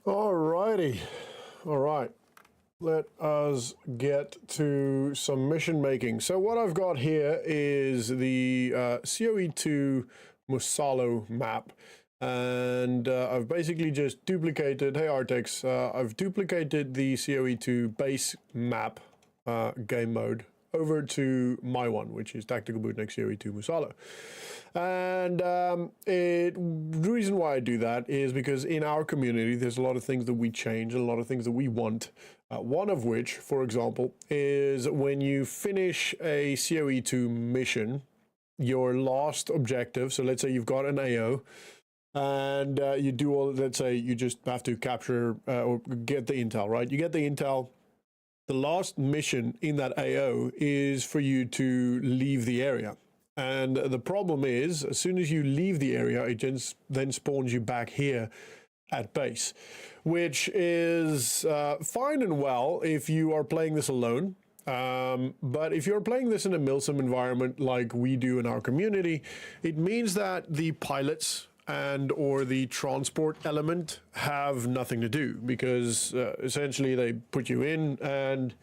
Alrighty. All right. Let us get to some mission making. So what I've got here is the COE2 Musalo map. And I've basically just duplicated, hey Artex, I've duplicated the COE2 base map game mode over to my one, which is Tactical Bootneck COE2 Musalo. And the reason why I do that is because in our community, there's a lot of things that we change, and a lot of things that we want. One of which, for example, is when you finish a COE2 mission, your last objective, so let's say you've got an AO, and you do all, let's say you just have to capture or get the intel, right? You get the intel. The last mission in that AO is for you to leave the area. And the problem is, as soon as you leave the area, it just then spawns you back here at base, which is fine and well if you are playing this alone. But if you're playing this in a Milsim environment like we do in our community, it means that the pilots and or the transport element have nothing to do, because essentially they put you in, and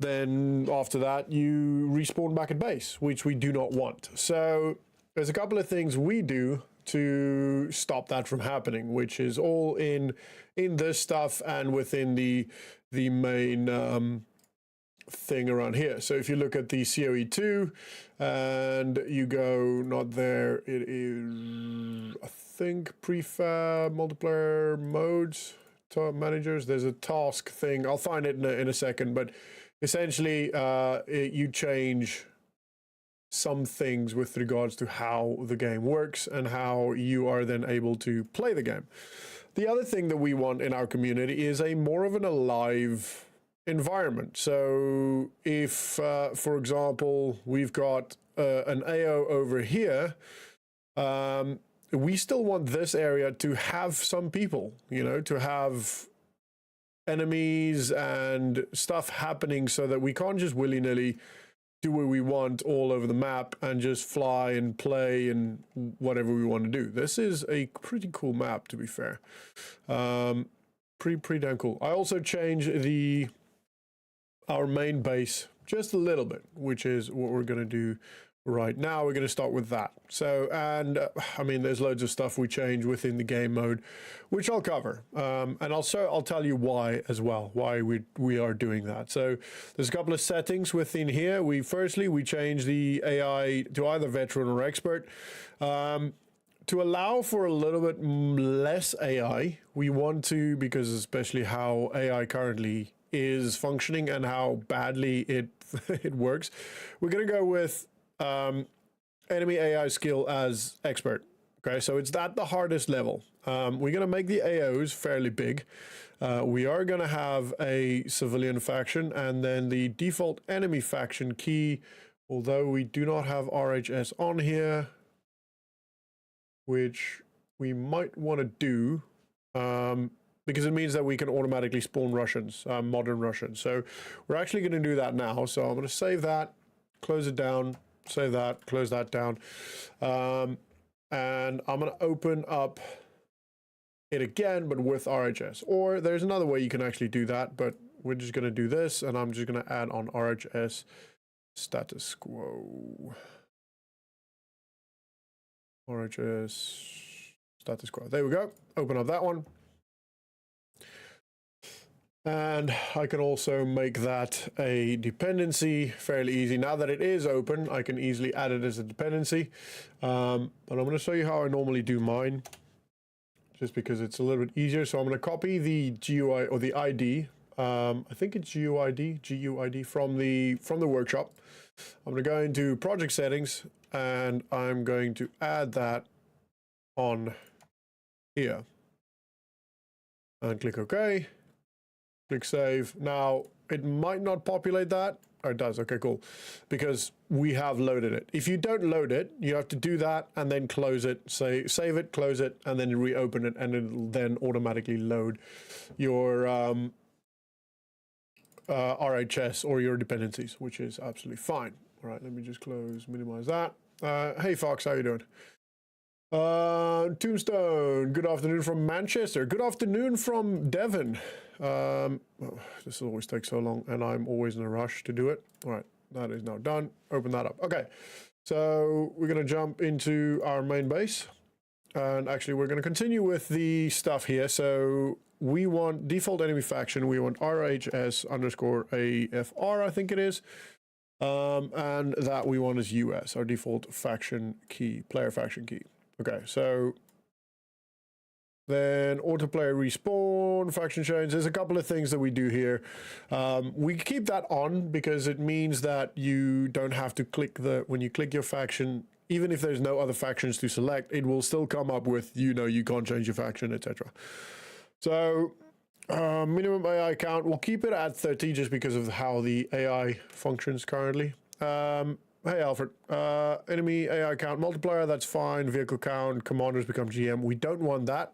then after that you respawn back at base, which we do not want. So there's a couple of things we do to stop that from happening, which is all in this stuff and within the main thing around here. So if you look at the COE2 and you go not there, it is, I think, prefab multiplayer modes, managers, there's a task thing, I'll find it in a second, but essentially you change some things with regards to how the game works and how you are then able to play the game. The other thing that we want in our community is a more of an alive environment. So if, for example, we've got an AO over here, we still want this area to have some people, you know, to have enemies and stuff happening, so that we can't just willy-nilly do what we want all over the map and just fly and play and whatever we want to do. This is a pretty cool map, to be fair. Pretty damn cool. I also changed our main base just a little bit, which is what we're going to do right now. We're going to start with that. So, and I mean, there's loads of stuff we change within the game mode, which I'll cover. And also I'll tell you why as well, why we are doing that. So there's a couple of settings within here. Firstly, we change the AI to either veteran or expert. To allow for a little bit less AI, we want to, because especially how AI currently is functioning and how badly it works, we're going to go with enemy AI skill as expert. Okay, so it's at the hardest level. We're going to make the AOs fairly big. We are going to have a civilian faction, and then the default enemy faction key, although we do not have RHS on here, which we might want to do, because it means that we can automatically spawn Russians, modern Russians. So we're actually going to do that now. So I'm going to save that, close it down, save that, close that down. And I'm going to open up it again, but with RHS. Or there's another way you can actually do that, but we're just going to do this, and I'm just going to add on RHS status quo. RHS status quo. There we go. Open up that one. And I can also make that a dependency fairly easy. Now that it is open, I can easily add it as a dependency. But I'm going to show you how I normally do mine, just because it's a little bit easier. So I'm going to copy the GUI or the ID. I think it's GUID from the workshop. I'm going to go into project settings, and I'm going to add that on here. And click OK. Click save. Now, it might not populate that. Oh, it does. Okay, cool. Because we have loaded it. If you don't load it, you have to do that and then close it. Say, save it, close it, and then reopen it, and it'll then automatically load your RHS or your dependencies, which is absolutely fine. All right, let me just close, minimize that. Hey, Fox, how you doing? Tombstone, good afternoon from Manchester. Good afternoon from Devon. Oh, this always takes so long, and I'm always in a rush to do it. All right, that is now done. Open that up. Okay, so we're going to jump into our main base. And actually, we're going to continue with the stuff here. So we want default enemy faction. We want RHS_AFR, I think it is. And that we want is US, our default faction key, player faction key. Okay, so then autoplay respawn, faction change. There's a couple of things that we do here. We keep that on because it means that you don't have to click when you click your faction, even if there's no other factions to select, it will still come up with, you can't change your faction, etc. So minimum AI count, we'll keep it at 30 just because of how the AI functions currently. Hey, Alfred. Enemy AI count multiplier, that's fine. Vehicle count, commanders become GM. We don't want that.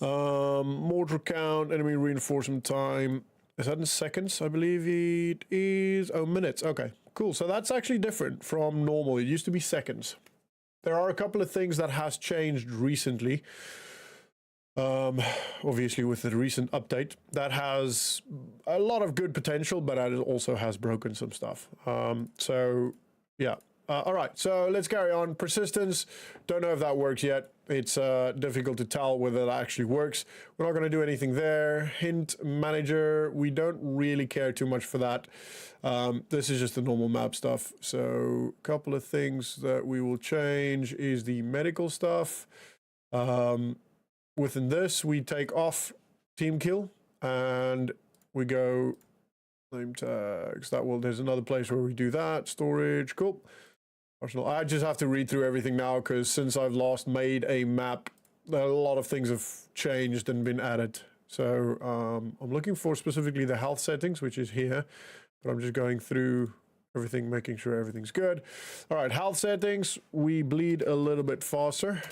Mortar count, enemy reinforcement time. Is that in seconds? I believe it is. Oh, minutes. Okay, cool. So that's actually different from normal. It used to be seconds. There are a couple of things that has changed recently. Obviously with the recent update that has a lot of good potential, but it also has broken some stuff. So yeah. All right, so let's carry on. Persistence, don't know if that works yet. It's difficult to tell whether that actually works. We're not going to do anything there. Hint manager, we don't really care too much for that. This is just the normal map stuff. So a couple of things that we will change is the medical stuff. Within this, we take off team kill and we go name tags. There's another place where we do that. Storage, cool. Arsenal. I just have to read through everything now because since I've last made a map, a lot of things have changed and been added. So I'm looking for specifically the health settings, which is here, but I'm just going through everything, making sure everything's good. All right, health settings, we bleed a little bit faster.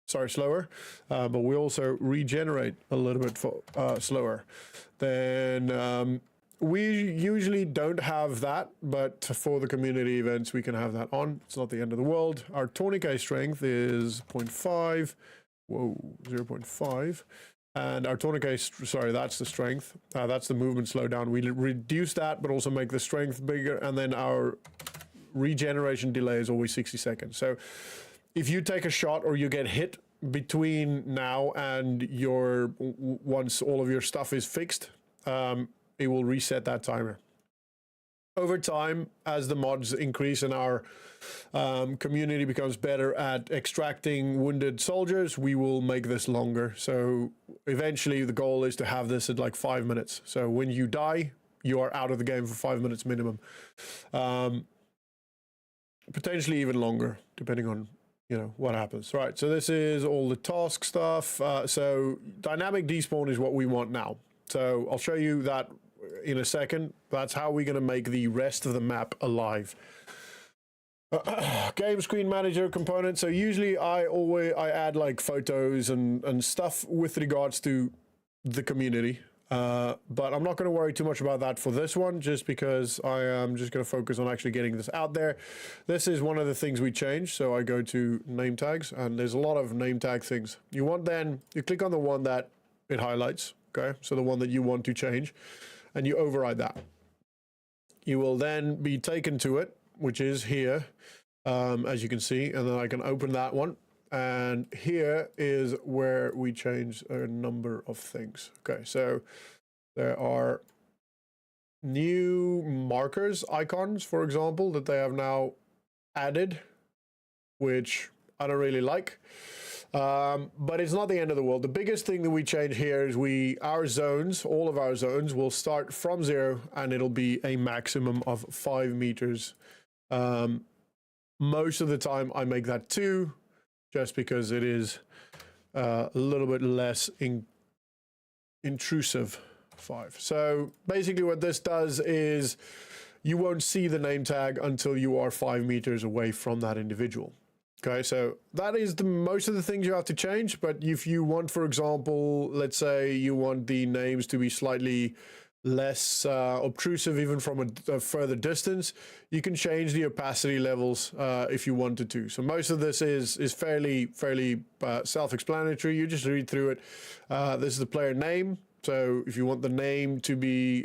Sorry, slower, but we also regenerate a little bit slower. Then we usually don't have that, but for the community events, we can have that on. It's not the end of the world. Our tourniquet strength is 0.5. Whoa, 0.5. And our tourniquet, sorry, that's the strength. That's the movement slowdown. We reduce that, but also make the strength bigger. And then our regeneration delay is always 60 seconds. So if you take a shot or you get hit between now and once all of your stuff is fixed, it will reset that timer. Over time, as the mods increase and our community becomes better at extracting wounded soldiers, we will make this longer. So eventually the goal is to have this at like 5 minutes. So when you die, you are out of the game for 5 minutes minimum. Potentially even longer, depending on what happens. Right, so this is all the task stuff. So dynamic despawn is what we want now. So I'll show you that in a second. That's how we're going to make the rest of the map alive. Game screen manager component. So usually I add like photos and stuff with regards to the community. But I'm not going to worry too much about that for this one, just because I am just going to focus on actually getting this out there. This is one of the things we changed. So I go to name tags, and there's a lot of name tag things. You click on the one that it highlights, okay? So the one that you want to change, and you override that. You will then be taken to it, which is here, as you can see, and then I can open that one. And here is where we change a number of things. Okay, so there are new markers, icons, for example, that they have now added, which I don't really like. But it's not the end of the world. The biggest thing that we change here is all of our zones will start from 0, and it'll be a maximum of 5 meters. Most of the time I make that 2, just because it is a little bit less intrusive. 5. So basically what this does is you won't see the name tag until you are 5 meters away from that individual. Okay, so that is most of the things you have to change. But if you want, for example, let's say you want the names to be slightly less obtrusive even from a further distance, you can change the opacity levels if you wanted to. So most of this is fairly self-explanatory. You just read through it. This is the player name. So if you want the name to be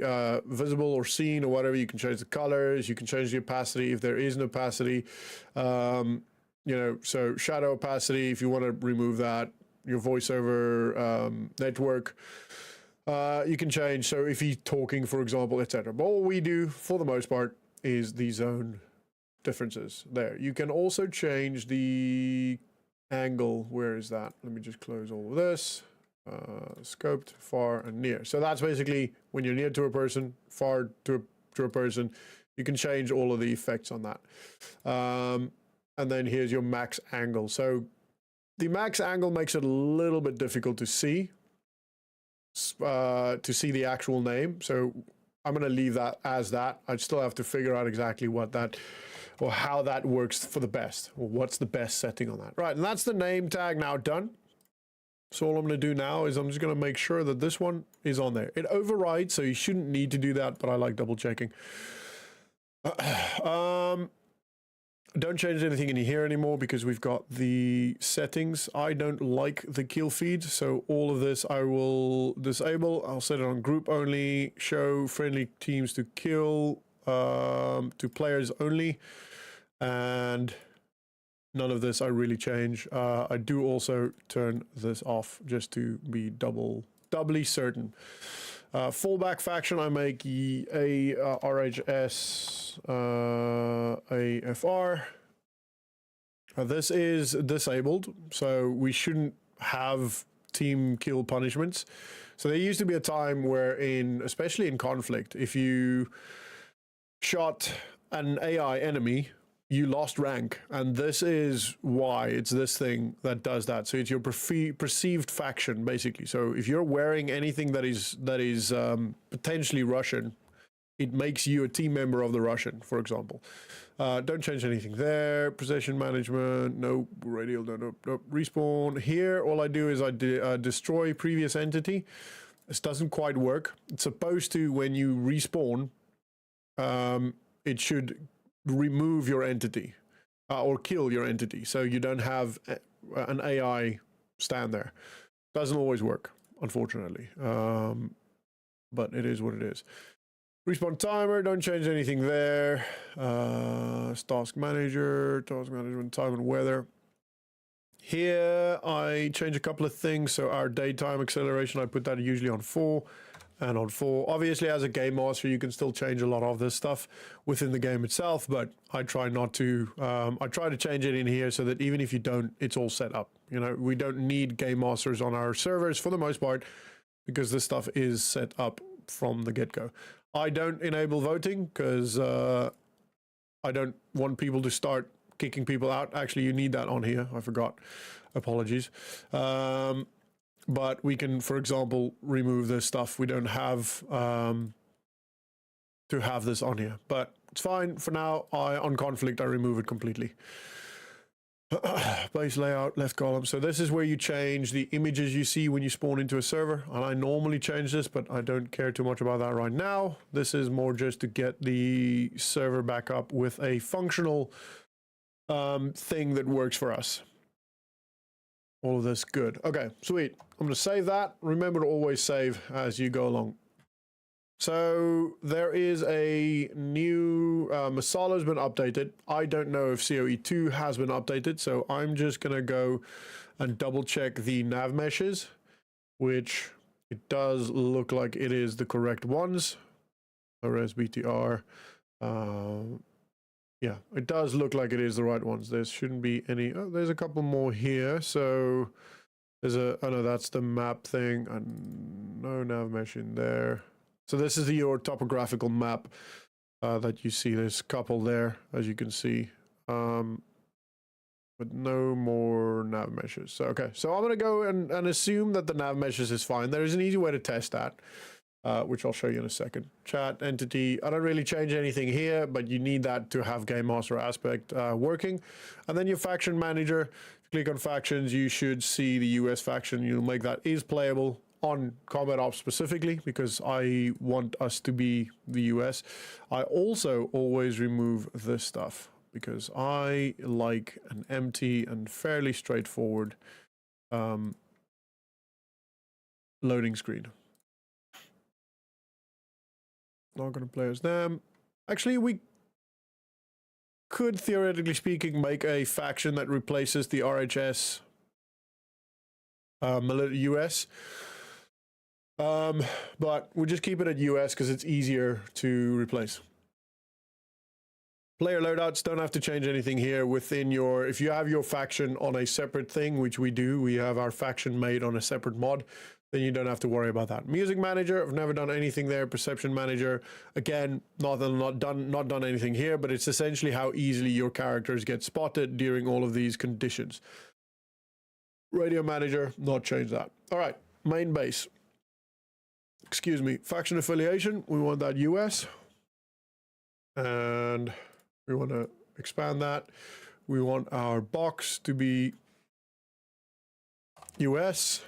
visible or seen or whatever, you can change the colors. You can change the opacity if there is an opacity. You know, so shadow opacity, if you want to remove that, your voiceover network, you can change. So if he's talking, for example, etc. But all we do for the most part is the zone differences there. You can also change the angle. Where is that? Let me just close all of this. Scoped, far, and near. So that's basically when you're near to a person, far to a person, you can change all of the effects on that. And then here's your max angle. So the max angle makes it a little bit difficult to see the actual name. So I'm going to leave that as that. I still have to figure out exactly what that or how that works for the best, or what's the best setting on that. Right, and that's the name tag now done. So all I'm going to do now is I'm just going to make sure that this one is on there. It overrides, so you shouldn't need to do that, but I like double checking. Don't change anything in here anymore because we've got the settings. I don't like the kill feed, so all of this I will disable. I'll set it on group only, show friendly teams to kill, to players only, and none of this I really change. I do also turn this off just to be doubly certain. Fallback faction, I make a RHS AFR. This is disabled, so we shouldn't have team kill punishments. So there used to be a time where especially in conflict, if you shot an AI enemy, you lost rank, and this is why. It's this thing that does that. So it's your perceived faction, basically. So if you're wearing anything that is potentially Russian, it makes you a team member of the Russian, for example. Don't change anything there. Possession management, nope. Radial, nope. Respawn. Here, all I do is I destroy previous entity. This doesn't quite work. It's supposed to, when you respawn, it should remove your entity or kill your entity, so you don't have an AI stand there. Doesn't always work, unfortunately, but it is what it is. Respawn timer, don't change anything there. Task management, time and weather. Here I change a couple of things. So our daytime acceleration, I put that usually on 4. And on 4, obviously as a game master, you can still change a lot of this stuff within the game itself, but I try not to. I try to change it in here so that even if you don't, it's all set up. You know, we don't need game masters on our servers for the most part because this stuff is set up from the get-go. I don't enable voting because I don't want people to start kicking people out. Actually, you need that on here. I forgot. Apologies. But we can, for example, remove this stuff. We don't have to have this on here, but it's fine for now. On conflict, I remove it completely. Base layout, left column. So this is where you change the images you see when you spawn into a server. And I normally change this, but I don't care too much about that right now. This is more just to get the server back up with a functional thing that works for us. All of this good. Okay, sweet. I'm going to save that. Remember to always save as you go along. So there is a new Masala has been updated. I don't know if COE2 has been updated, so I'm just going to go and double check the nav meshes, which it does look like it is the correct ones. Res BTR. Yeah, it does look like it is the right ones. There shouldn't be any. Oh, there's a couple more here. So there's oh no, that's the map thing, and no nav mesh in there. So this is your topographical map that you see. There's a couple there, as you can see, but no more nav meshes. So okay, so I'm gonna go and assume that the nav meshes is fine. There is an easy way to test that. Which I'll show you in a second. Chat, entity, I don't really change anything here, but you need that to have Game Master aspect working. And then your faction manager, if you click on factions, you should see the US faction. You'll make that is playable on Combat Ops specifically because I want us to be the US. I also always remove this stuff because I like an empty and fairly straightforward loading screen. Not going to play as them. Actually, we could, theoretically speaking, make a faction that replaces the RHS US. But we'll just keep it at US because it's easier to replace. Player loadouts don't have to change anything here within your, if you have your faction on a separate thing, which we do, we have our faction made on a separate mod, then you don't have to worry about that. Music manager, I've never done anything there. Perception manager, again, not done anything here, but it's essentially how easily your characters get spotted during all of these conditions. Radio manager, not change that. All right, main base. Excuse me, faction affiliation, we want that US. And we want to expand that. We want our box to be US,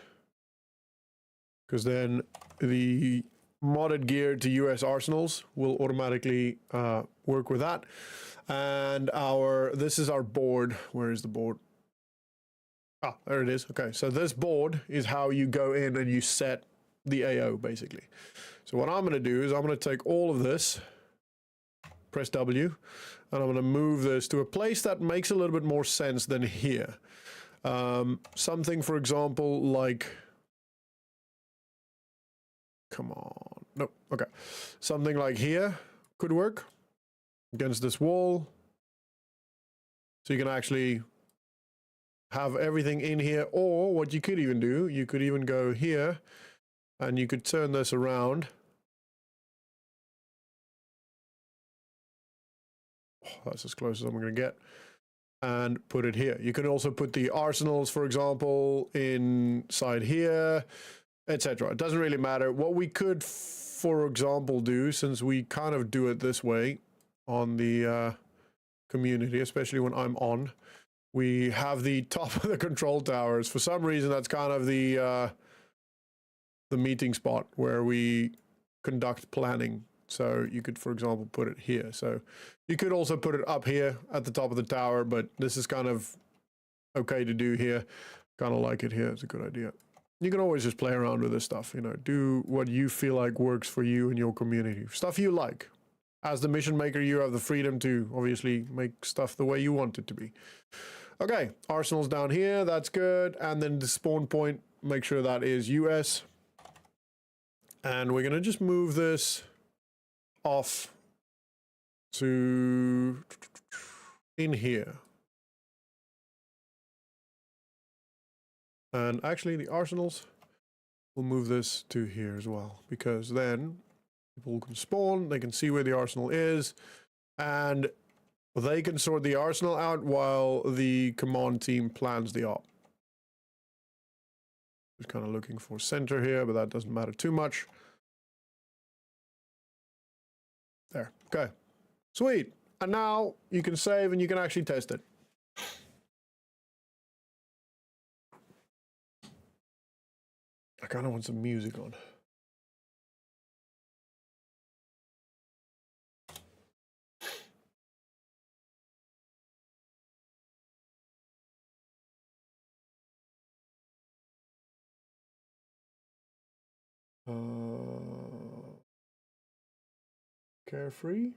because then the modded gear to US arsenals will automatically work with that. And this is our board. Where is the board? Ah, there it is. Okay, so this board is how you go in and you set the AO, basically. So what I'm going to do is I'm going to take all of this, press W, and I'm going to move this to a place that makes a little bit more sense than here. Something, for example, like... Come on. Nope. Okay. Something like here could work against this wall. So you can actually have everything in here. Or what you could even do, you could even go here and you could turn this around. Oh, that's as close as I'm going to get. And put it here. You can also put the arsenals, for example, inside here, etc. It doesn't really matter. What we could, for example, do, since we kind of do it this way on the community, especially when I'm on, we have the top of the control towers. For some reason, that's kind of the meeting spot where we conduct planning. So you could, for example, put it here. So you could also put it up here at the top of the tower, but this is kind of okay to do here. Kind of like it here. It's a good idea. You can always just play around with this stuff, you know, do what you feel like works for you and your community. Stuff you like. As the mission maker, you have the freedom to obviously make stuff the way you want it to be. Okay, arsenals down here, that's good. And then the spawn point, make sure that is US. And we're going to just move this off to in here. And actually the arsenals, we'll move this to here as well, because then people can spawn, they can see where the arsenal is, and they can sort the arsenal out while the command team plans the op. Just kind of looking for center here, but that doesn't matter too much. There, okay, sweet. And now you can save and you can actually test it. I kind of want some music on. Carefree?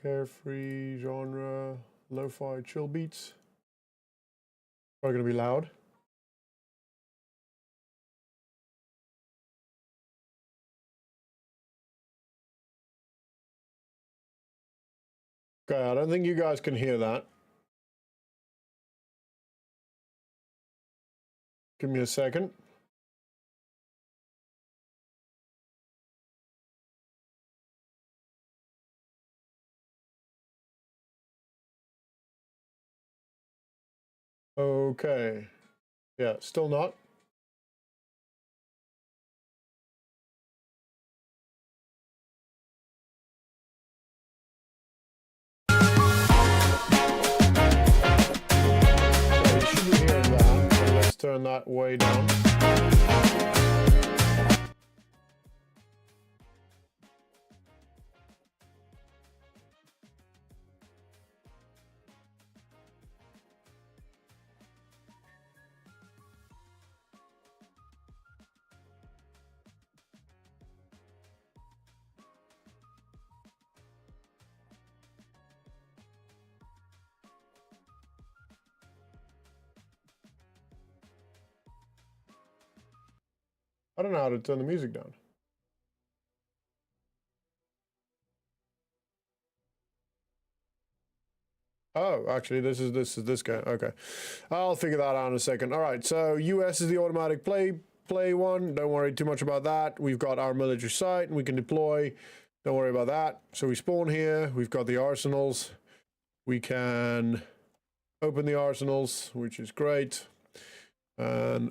Carefree genre, lo-fi chill beats. Are going to be loud. Okay, I don't think you guys can hear that. Give me a second. Okay. Yeah, still not. turn that way down. I don't know how to turn the music down. Oh, actually, this is this guy. Okay, I'll figure that out in a second. All right, so US is the automatic play one. Don't worry too much about that. We've got our military site, and we can deploy. Don't worry about that. So we spawn here. We've got the arsenals. We can open the arsenals, which is great. And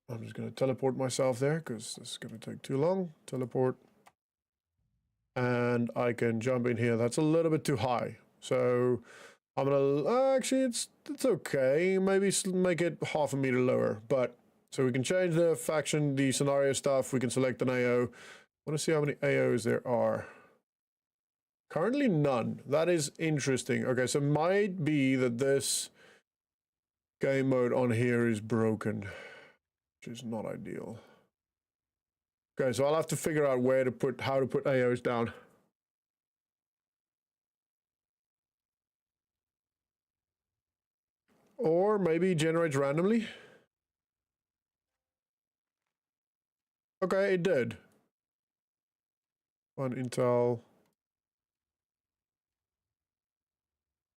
I'm just going to teleport myself there because this is going to take too long. Teleport. And I can jump in here. That's a little bit too high. So I'm going to... actually, it's okay. Maybe make it half a meter lower. But so we can change the faction, the scenario stuff. We can select an AO. I want to see how many AOs there are. Currently none. That is interesting. Okay, so it might be that this game mode on here is broken, which is not ideal. Okay, so I'll have to figure out where to put, how to put AOs down. Or maybe generates randomly. Okay, it did. On Intel.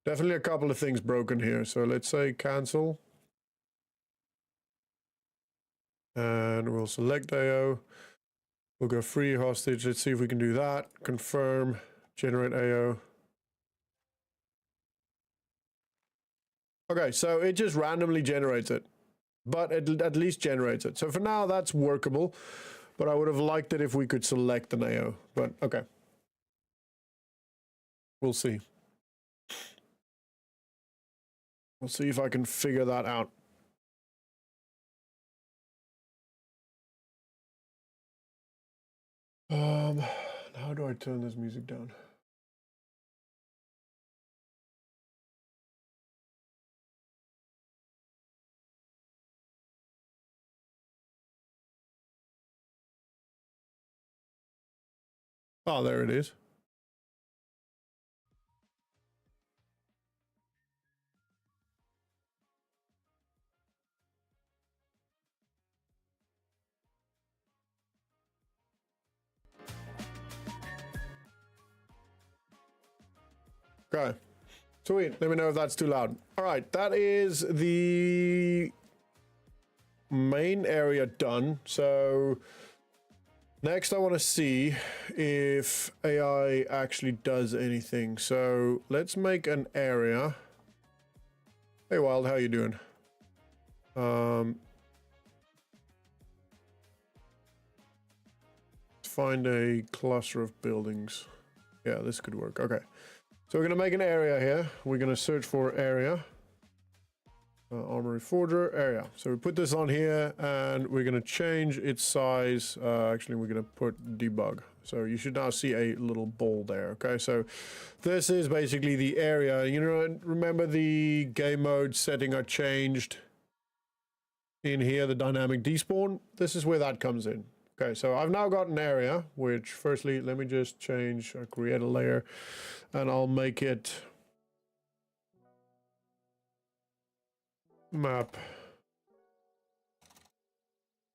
Definitely a couple of things broken here. So let's say cancel. And we'll select AO. We'll go free hostage. Let's see if we can do that. Confirm, generate AO. Okay, so it just randomly generates it, but it at least generates it. So for now, that's workable, but I would have liked it if we could select an AO, but okay. We'll see. We'll see if I can figure that out. How do I turn this music down? Oh, there it is. Okay. Sweet. Let me know if that's too loud. All right. That is the main area done. So next I want to see if AI actually does anything. So let's make an area. Hey Wild, how you doing? Let's find a cluster of buildings. Yeah, this could work. Okay. So we're going to make an area here. We're going to search for area. Armory Forger area. So we put this on here and we're going to change its size. Actually, we're going to put debug. So you should now see a little ball there. Okay, so this is basically the area. You know, remember the game mode setting I changed in here, the dynamic despawn? This is where that comes in. Okay, so I've now got an area, which firstly, let me just change, create a layer, and I'll make it map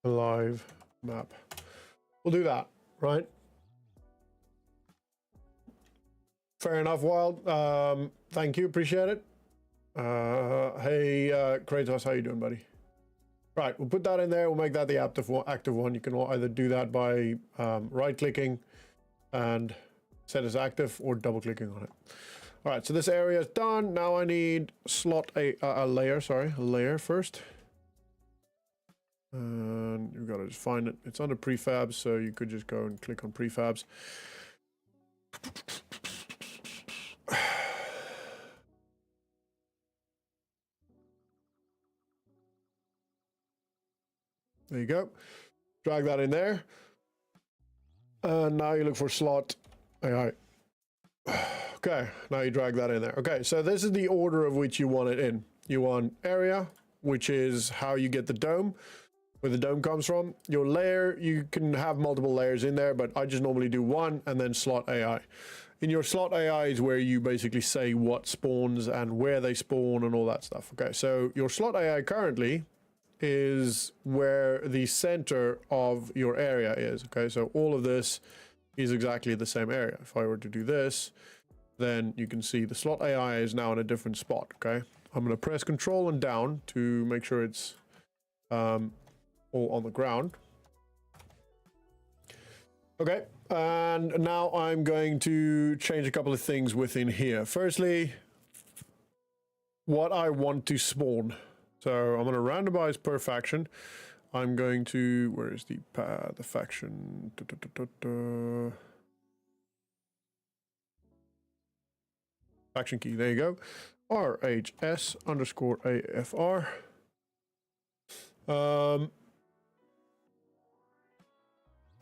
alive map. We'll do that, right? Fair enough, Wild. Thank you, appreciate it. Hey, Kratos, how you doing, buddy? Right, we'll put that in there. We'll make that the active one. You can either do that by right-clicking and set as active or double-clicking on it. All right, so this area is done. Now I need slot a layer first. And you've got to just find it. It's under prefabs, so you could just go and click on prefabs. There you go. Drag that in there. And now you look for slot AI. Okay, now you drag that in there. Okay, so this is the order of which you want it in. You want area, which is how you get the dome, where the dome comes from. Your layer, you can have multiple layers in there, but I just normally do one, and then slot AI. In your slot AI is where you basically say what spawns and where they spawn and all that stuff. Okay, so your slot AI currently is where the center of your area is. Okay, so all of this is exactly the same area. If I were to do this, then you can see the slot AI is now in a different spot. Okay, I'm going to press Control and down to make sure it's all on the ground. Okay, and now I'm going to change a couple of things within here. Firstly, what I want to spawn. So I'm going to randomize per faction. I'm going to, where is the faction? Faction key, there you go. RHS_AFR.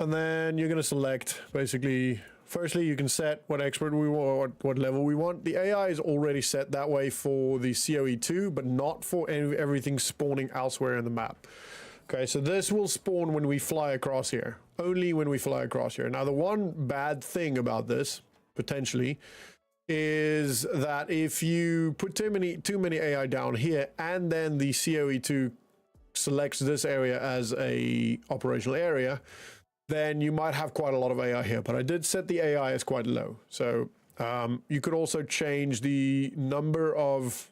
And then you're going to select, basically, firstly, you can set what expert we want, what level we want. The AI is already set that way for the COE2, but not for everything spawning elsewhere in the map. Okay, so this will spawn when we fly across here. Only when we fly across here. Now, the one bad thing about this, potentially, is that if you put too many AI down here, and then the COE2 selects this area as a operational area, then you might have quite a lot of AI here. But I did set the AI as quite low. So you could also change the number of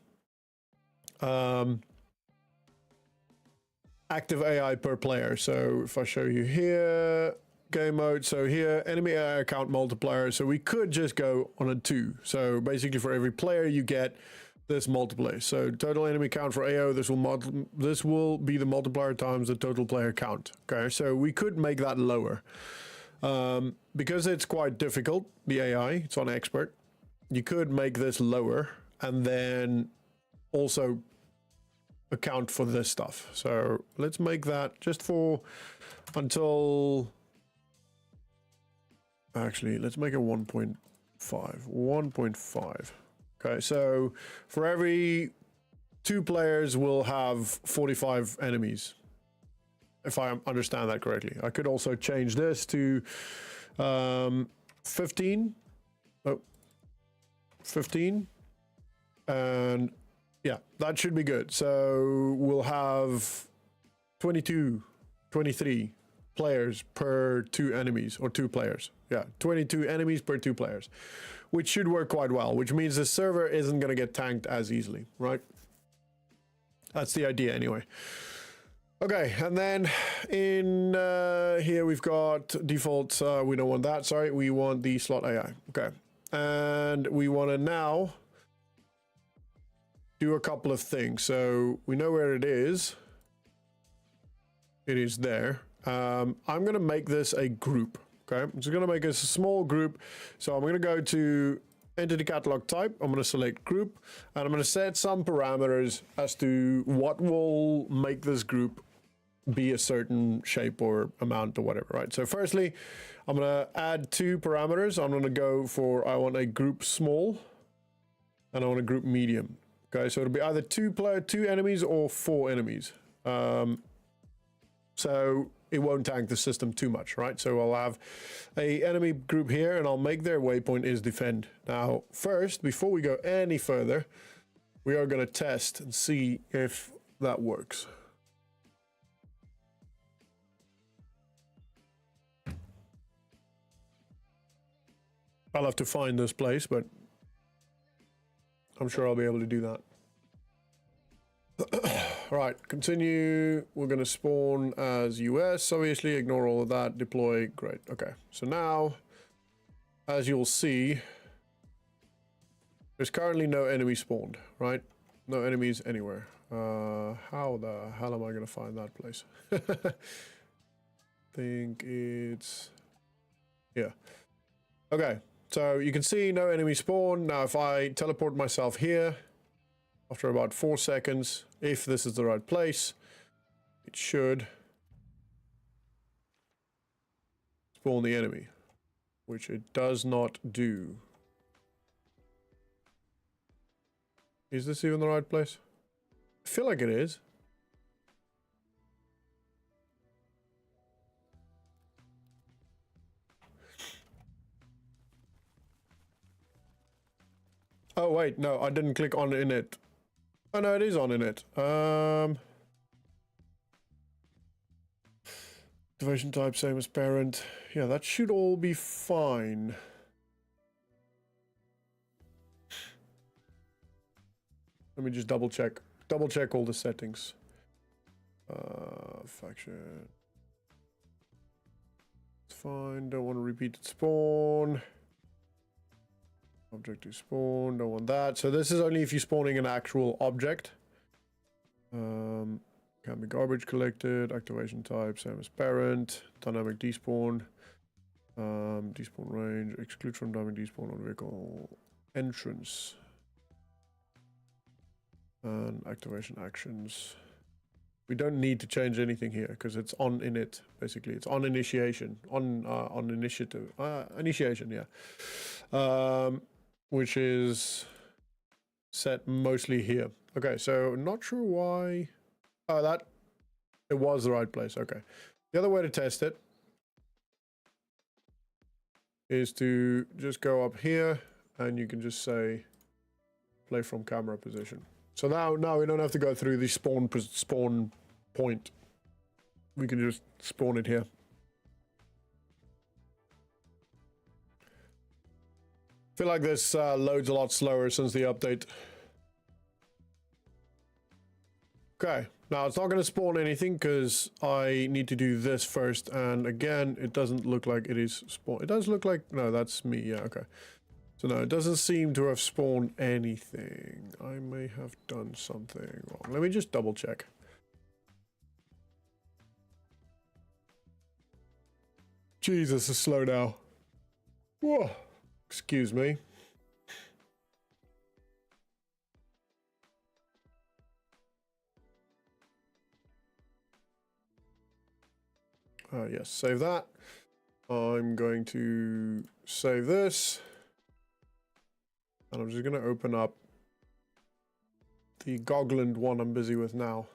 active AI per player. So if I show you here, game mode, so here, enemy AI count multiplier. So we could just go on a 2. So basically for every player you get this multiplier. So total enemy count for AO, this will be the multiplier times the total player count. Okay, so we could make that lower. Because it's quite difficult, the AI, it's on expert, you could make this lower and then also account for this stuff. So let's make that just for until, actually, let's make it 1.5. 1.5. Okay, so for every 2 players, we'll have 45 enemies, if I understand that correctly. I could also change this to 15. Oh, 15. And yeah, that should be good. So we'll have 22, 23 players per 2 enemies, or 2 players. Yeah, 22 enemies per 2 players, which should work quite well, which means the server isn't going to get tanked as easily, right? That's the idea anyway. Okay, and then in here we've got default, we don't want that, sorry, we want the slot AI. Okay, and we want to now do a couple of things. So we know where it is. It is there. I'm going to make this a group. Okay, I'm just going to make this a small group. So I'm going to go to Entity Catalog Type. I'm going to select Group, and I'm going to set some parameters as to what will make this group be a certain shape or amount or whatever, right? So firstly, I'm going to add 2 parameters. I'm going to go for, I want a group small, and I want a group medium. Okay, so it'll be either 2 enemies or 4 enemies. So it won't tank the system too much, right? So I'll have a enemy group here, and I'll make their waypoint is defend. Now, first, before we go any further, we are going to test and see if that works. I'll have to find this place, but I'm sure I'll be able to do that. All right, continue. We're going to spawn as US, obviously. Ignore all of that. Deploy. Great. Okay, so now, as you'll see, there's currently no enemy spawned, right? No enemies anywhere. How the hell am I going to find that place? Think it's... yeah. Okay, so you can see no enemy spawn. Now, if I teleport myself here, after about 4 seconds, if this is the right place, it should spawn the enemy, which it does not do. Is this even the right place? I feel like it is. Oh wait, no, I didn't click on init. Oh no, it is on init. Activation type same as parent. Yeah, that should all be fine. Let me just double check all the settings. Faction. It's fine. Don't want to repeated spawn. Object to spawn. Don't want that. So this is only if you're spawning an actual object. Can be garbage collected. Activation type same as parent. Dynamic despawn. Despawn range. Exclude from dynamic despawn on vehicle entrance. And activation actions. We don't need to change anything here because it's on init. Basically, it's on initiation, on initiative, initiation. Yeah, which is set mostly here. Okay, so not sure why. Oh, that it was the right place. Okay, the other way to test it is to just go up here, and you can just say play from camera position. So now we don't have to go through the spawn point. We can just spawn it here. I feel like this loads a lot slower since the update. Okay, now it's not going to spawn anything because I need to do this first. And again, it doesn't look like it is spawn. It does look like, no, that's me. Yeah, okay. So no, it doesn't seem to have spawned anything. I may have done something wrong. Let me just double check. Jesus, it's slow now. Whoa, excuse me. Yes, save that. I'm going to save this. And I'm just going to open up the Gogland one I'm busy with now.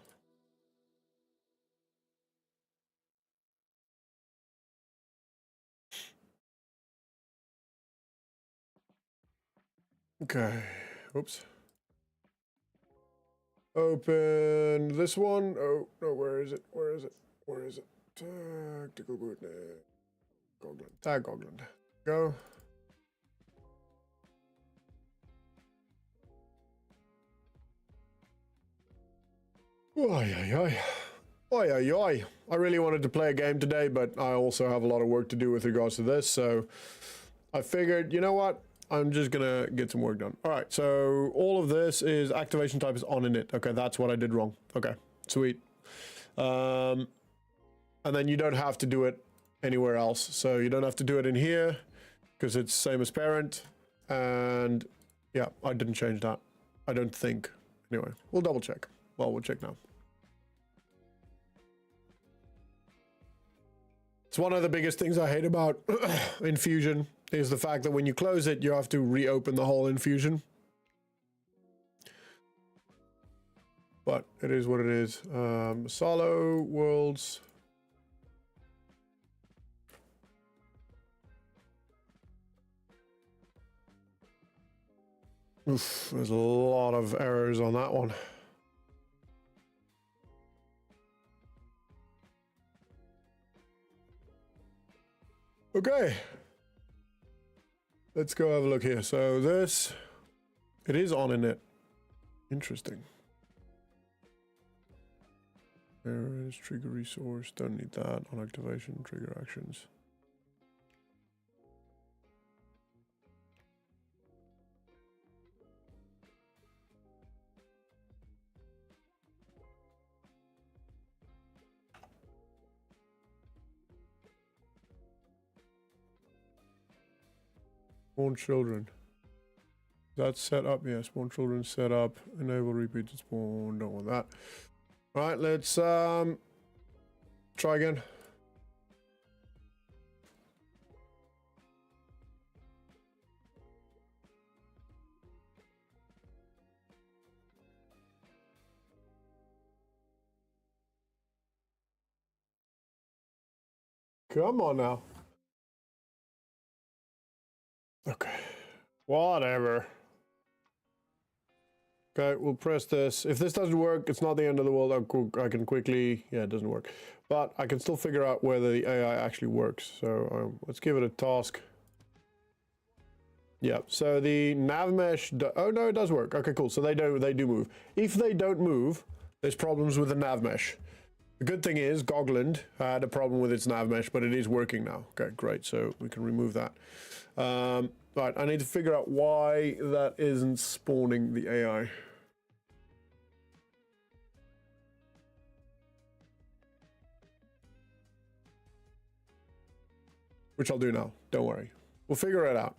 Okay. Oops. Open this one. Oh, no, where is it? Where is it? Where is it? Tactical bootneck. Gogland. Tag Gogland. Go. Oi, oi, oi. Oi, oi, oi. I really wanted to play a game today, but I also have a lot of work to do with regards to this, so I figured, you know what? I'm just gonna get some work done. All right, so all of this is activation type is on init. Okay, that's what I did wrong. Okay, sweet. And then you don't have to do it anywhere else. So you don't have to do it in here because it's same as parent. And yeah, I didn't change that. I don't think. Anyway, we'll double check. Well, we'll check now. It's one of the biggest things I hate about Enfusion is the fact that when you close it, you have to reopen the whole Enfusion. But it is what it is. Solo worlds. Oof, there's a lot of errors on that one. Okay. Let's go have a look here. So this, it is on init. Interesting. There is trigger resource. Don't need that. On activation, trigger actions. Spawn children. That's set up. Yeah, spawn children set up. Enable repeated spawn. Don't want that. All right, let's try again. Come on now. Okay. Whatever. Okay, we'll press this. If this doesn't work, it's not the end of the world. I can quickly... Yeah, it doesn't work. But I can still figure out whether the AI actually works. So let's give it a task. Yeah, so the nav mesh... Oh, no, it does work. Okay, cool. So they do move. If they don't move, there's problems with the nav mesh. The good thing is, Gogland had a problem with its nav mesh, but it is working now. Okay, great. So we can remove that. Right, I need to figure out why that isn't spawning the AI. Which I'll do now. Don't worry. We'll figure it out.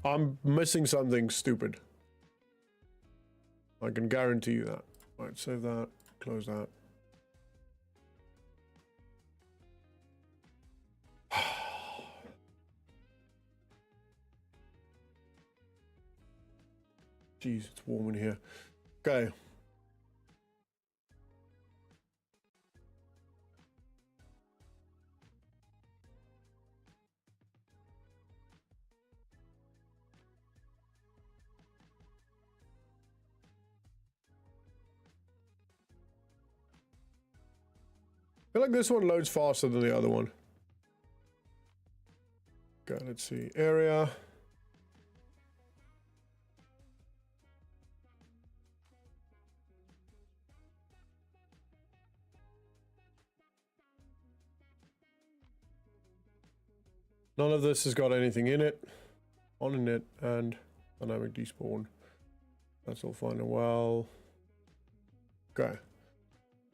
I'm missing something stupid. I can guarantee you that. Right, save that. Close that. Jeez, it's warm in here. Okay. I feel like this one loads faster than the other one. Okay, let's see. Area. None of this has got anything in it, on in it, and dynamic despawn. That's all fine and well. Okay.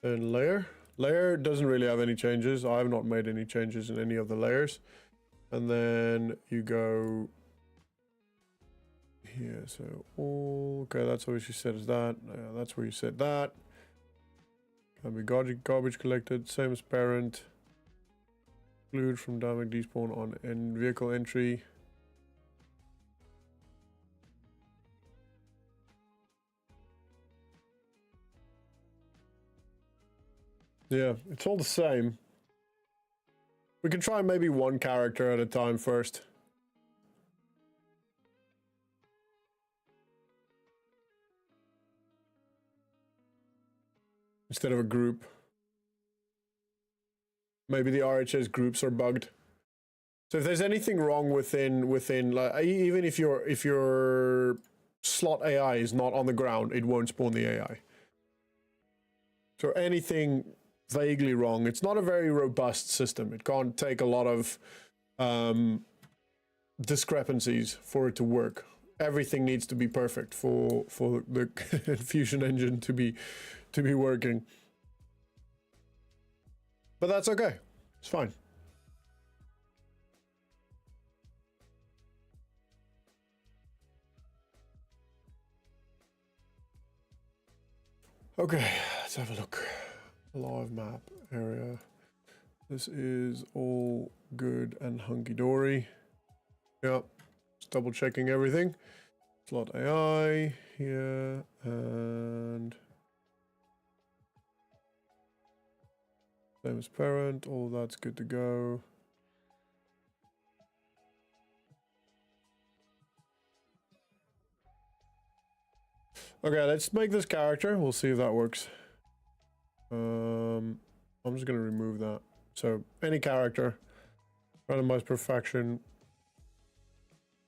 And layer. Layer doesn't really have any changes. I have not made any changes in any of the layers. And then you go here. So all okay. That's what you set as that. That's where you set that. Can be garbage collected. Same as parent. Exclude from dynamic despawn on vehicle entry. Yeah, it's all the same. We can try maybe one character at a time first. Instead of a group. Maybe the RHS groups are bugged. So if there's anything wrong within like even if your slot AI is not on the ground, it won't spawn the AI. So anything vaguely wrong, it's not a very robust system. It can't take a lot of discrepancies for it to work. Everything needs to be perfect for the Enfusion engine to be working. But that's okay. It's fine. Okay, let's have a look. Live map area. This is all good and hunky-dory. Yep, just double checking everything. Slot AI here and same as parent, all of that's good to go. Okay, let's make this character. We'll see if that works. I'm just gonna remove that. So any character, randomized perfection.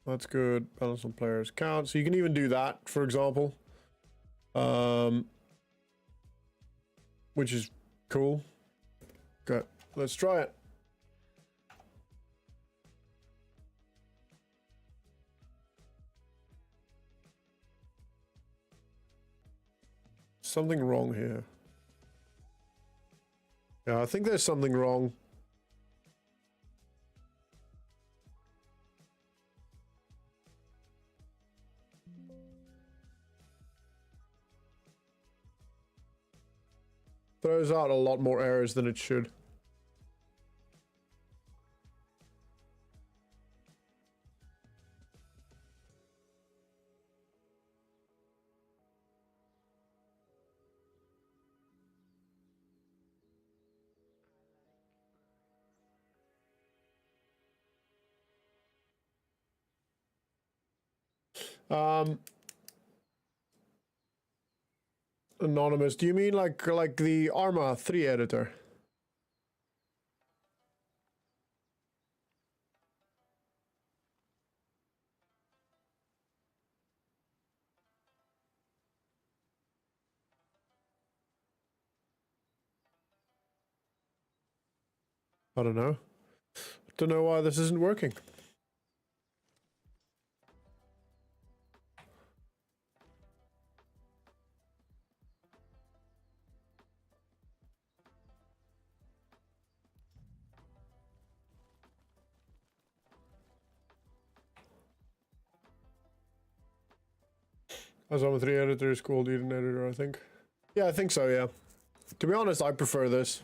That's good. Balance on players count. So you can even do that, for example, which is cool. Okay, let's try it. Something wrong here. Yeah, I think there's something wrong. Throws out a lot more errors than it should. Anonymous, do you mean like the ARMA 3 editor? I don't know. Don't know why this isn't working. As ARMA 3 editor is called Eden editor, I think. Yeah, I think so, yeah. To be honest, I prefer this.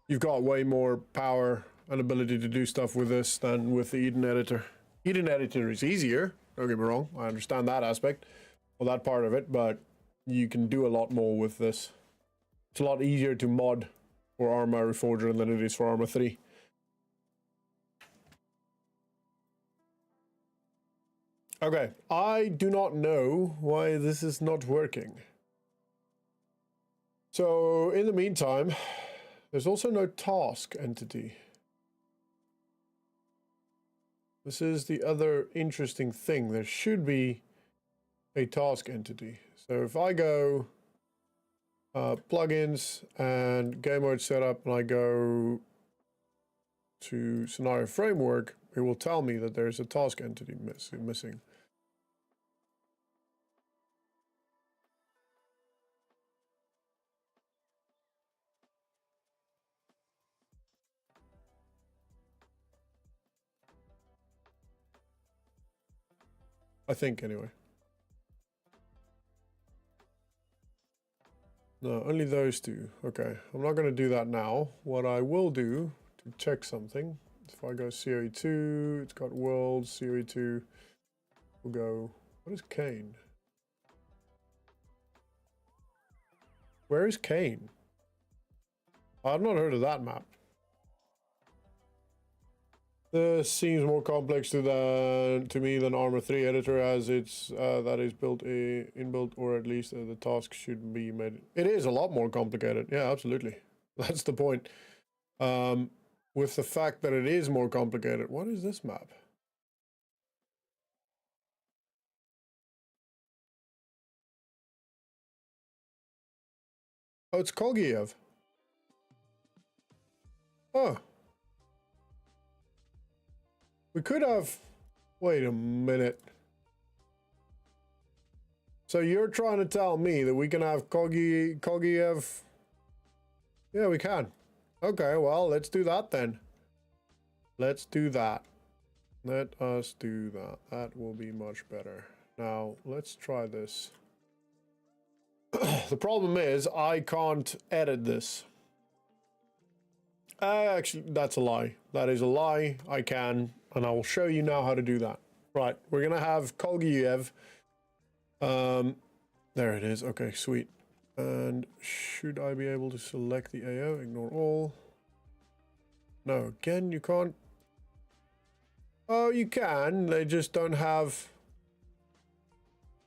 You've got way more power and ability to do stuff with this than with the Eden editor. Eden editor is easier, don't get me wrong. I understand that aspect, or that part of it, but you can do a lot more with this. It's a lot easier to mod for ARMA Reforger than it is for ARMA 3. Okay, I do not know why this is not working. So, in the meantime, there's also no task entity. This is the other interesting thing. There should be a task entity. So if I go plugins and game mode setup and I go to scenario framework, it will tell me that there's a task entity missing. I think anyway. No, only those two. Okay, I'm not going to do that now. What I will do to check something, if I go COE2, it's got world, COE2, we'll go, what is Kane? Where is Kane? I've not heard of that map. This seems more complex to me than ARMA 3 editor, as it's that is built inbuilt, or at least the task should be made. It is a lot more complicated. Yeah, absolutely. That's the point. With the fact that it is more complicated. What is this map? Oh, it's Kogiev. Oh. We could have... Wait a minute. So you're trying to tell me that we can have Kogiev? Yeah, we can. Okay, well, let's do that then. Let's do that. Let us do that. That will be much better. Now, let's try this. The problem is, I can't edit this. Actually, that's a lie. That is a lie. I can, and I will show you now how to do that. Right, we're gonna have Kogiev. There it is. Okay, sweet. And should I be able to select the AO? Ignore all. No, again, you can't. Oh, you can. They just don't have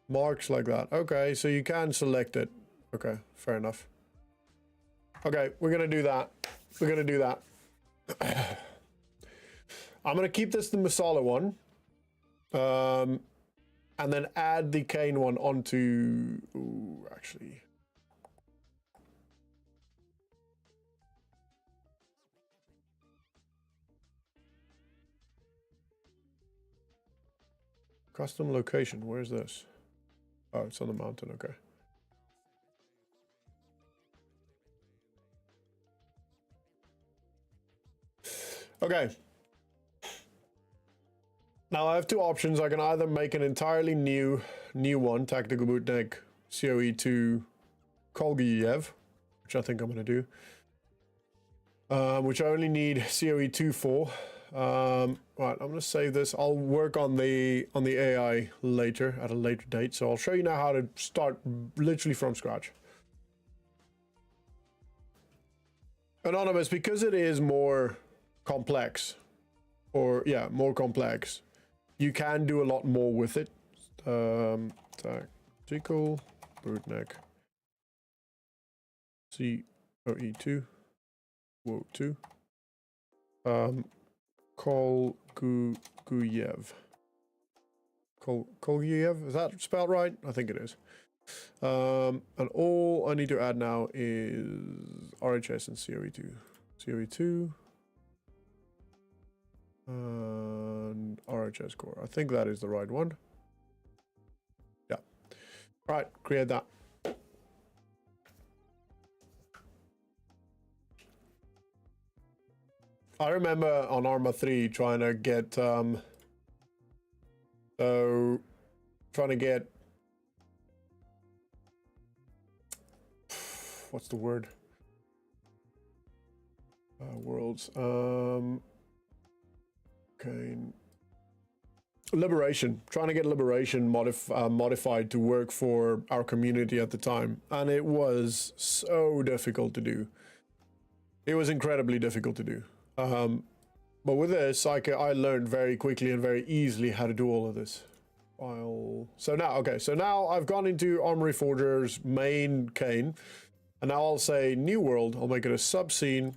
marks like that. Okay, so you can select it. Okay, fair enough. Okay, we're gonna do that. We're gonna do that. I'm gonna keep this the Masala one. And then add the Kane one onto... Ooh, actually... Custom location, where's this? Oh, it's on the mountain, okay. Okay. Now I have two options. I can either make an entirely new one, Tactical Bootneck COE2 Kolgiev, which I think I'm going to do, which I only need COE2 for. Right, I'm going to save this. I'll work on the AI later, at a later date. So I'll show you now how to start literally from scratch. Anonymous, because it is more complex, or yeah, more complex. you can do a lot more with it. Tactical bootneck COE2 whoa 2 Kolguyev. Kolguyev, is that spelled right? I think it is. And all I need to add now is RHS and COE2. COE2 and RHS core. I think that is the right one. Yeah. All right, create that. I remember on ARMA 3 trying to get what's the word? Worlds. Okay. Liberation. Trying to get Liberation modified to work for our community at the time. And it was so difficult to do. It was incredibly difficult to do. But with this, I learned very quickly and very easily how to do all of this. So now I've gone into Reforger's main cane. And now I'll say new world. I'll make it a sub-scene.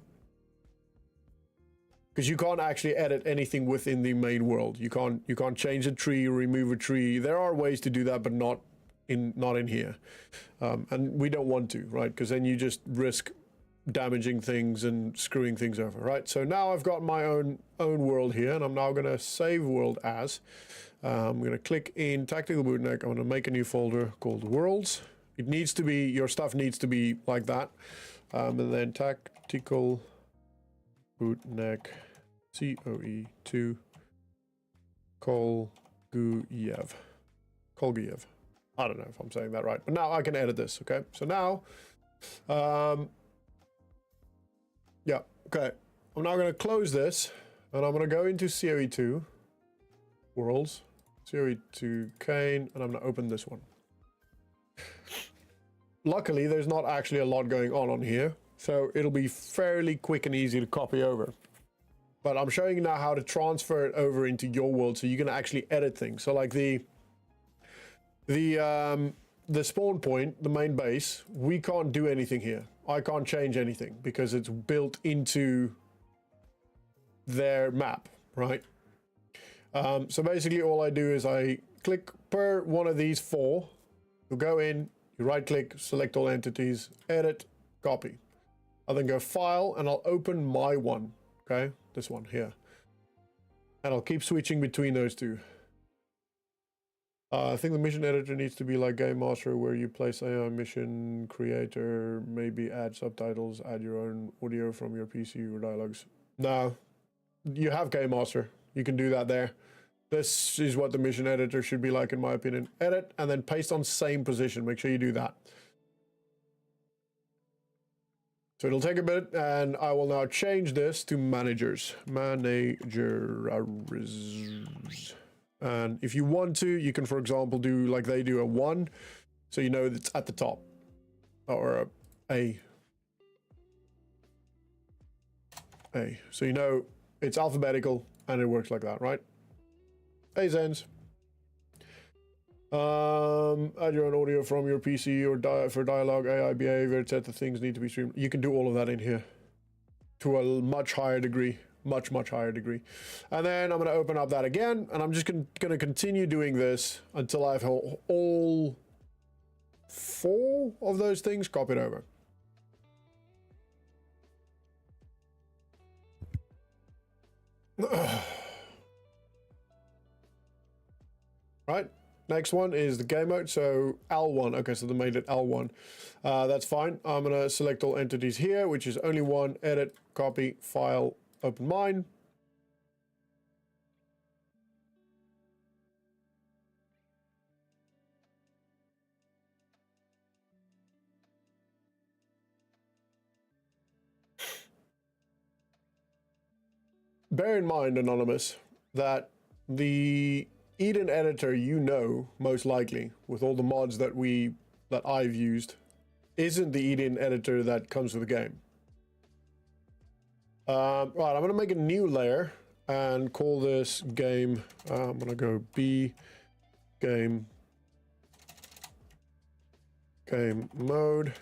Because you can't actually edit anything within the main world. You can't change a tree, remove a tree. There are ways to do that, but not in here. And we don't want to, right? Because then you just risk damaging things and screwing things over, right? So now I've got my own world here, and I'm now going to save world as. I'm going to click in Tactical Bootneck. I'm going to make a new folder called Worlds. It needs to be, your stuff needs to be like that. And then Tactical Bootneck COE2 Kolguyev. I don't know if I'm saying that right, but now I can edit this, okay? So now, yeah, okay. I'm now going to close this, and I'm going to go into COE2 Worlds, COE2 Cane, and I'm going to open this one. Luckily, there's not actually a lot going on here, so it'll be fairly quick and easy to copy over. But I'm showing you now how to transfer it over into your world so you can actually edit things. So like the spawn point, the main base, we can't do anything here. I can't change anything because it's built into their map, right? So basically all I do is I click per one of these four. You'll go in, you right click, select all entities, edit, copy. I'll then go file and I'll open my one, okay? This one here. And I'll keep switching between those two. I think the mission editor needs to be like Game Master, where you place AI mission creator, maybe add subtitles, add your own audio from your PC or dialogues. No, you have Game Master. You can do that there. This is what the mission editor should be like, in my opinion. Edit and then paste on same position. Make sure you do that. So it'll take a bit, and I will now change this to managers. Managers. And if you want to, you can, for example, do like they do a 1, so you know it's at the top. Or a. So you know it's alphabetical, and it works like that, right? Ends. Add your own audio from your PC or for dialogue, AI behavior, etc. Things need to be streamed. You can do all of that in here to a much higher degree, much higher degree. And then I'm going to open up that again, and I'm just going to continue doing this until I've all 4 of those things copied over. Right. Next one is the game mode, so L1. Okay, so they made it L1. That's fine. I'm going to select all entities here, which is only one. Edit, copy, file, open mine. Bear in mind, Anonymous, that the Eden editor, you know, most likely, with all the mods that I've used, isn't the Eden editor that comes with the game. Right, I'm going to make a new layer, and call this game. I'm gonna go B game mode. I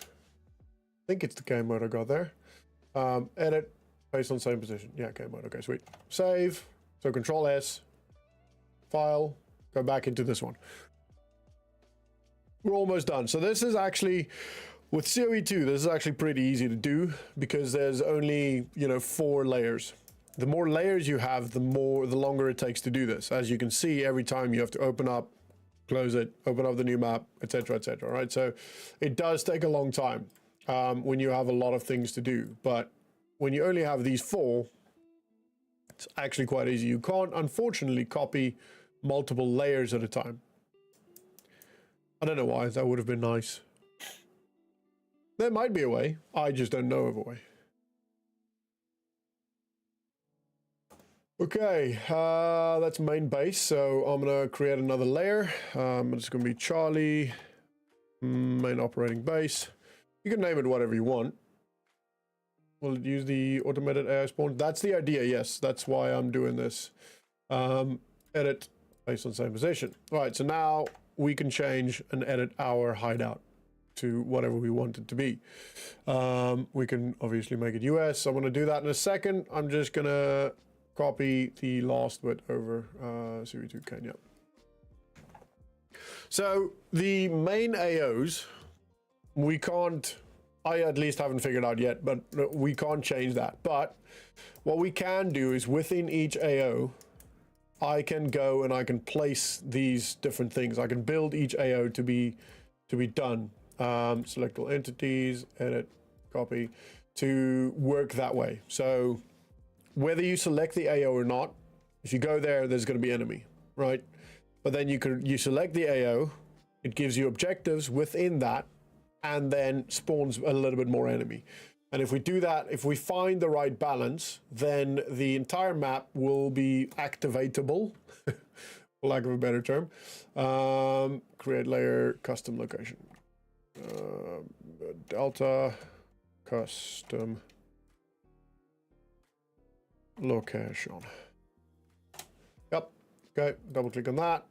think it's the game mode I got there. Edit based on same position. Yeah, game mode. Okay, sweet. Save. So Control S, file, go back into this one. We're almost done. So this is actually, with COE2, this is actually pretty easy to do because there's only, 4 layers. The more layers you have, the longer it takes to do this. As you can see, every time you have to open up, close it, open up the new map, etc., etc. Right? So it does take a long time when you have a lot of things to do. But when you only have these 4, it's actually quite easy. You can't, unfortunately, copy multiple layers at a time. I don't know why. That would have been nice. There might be a way. I just don't know of a way. Okay, that's main base. So I'm going to create another layer. It's going to be Charlie, main operating base. You can name it whatever you want. Will it use the automated AI spawn? That's the idea, yes. That's why I'm doing this. Edit based on same position. All right, so now we can change and edit our hideout to whatever we want it to be. We can obviously make it US. I'm going to do that in a second. I'm just going to copy the last bit over CV2 Kenya. So the main AOs, we can't, I at least haven't figured out yet, but we can't change that. But what we can do is within each AO, I can go and I can place these different things. I can build each AO to be done. Select all entities, edit, copy, to work that way. So whether you select the AO or not, if you go there, there's going to be enemy, right? But then you select the AO, it gives you objectives within that, and then spawns a little bit more enemy. And if we do that, if we find the right balance, then the entire map will be activatable, for lack of a better term. Create layer, custom location. Delta, custom location. Yep, okay, double click on that,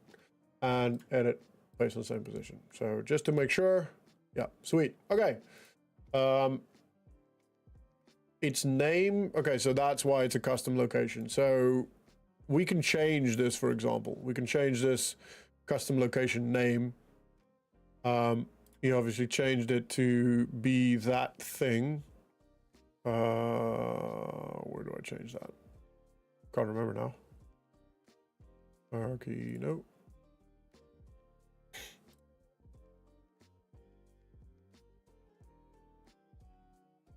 and edit based on the same position. So just to make sure, yeah, sweet, okay. Its name, okay, so that's why it's a custom location. So we can change this, for example. We can change this custom location name. You obviously changed it to be that thing. Where do I change that? Can't remember now. Hierarchy, no.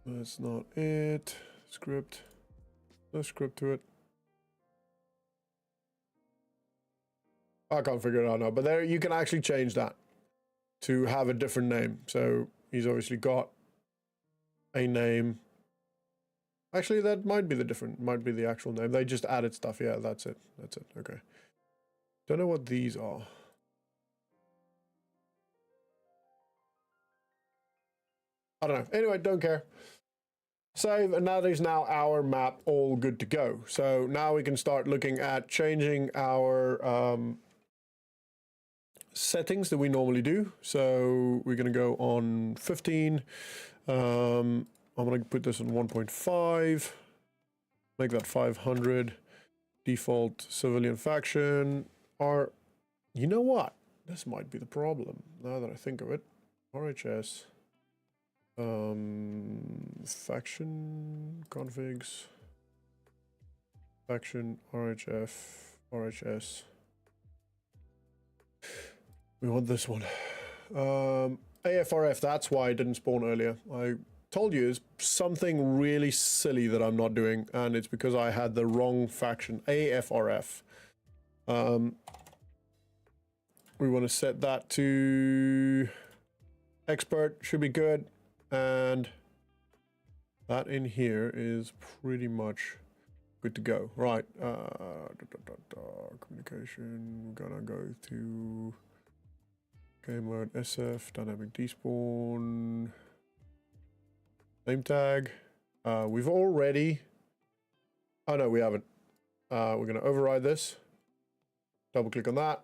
That's not it. Script. No script to it. I can't figure it out now, but there you can actually change that to have a different name. So he's obviously got a name. Actually, that might be the actual name. They just added stuff. Yeah, that's it. That's it. Okay. Don't know what these are. I don't know. Anyway, don't care. Save, and that is now our map all good to go. So now we can start looking at changing our settings that we normally do. So we're going to go on 15. I'm going to put this on 1.5. Make that 500. Default civilian faction. Or, you know what? This might be the problem now that I think of it. RHS. Faction configs, faction RHF, RHS. We want this one. AFRF, that's why I didn't spawn earlier. I told you it's something really silly that I'm not doing, and it's because I had the wrong faction. AFRF. We want to set that to expert, should be good. And that in here is pretty much good to go. Right. Communication. We're gonna go to game mode SF, dynamic despawn, name tag. We've already. Oh no, we haven't. We're going to override this. Double click on that.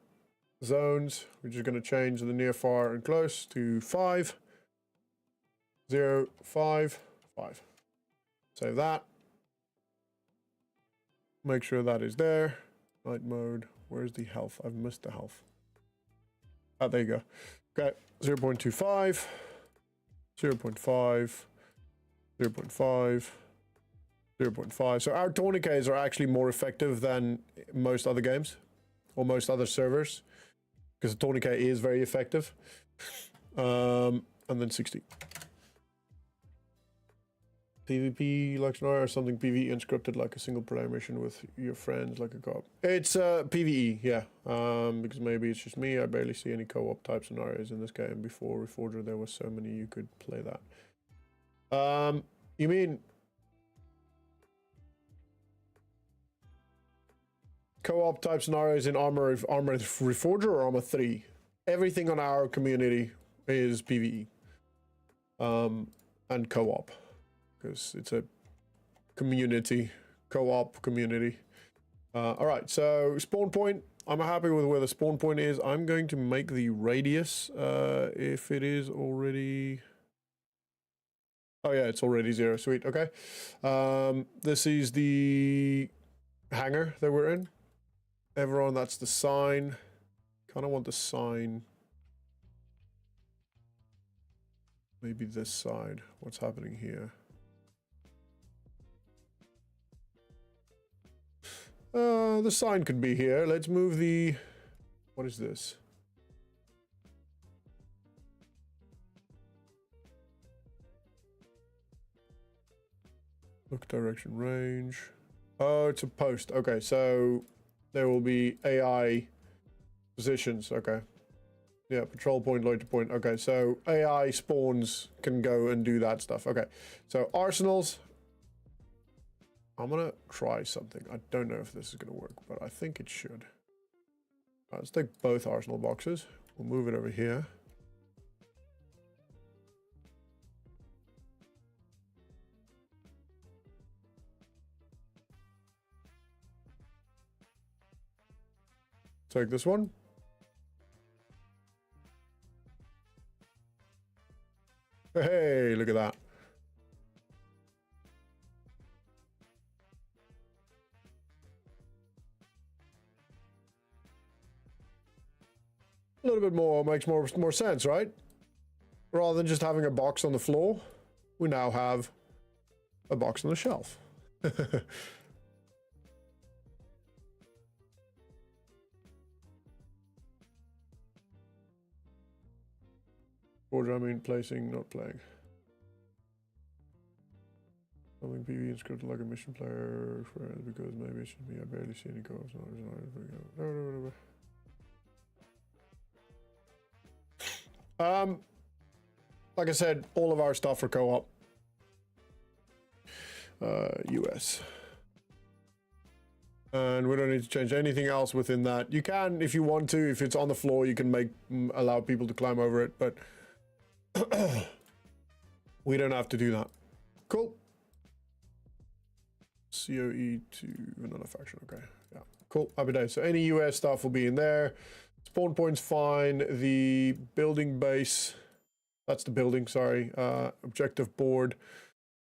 Zones. We're just going to change the near, far, and close to 5, 0, 5, 5. Save that. Make sure that is there. Night mode. Where's the health? I've missed the health. Ah, there you go. Okay. 0.25, 0.5, 0.5, 0.5. So our tourniquets are actually more effective than most other games or most other servers because the tourniquet is very effective. And then 60. PvP like an or something PvE unscripted like a single player mission with your friends like a co-op. It's PvE, yeah. Because maybe it's just me. I barely see any co-op type scenarios in this game. Before Reforger, there was so many you could play that. You mean co-op type scenarios in AMRA Reforger or AMRA 3? Everything on our community is PvE and co-op. Because it's a community, co-op community. All right, so spawn point. I'm happy with where the spawn point is. I'm going to make the radius, if it is already... Oh yeah, it's already 0, sweet, okay. This is the hangar that we're in. Everyone, that's the sign. Kind of want the sign. Maybe this side. What's happening here? The sign could be here. Let's move the... What is this? Look, direction, range. Oh, it's a post. Okay, so there will be AI positions. Okay. Yeah, patrol point, loiter point. Okay, so AI spawns can go and do that stuff. Okay, so arsenals. I'm gonna try something. I don't know if this is gonna work, but I think it should. Let's take both arsenal boxes. We'll move it over here. Take this one. Hey, look at that. A little bit more makes more sense, right? Rather than just having a box on the floor, we now have a box on the shelf. Or I mean placing, not playing. Something PvE and scripted like a mission player because maybe it should be. I barely see any co-ops. No. Like I said, all of our stuff are co-op. US. And we don't need to change anything else within that. You can, if you want to, if it's on the floor, you can allow people to climb over it, but we don't have to do that. Cool. COE to another faction. Okay. Yeah. Cool. Happy days. So any US stuff will be in there. Spawn point's fine. The building base, that's the building, sorry. Objective board,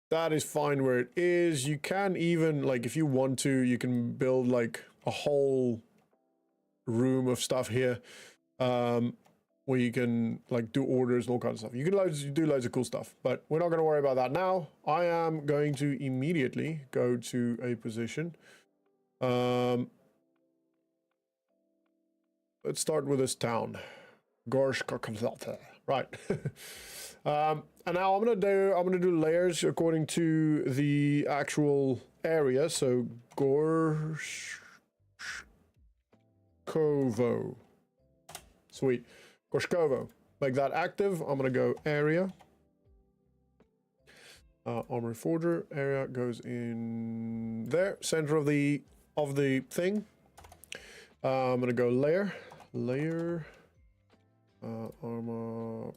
that is fine where it is. You can even, like, if you want to, you can build like a whole room of stuff here, where you can like do orders and all kinds of stuff. You can do loads of cool stuff, but we're not going to worry about that now. I am going to immediately go to a position. Let's start with this town. Right. And now I'm gonna do layers according to the actual area. So Gorshkovo. Sweet. Gorshkovo. Make that active. I'm gonna go area. AMRA Reforger area goes in there, center of the thing. I'm gonna go layer, AMRA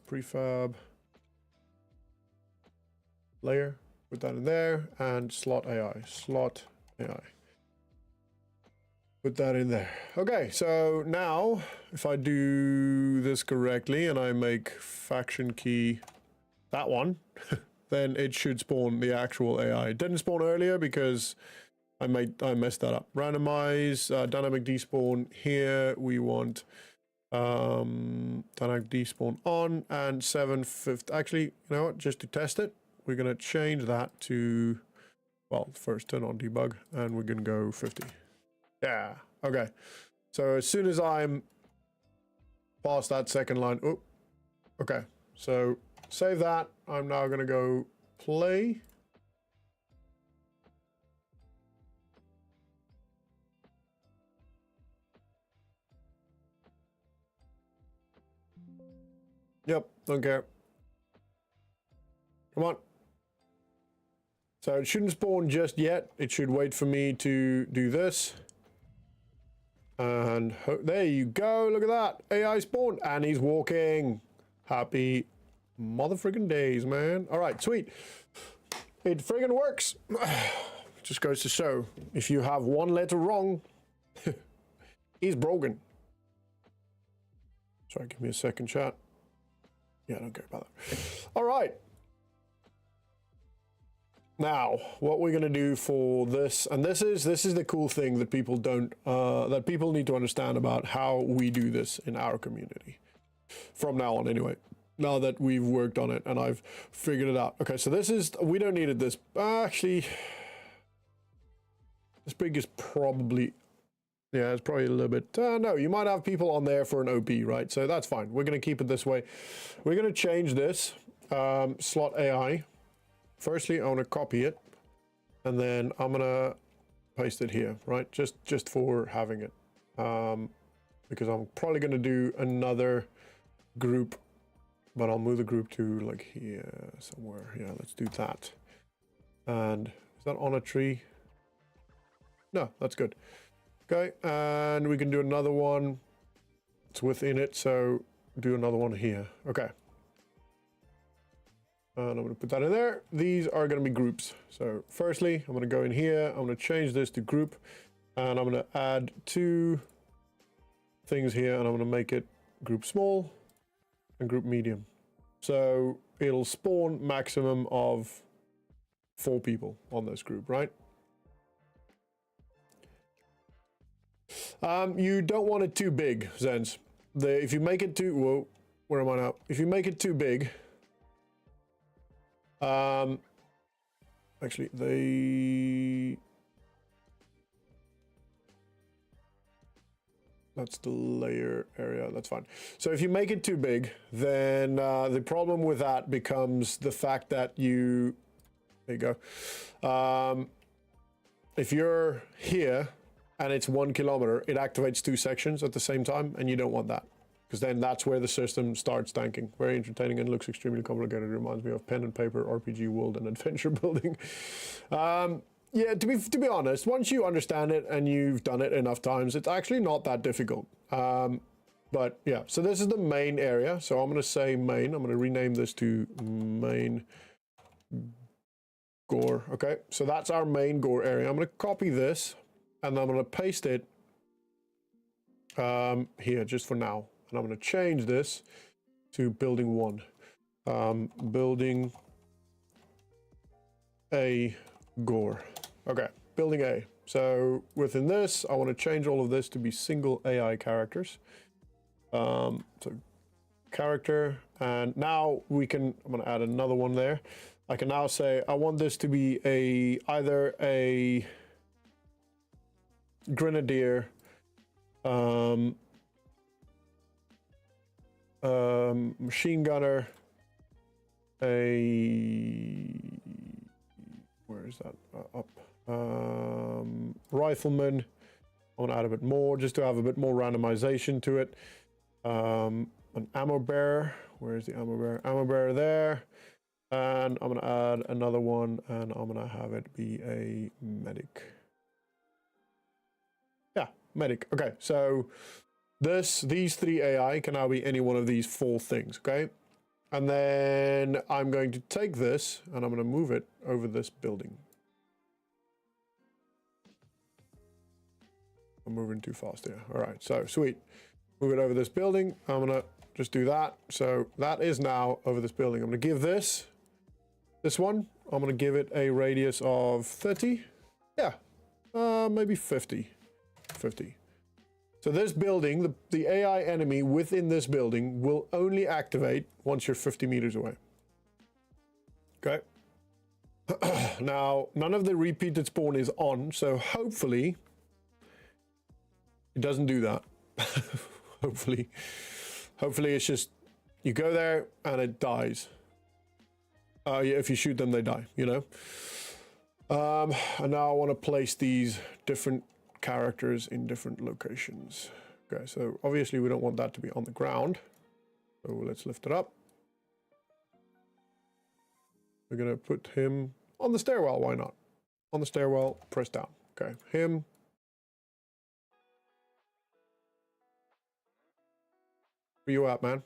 prefab, layer, put that in there, and slot AI. Put that in there. Okay, so now if I do this correctly and I make faction key that one, then it should spawn the actual AI. It didn't spawn earlier because I messed that up. Randomize, dynamic despawn. Here we want dynamic despawn on and 7/5. Actually, you know what? Just to test it, we're gonna change that to, well, first turn on debug, and we're gonna go 50. Yeah. Okay. So as soon as I'm past that second line, oh, okay. So save that. I'm now gonna go play. Yep, don't care. Come on. So it shouldn't spawn just yet. It should wait for me to do this. And there you go. Look at that. AI spawned. And he's walking. Happy motherfucking days, man. All right, sweet. It friggin' works. Just goes to show, if you have one letter wrong, he's broken. Sorry, give me a second, chat. Yeah, I don't care about that. All right. Now, what we're going to do for this, and this is the cool thing that people don't, that people need to understand about how we do this in our community. From now on, anyway. Now that we've worked on it and I've figured it out. Okay, so this is, we don't need it this, actually, this big is probably, yeah, it's probably a little bit, no, you might have people on there for an OP, right? So that's fine. We're going to keep it this way. We're going to change this, slot AI. Firstly, I want to copy it, and then I'm going to paste it here, right? Just for having it, because I'm probably going to do another group, but I'll move the group to like here somewhere. Yeah, let's do that. And is that on a tree? No, that's good. Okay, and we can do another one. It's within it, so do another one here. Okay. And I'm going to put that in there. These are going to be groups. So firstly, I'm going to go in here. I'm going to change this to group. And I'm going to add 2 things here. And I'm going to make it group small and group medium. So it'll spawn maximum of 4 people on this group, right? You don't want it too big, Zens. If you make it too... Whoa, where am I now? If you make it too big... actually, that's the layer area, that's fine. So if you make it too big, then the problem with that becomes the fact that you, there you go. If you're here and it's 1 kilometer, it activates 2 sections at the same time, and you don't want that. Because then that's where the system starts tanking. Very entertaining and looks extremely complicated. It reminds me of pen and paper, RPG world, and adventure building. Yeah, to be honest, once you understand it and you've done it enough times, it's actually not that difficult. But yeah, so this is the main area. So I'm going to say main. I'm going to rename this to main gore. Okay, so that's our main gore area. I'm going to copy this and I'm going to paste it here just for now. And I'm going to change this to building 1. Building A gore. Okay, building A. So within this, I want to change all of this to be single AI characters. So character, and now we can, I'm going to add another one there. I can now say, I want this to be either a grenadier, machine gunner, where is that? Up. Rifleman. I want to add a bit more just to have a bit more randomization to it. An ammo bearer. Where is the ammo bearer? Ammo bearer there. And I'm going to add another one, and I'm going to have it be a medic. Yeah, medic. Okay, so these 3 AI can now be any one of these 4 things, okay? And then I'm going to take this and I'm going to move it over this building. I'm moving too fast here. All right, so sweet. Move it over this building. I'm gonna just do that. So that is now over this building. I'm gonna give this one, I'm gonna give it a radius of 30. Yeah, maybe 50. 50. So this building, the AI enemy within this building will only activate once you're 50 meters away. Okay. Now, none of the repeated spawn is on, so hopefully it doesn't do that. Hopefully it's just, you go there and it dies. Yeah, if you shoot them, they die, you know? And now I want to place these different characters in different locations. Okay, so obviously we don't want that to be on the ground. So let's lift it up. We're going to put him on the stairwell, why not? On the stairwell, press down. Okay, him. Where you at, man?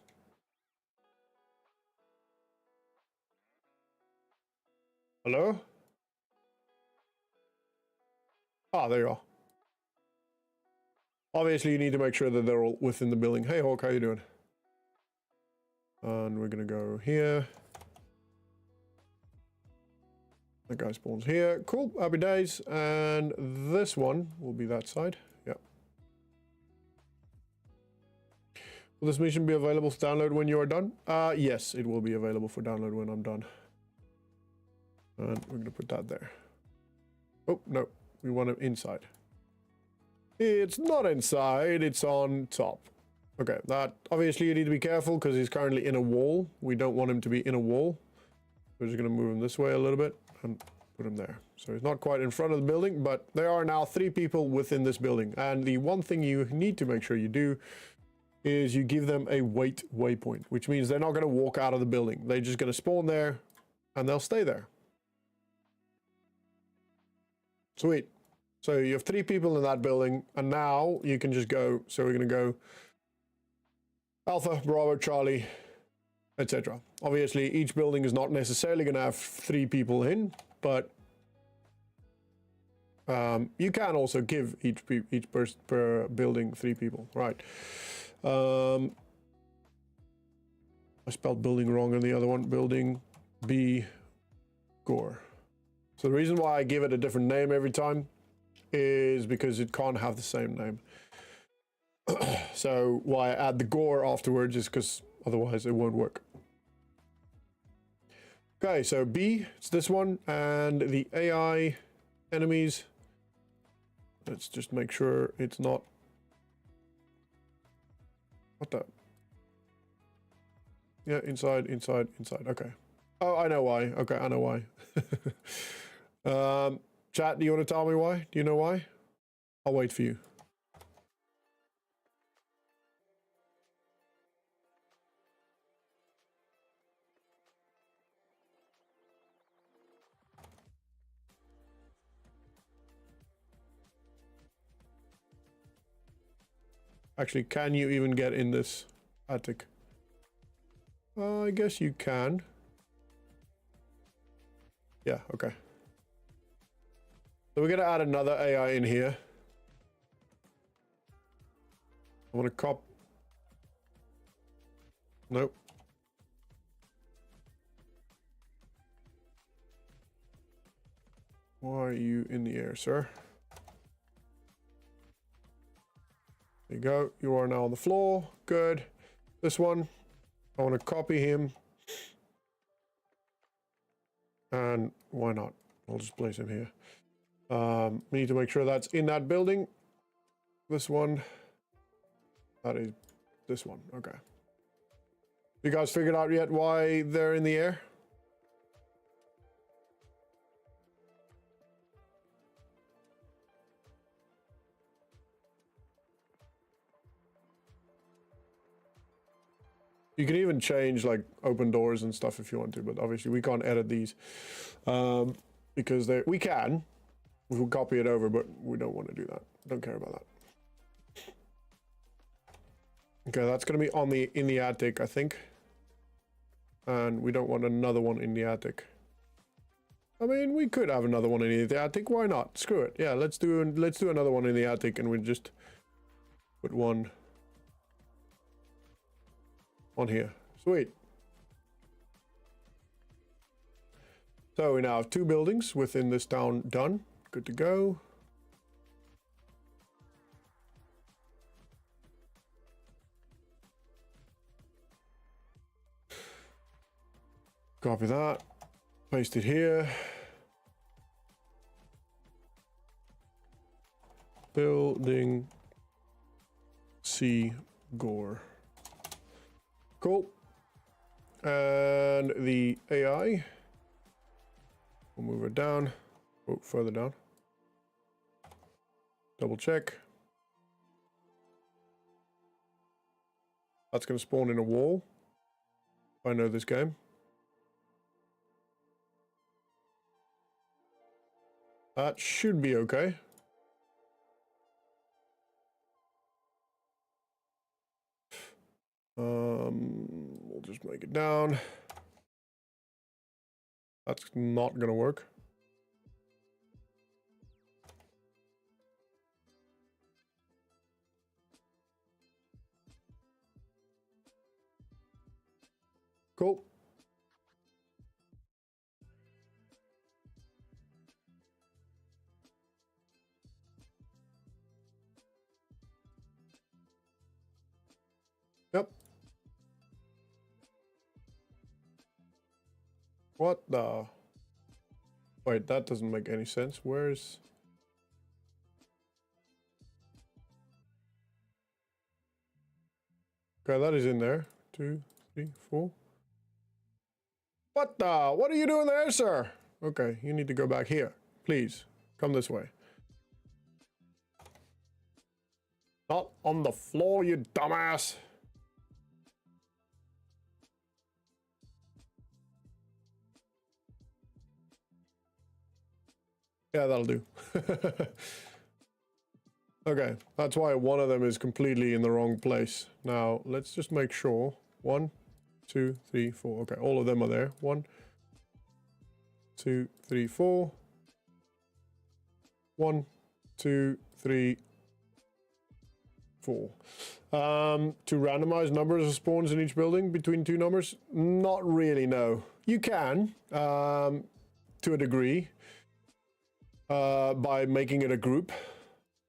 Hello? Ah, there you are. Obviously, you need to make sure that they're all within the building. Hey, Hawk, how you doing? And we're going to go here. The guy spawns here. Cool, happy days. And this one will be that side. Yeah. Will this mission be available for download when you are done? Yes, it will be available for download when I'm done. And we're going to put that there. Oh, no. We want him inside. It's not inside, it's on top. Okay, that obviously you need to be careful because he's currently in a wall. We don't want him to be in a wall. We're just going to move him this way a little bit and put him there. So he's not quite in front of the building, but there are now 3 people within this building. And the one thing you need to make sure you do is you give them a wait waypoint, which means they're not going to walk out of the building. They're just going to spawn there and they'll stay there. Sweet. So you have 3 people in that building, and now you can just go. So we're going to go Alpha, Bravo, Charlie, etc. Obviously, each building is not necessarily going to have 3 people in, but you can also give each person per building 3 people. Right. I spelled building wrong on the other one. Building B Gore. So the reason why I give it a different name every time is because it can't have the same name. So why I add the gore afterwards is because otherwise it won't work. Okay, so B, it's this one, and the AI enemies. Let's just make sure it's not... What the... Yeah, inside, inside, inside, okay. Oh, I know why. Okay, I know why. Chat, do you want to tell me why? Do you know why? I'll wait for you. Actually, can you even get in this attic? I guess you can. Yeah, okay. So we're going to add another AI in here. I want to cop. Nope. Why are you in the air, sir? There you go. You are now on the floor. Good. This one, I want to copy him. And why not? I'll just place him here. We need to make sure that's in that building. This one. That is this one. Okay. You guys figured out yet why they're in the air? You can even change like open doors and stuff if you want to, but obviously we can't edit these because we can. We will copy it over, but we don't want to do that. Don't care about that. Okay, that's going to be on in the attic, I think. And we don't want another one in the attic. I mean, we could have another one in the attic. Why not? Screw it. Yeah, let's do another one in the attic, and we just put one on here. Sweet. So we now have 2 buildings within this town done. Good to go. Copy that. Paste it here. Building C Gore. Cool. And the AI. We'll move it down. Oh, further down. Double check. That's going to spawn in a wall. I know this game. That should be okay. We'll just make it down. That's not going to work. Cool. Yep. What the? Wait, that doesn't make any sense. Where's... Okay, that is in there. 2, 3, 4. What the? What are you doing there, sir? Okay, you need to go back here. Please, come this way. Not on the floor, you dumbass. Yeah, that'll do. Okay, that's why one of them is completely in the wrong place. Now, let's just make sure. 1, 2, 3, 4. Okay, all of them are there. 1, 2, 3, 4. 1, 2, 3, 4. To randomize numbers of spawns in each building between 2 numbers? Not really, no. You can, to a degree, by making it a group.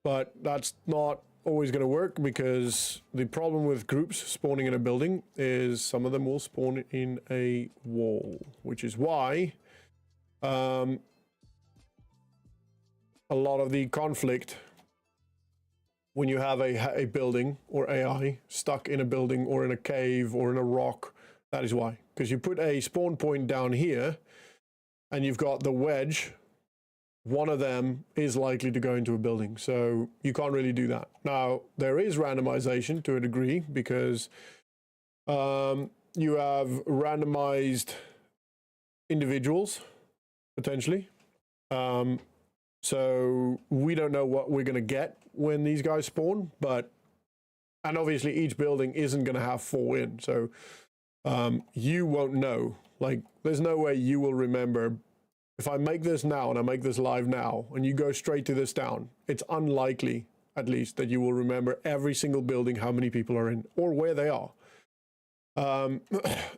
But that's not always going to work, because the problem with groups spawning in a building is some of them will spawn in a wall, which is why a lot of the conflict when you have a building or AI stuck in a building or in a cave or in a rock, that is why. Because you put a spawn point down here and you've got the wedge, one of them is likely to go into a building. So you can't really do that. Now, there is randomization to a degree, because you have randomized individuals, potentially. So we don't know what we're going to get when these guys spawn, and obviously each building isn't going to have 4 in. So you won't know. Like, there's no way you will remember. If I make this now and I make this live now and you go straight to this town, it's unlikely, at least, that you will remember every single building, how many people are in, or where they are.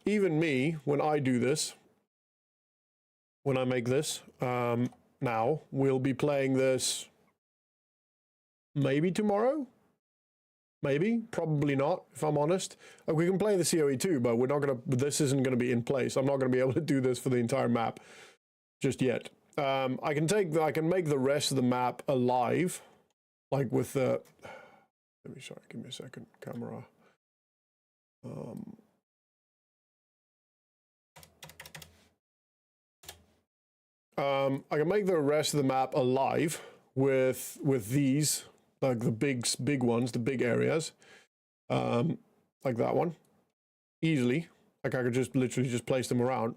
Even me, when I do this, when I make this, now, we'll be playing this maybe tomorrow? Maybe, probably not, if I'm honest. We can play the COE too, but we're not gonna, this isn't gonna be in place. I'm not gonna be able to do this for the entire map just yet. I can make the rest of the map alive, like with the, sorry, give me a second, camera. I can make the rest of the map alive with these, like the big ones, the big areas, like that one, easily. Like, I could just literally just place them around,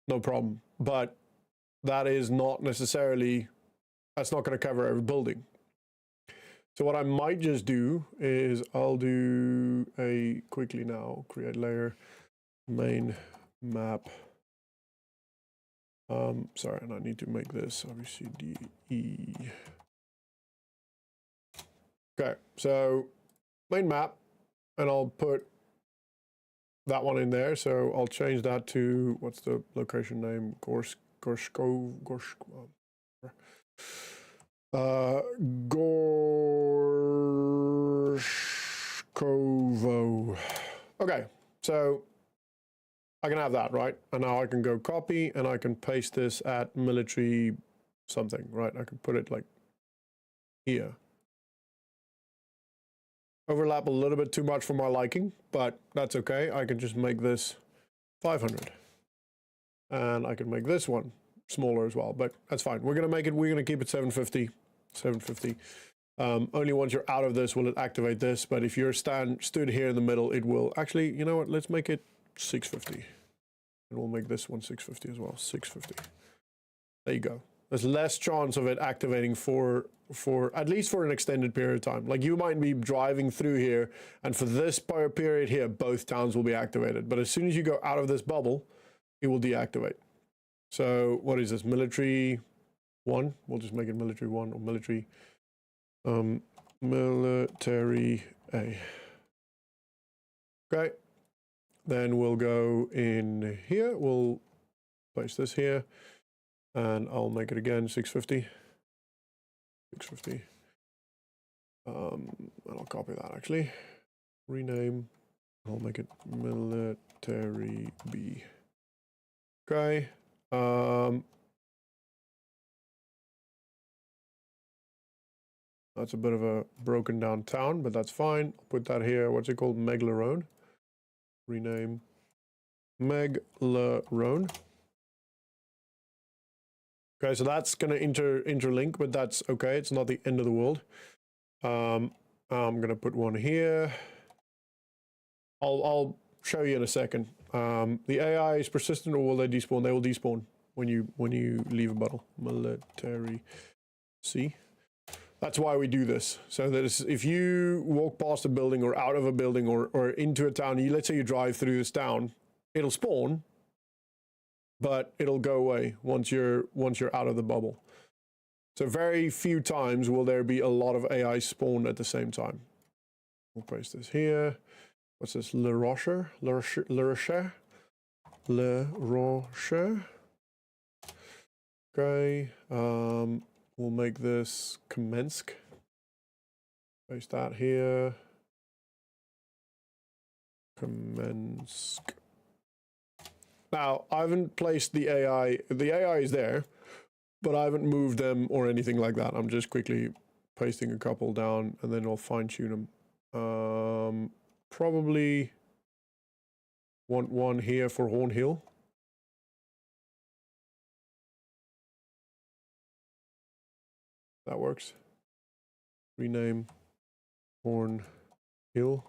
no problem. But that is not necessarily, that's not going to cover every building. So what I might just do is I'll do a quickly now, create layer, main map. Sorry, and I need to make this obviously DE. Okay, so main map, and I'll put that one in there. So I'll change that to, what's the location name? Gorshkovo. Okay, so I can have that, right? And now I can go copy, and I can paste this at military something, right? I can put it like here. Overlap a little bit too much for my liking, but that's okay. I can just make this 500. And I can make this one smaller as well, but that's fine. We're gonna keep it 750. 750. Only once you're out of this will it activate this, but if you're stood here in the middle, it will actually, you know what, let's make it 650. And we'll make this one 650 as well, 650. There you go. There's less chance of it activating for at least for an extended period of time. Like you might be driving through here, and for this period here, both towns will be activated. But as soon as you go out of this bubble, it will deactivate. So what is this? Military 1? We'll just make it military 1 or military military A. Okay. Then we'll go in here. We'll place this here. And I'll make it again 650. 650. And I'll copy that actually. Rename. I'll make it military B. Okay. That's a bit of a broken down town, but that's fine. I'll put that here. What's it called? Meglarone. Rename Meglarone. Okay, so that's going to interlink, but that's okay. It's not the end of the world. I'm going to put one here. I'll show you in a second. The AI is persistent, or will they despawn? They will despawn when you leave a bottle. Military C. That's why we do this. So that if you walk past a building or out of a building or into a town, let's say you drive through this town, it'll spawn, but it'll go away once you're out of the bubble. So very few times will there be a lot of AI spawned at the same time. We'll paste this here. What's this? Le Rocher? Okay. We'll make this Kamensk. Paste that here. Kamensk. Now, I haven't placed the AI. The AI is there, but I haven't moved them or anything like that. I'm just quickly pasting a couple down, and then I'll fine-tune them. Probably want one here for Horn Hill. That works. Rename Horn Hill.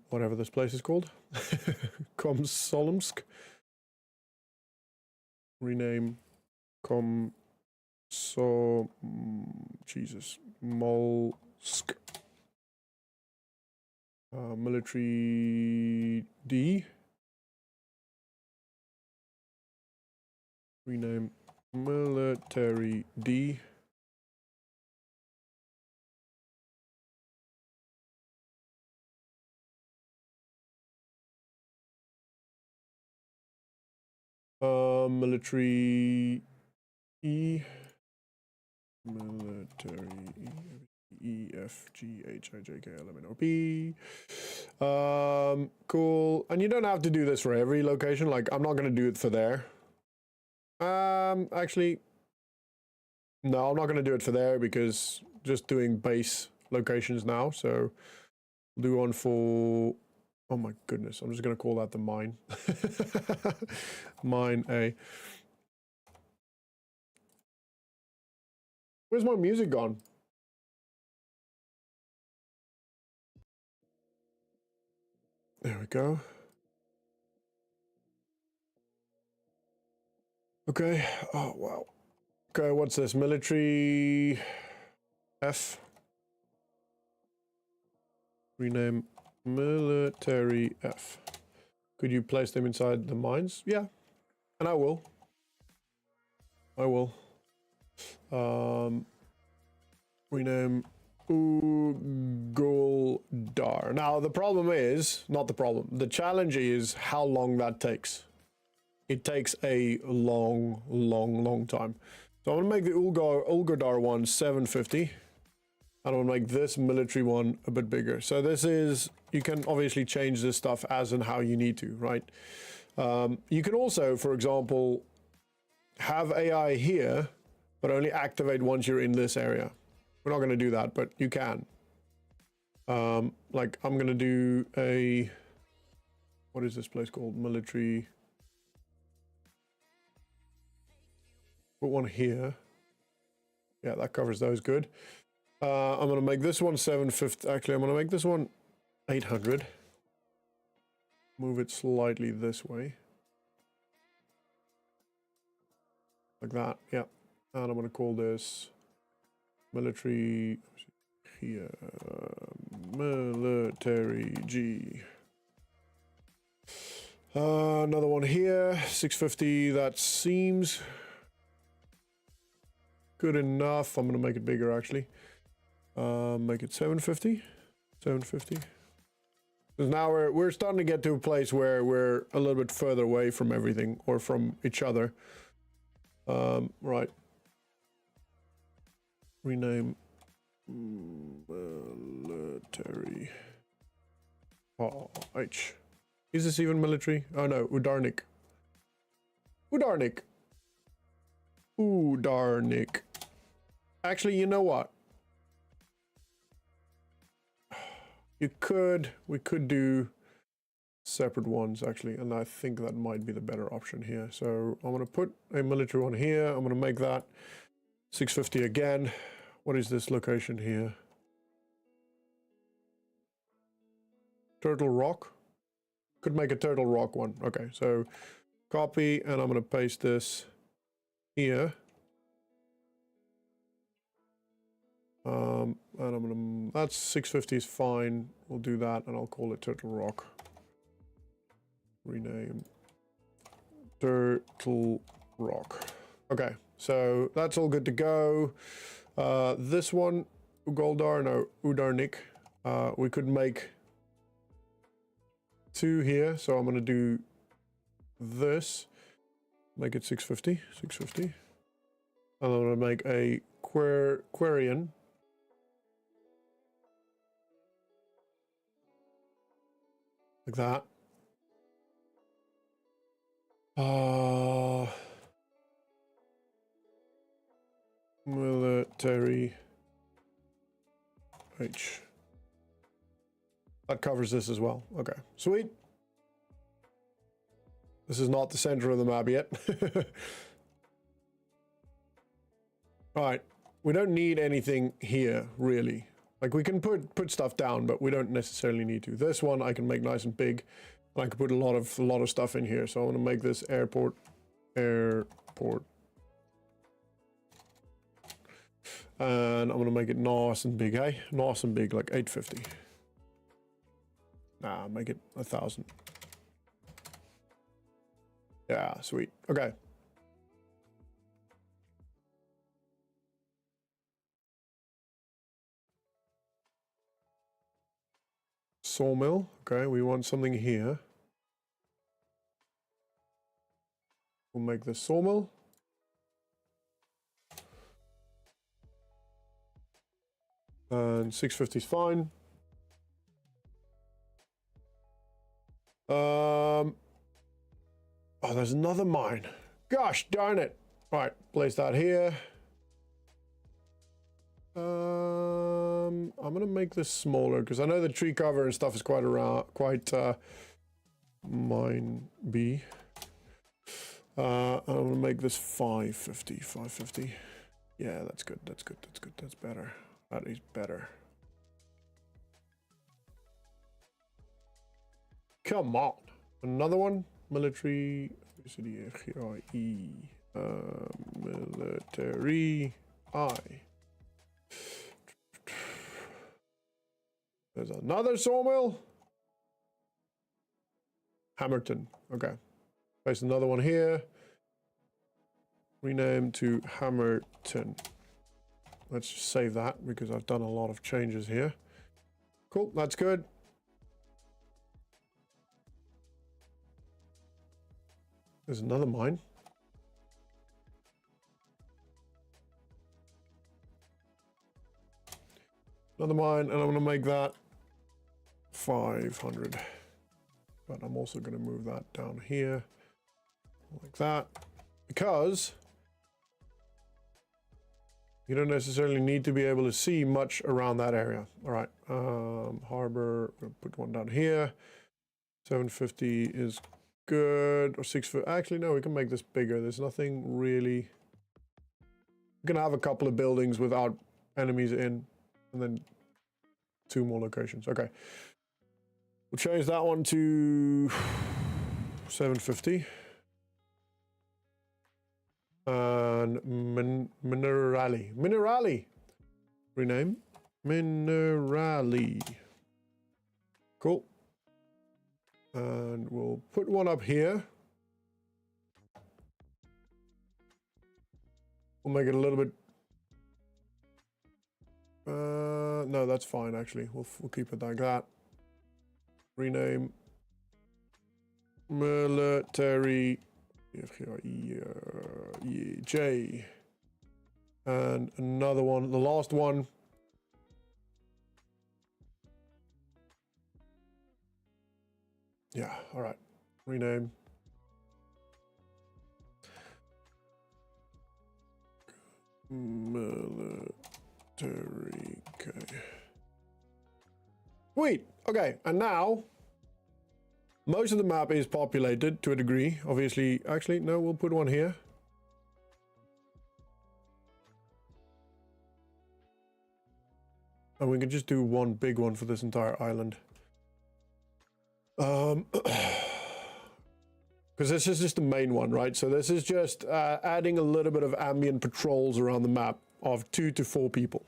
Whatever this place is called. Komsolomsk. Rename Jesus. Molsk. Military D. Rename Military D. Military E. Military E, F, G, H, I, J, K, L, M, N, O, P. Cool. And you don't have to do this for every location. Like, I'm not going to do it for there. Actually, no, I'm not going to do it for there because just doing base locations now. So we'll do one for, oh my goodness, I'm just going to call that the mine. Mine A. Where's my music gone? There we go. Okay. Oh, wow. Okay, what's this? Military F. Rename Military F. Could you place them inside the mines? Yeah, and I will. Rename Ugoldar. Now the problem is, not the problem, the challenge is how long that takes. It takes a long time. So I'm gonna make the Ugoldar one 750. And I'm gonna make this military one a bit bigger. So this is, you can obviously change this stuff as and how you need to, right? You can also, for example, have AI here, but only activate once you're in this area. We're not going to do that, but you can. Like I'm going to do a, what is this place called? Military. Put one here. Yeah, that covers those good. I'm going to make this one 750. Actually, I'm going to make this one 800. Move it slightly this way. Like that, yeah. And I'm going to call this military here. Military G. Another one here, 650. That seems good enough. I'm going to make it bigger, actually. Make it 750. 750. Because now we're starting to get to a place where we're a little bit further away from everything or from each other. Right. Rename military. Oh, H. Is this even military? Oh no, Udarnik. Udarnik. Udarnik. Actually, you know what? We could do separate ones actually, and I think that might be the better option here. So I'm going to put a military one here. I'm going to make that 650 again. What is this location here? Turtle Rock? Could make a Turtle Rock one. Okay, so copy, and I'm going to paste this here. And I'm going to, that's 650 is fine. We'll do that, and I'll call it Turtle Rock. Rename Turtle Rock. Okay, so that's all good to go. This one, Ugoldar, no, Udarnik. We could make two here, so I'm going to do this. Make it 650, 650. And I'm going to make a Quarian. Like that. Military H. That covers this as well. Okay, sweet. This is not the center of the map yet. All right, we don't need anything here, really. Like we can put stuff down, but we don't necessarily need to. This one I can make nice and big. And I can put a lot of stuff in here. So I'm gonna make this airport. And I'm gonna make it nice and big, hey? Nice and big, like 850. Nah, make it 1,000. Yeah, sweet. Okay. Sawmill. Okay, we want something here. We'll make this sawmill. And 650 is fine. Oh, there's another mine. Gosh darn it. All right, place that here. I'm gonna make this smaller because I know the tree cover and stuff is quite mine B. I'm gonna make this 550, 550. Yeah, that's good, that's good, that's good, that's better. That is better. Come on. Another one? Military, military I. There's another sawmill. Hammerton. Okay. Place another one here. Rename to Hammerton. Let's just save that because I've done a lot of changes here. Cool, that's good. There's another mine. Another mine, and I'm going to make that 500. But I'm also going to move that down here like that, because you don't necessarily need to be able to see much around that area. All right, harbor, we'll put one down here. 750 is good, or 6 foot. Actually, no, we can make this bigger. There's nothing really. We can have a couple of buildings without enemies in, and then 2 more locations. Okay. We'll change that one to 750. And Minerali. Rename. Minerali. Cool. And we'll put one up here. We'll make it a little bit. No, that's fine actually. We'll keep it like that. Rename military J, and another one, the last one. Yeah, all right. Rename. Military K. Sweet. Okay, and now most of the map is populated to a degree. Obviously, actually, no, we'll put one here. And we can just do one big one for this entire island. Because this is just the main one, right? So this is just adding a little bit of ambient patrols around the map of 2 to 4 people.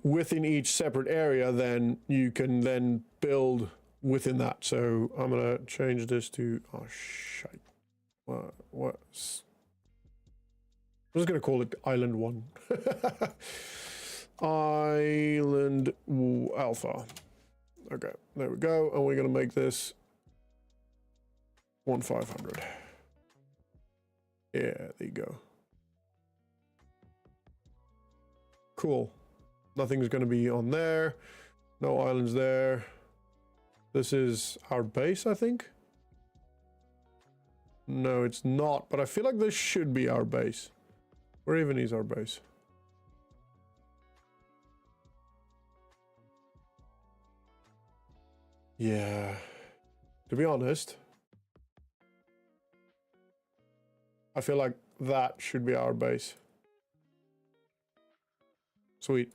Within each separate area, then you can then build within that. So I'm gonna change this to, oh shit, what's, I'm just gonna call it Island 1. Island Alpha. Okay, there we go, and we're gonna make this 1500. Yeah, there you go. Cool. Nothing's gonna be on there. No islands there. This is our base, I think. No, it's not, but I feel like this should be our base. Where even is our base? Yeah. To be honest, I feel like that should be our base. Sweet.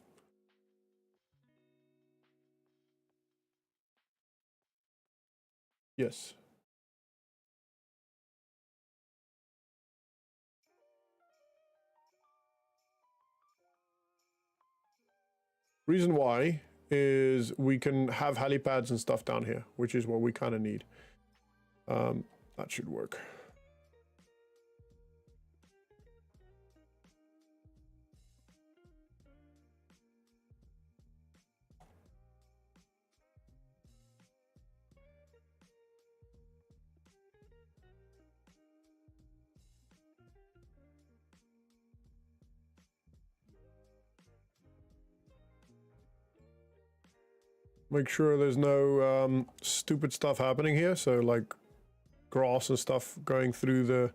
Yes. Reason why is we can have helipads and stuff down here, which is what we kind of need. That should work. Make sure there's no stupid stuff happening here. So like grass and stuff going through the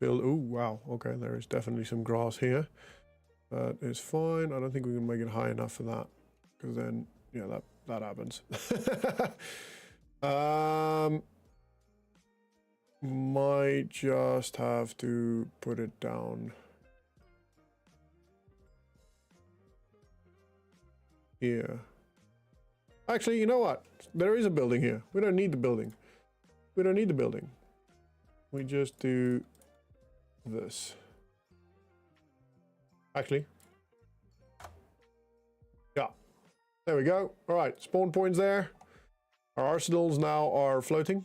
build. Oh, wow. Okay, there is definitely some grass here. That is fine. I don't think we can make it high enough for that. Because then, yeah, that happens. Might just have to put it down here. Actually, you know what? There is a building here. We don't need the building. We don't need the building. We just do this. Actually. Yeah. There we go. All right. Spawn points there. Our arsenals now are floating.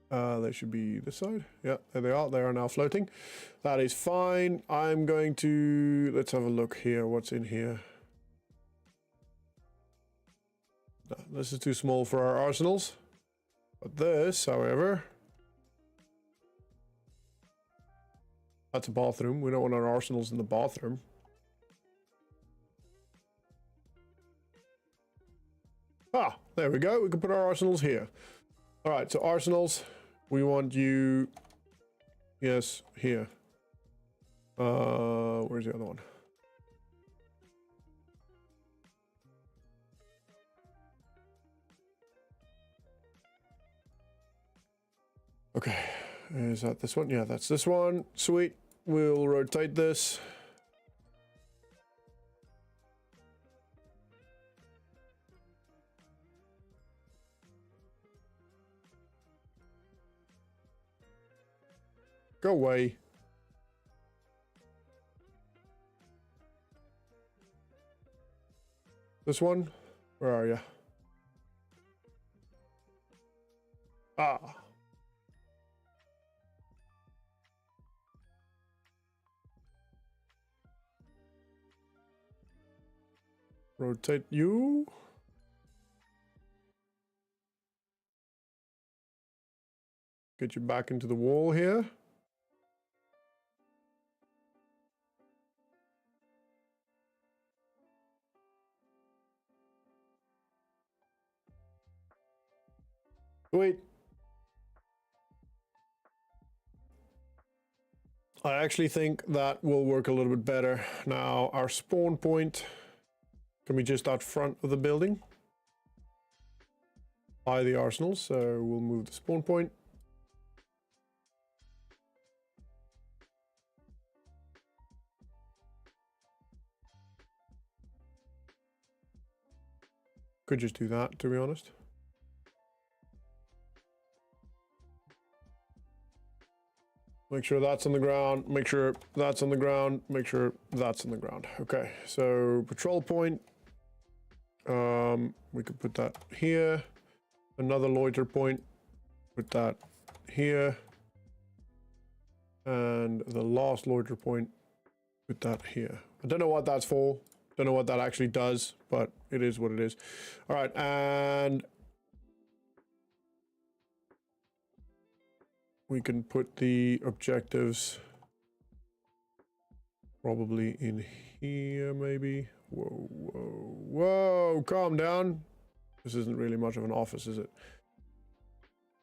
They should be this side. Yeah, there they are. They are now floating. That is fine. I'm going to... Let's have a look here. What's in here? No, this is too small for our arsenals. But this, however... That's a bathroom. We don't want our arsenals in the bathroom. Ah, there we go. We can put our arsenals here. All right, so arsenals, we want you, yes, here. Where's the other one? Okay, is that this one? Yeah, that's this one. Sweet. We'll rotate this. Go away. This one? Where are you? Ah. Rotate you. Get you back into the wall here. Sweet. I actually think that will work a little bit better. Now, our spawn point can be just out front of the building by the arsenal, so we'll move the spawn point. Could just do that, to be honest. Make sure that's on the ground, make sure that's on the ground, make sure that's on the ground. Okay, so patrol point. We could put that here. Another loiter point, put that here. And the last loiter point, put that here. I don't know what that's for. Don't know what that actually does, but it is what it is. All right, and we can put the objectives probably in here, maybe. Whoa, whoa, whoa, calm down. This isn't really much of an office, is it?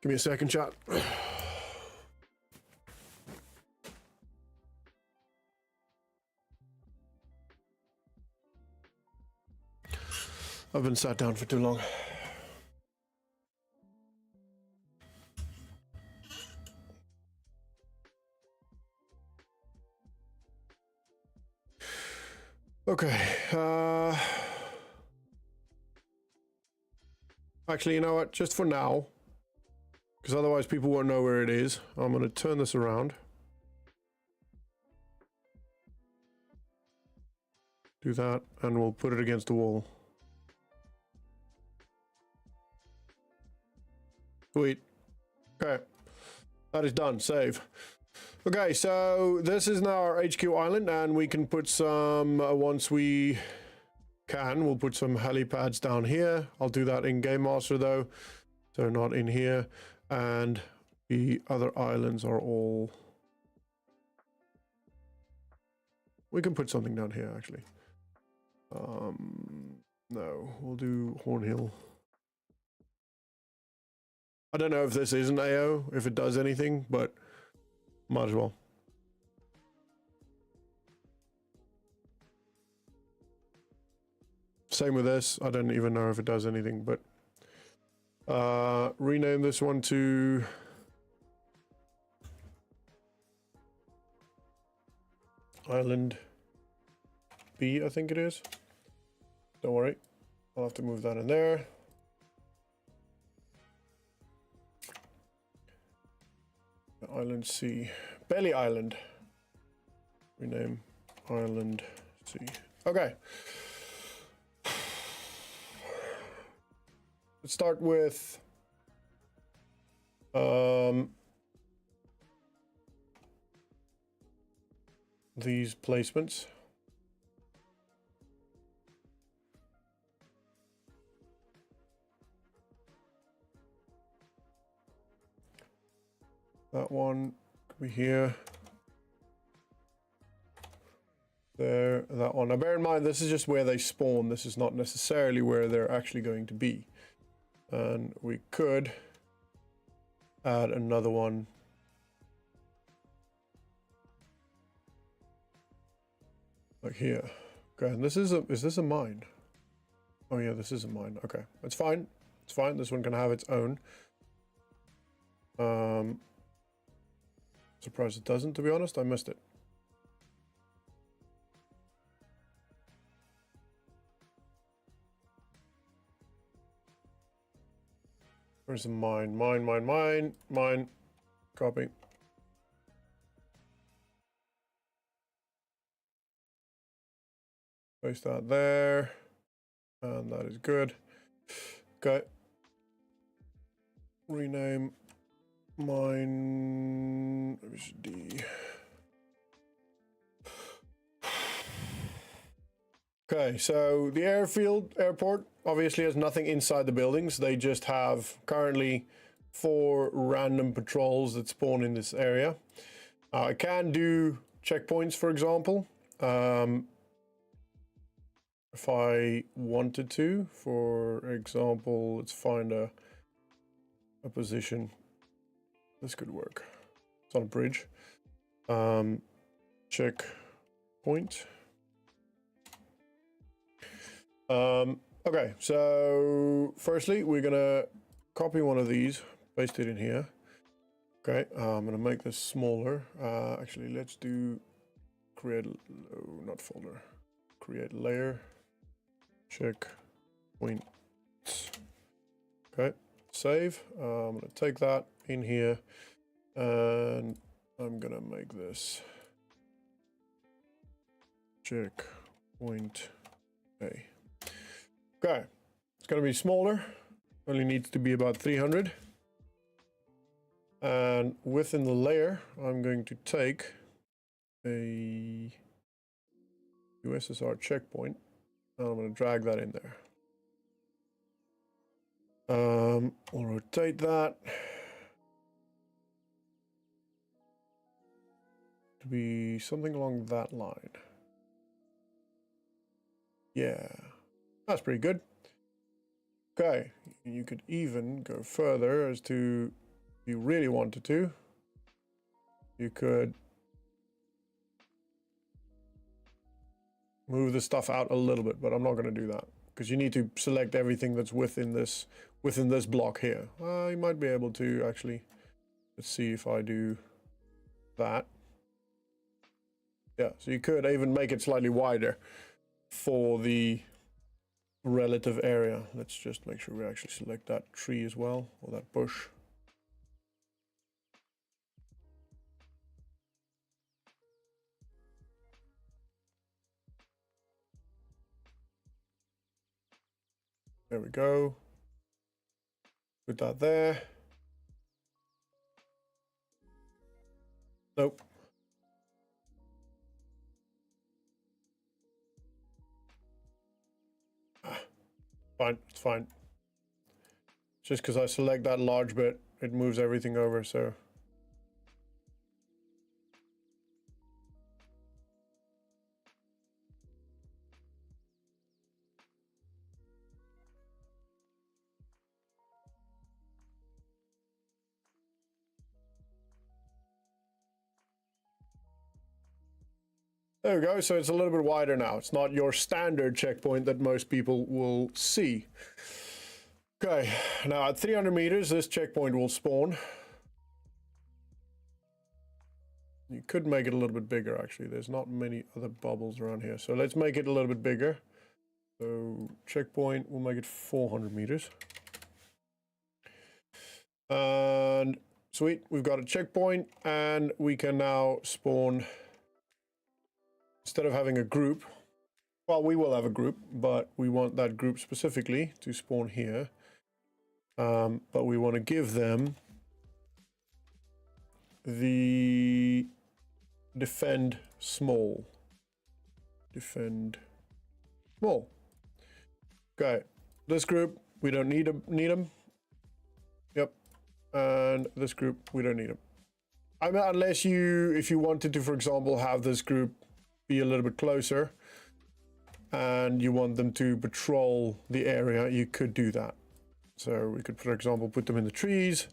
Give me a second, chat. I've been sat down for too long. Okay. Actually, you know what? Just for now, because otherwise people won't know where it is, I'm going to turn this around. Do that, and we'll put it against the wall. Sweet. Okay. That is done. Save. Okay, so this is now our HQ island, and we can put some, once we can, we'll put some helipads down here. I'll do that in Game Master though, so not in here. And the other islands are all... We can put something down here, actually. No, we'll do Hornhill. I don't know if this is an AO, if it does anything, but might as well. Same with this. I don't even know if it does anything, but rename this one to Island B, I think it is. Don't worry. I'll have to move that in there. Island C. Belly Island. Rename Island C. Okay. let's start with these placements. That one could be here. There, that one. Now bear in mind, this is just where they spawn. This is not necessarily where they're actually going to be. And we could add another one. Like here. Okay, and this is this a mine? Oh yeah, this is a mine. Okay, it's fine. It's fine. This one can have its own. Surprised it doesn't, to be honest. I missed it. Where's the mine? Mine. Copy. Place that there. And that is good. Okay. Rename mine D. Okay, so the airport obviously has nothing inside the buildings. They just have currently 4 random patrols that spawn in this area. I can do checkpoints, for example, if I wanted to. For example, let's find a position. This could work. It's on a bridge. Checkpoint. Okay, so firstly, we're gonna copy one of these, paste it in here. Okay, I'm gonna make this smaller. Actually, let's do create, not folder, create layer, checkpoint. Okay, save. I'm gonna take that in here, and I'm gonna make this checkpoint A. Okay, it's going to be smaller, only needs to be about 300. And within the layer, I'm going to take a USSR checkpoint, and I'm going to drag that in there. We'll rotate that to be something along that line. Yeah. That's pretty good. Okay, you could even go further as to, if you really wanted to, you could move the stuff out a little bit, but I'm not going to do that because you need to select everything that's within this block here. You might be able to actually. Let's see if I do that. Yeah, so you could even make it slightly wider for the relative area. Let's just make sure we actually select that tree as well, or that bush. There we go. Put that there. Nope. Fine, it's fine. Just because I select that large bit, it moves everything over, so. There we go, so it's a little bit wider now. It's not your standard checkpoint that most people will see. Okay, now at 300 meters, this checkpoint will spawn. You could make it a little bit bigger, actually. There's not many other bubbles around here. So let's make it a little bit bigger. So checkpoint, we'll make it 400 meters. And sweet, we've got a checkpoint, and we can now spawn. Instead of having a group, well, we will have a group, but we want that group specifically to spawn here. but we want to give them the defend small. Defend small. Okay, this group we don't need them. Yep, and this group we don't need them. I mean, unless if you wanted to, for example, have this group be a little bit closer, and you want them to patrol the area, you could do that. So we could, for example, put them in the trees.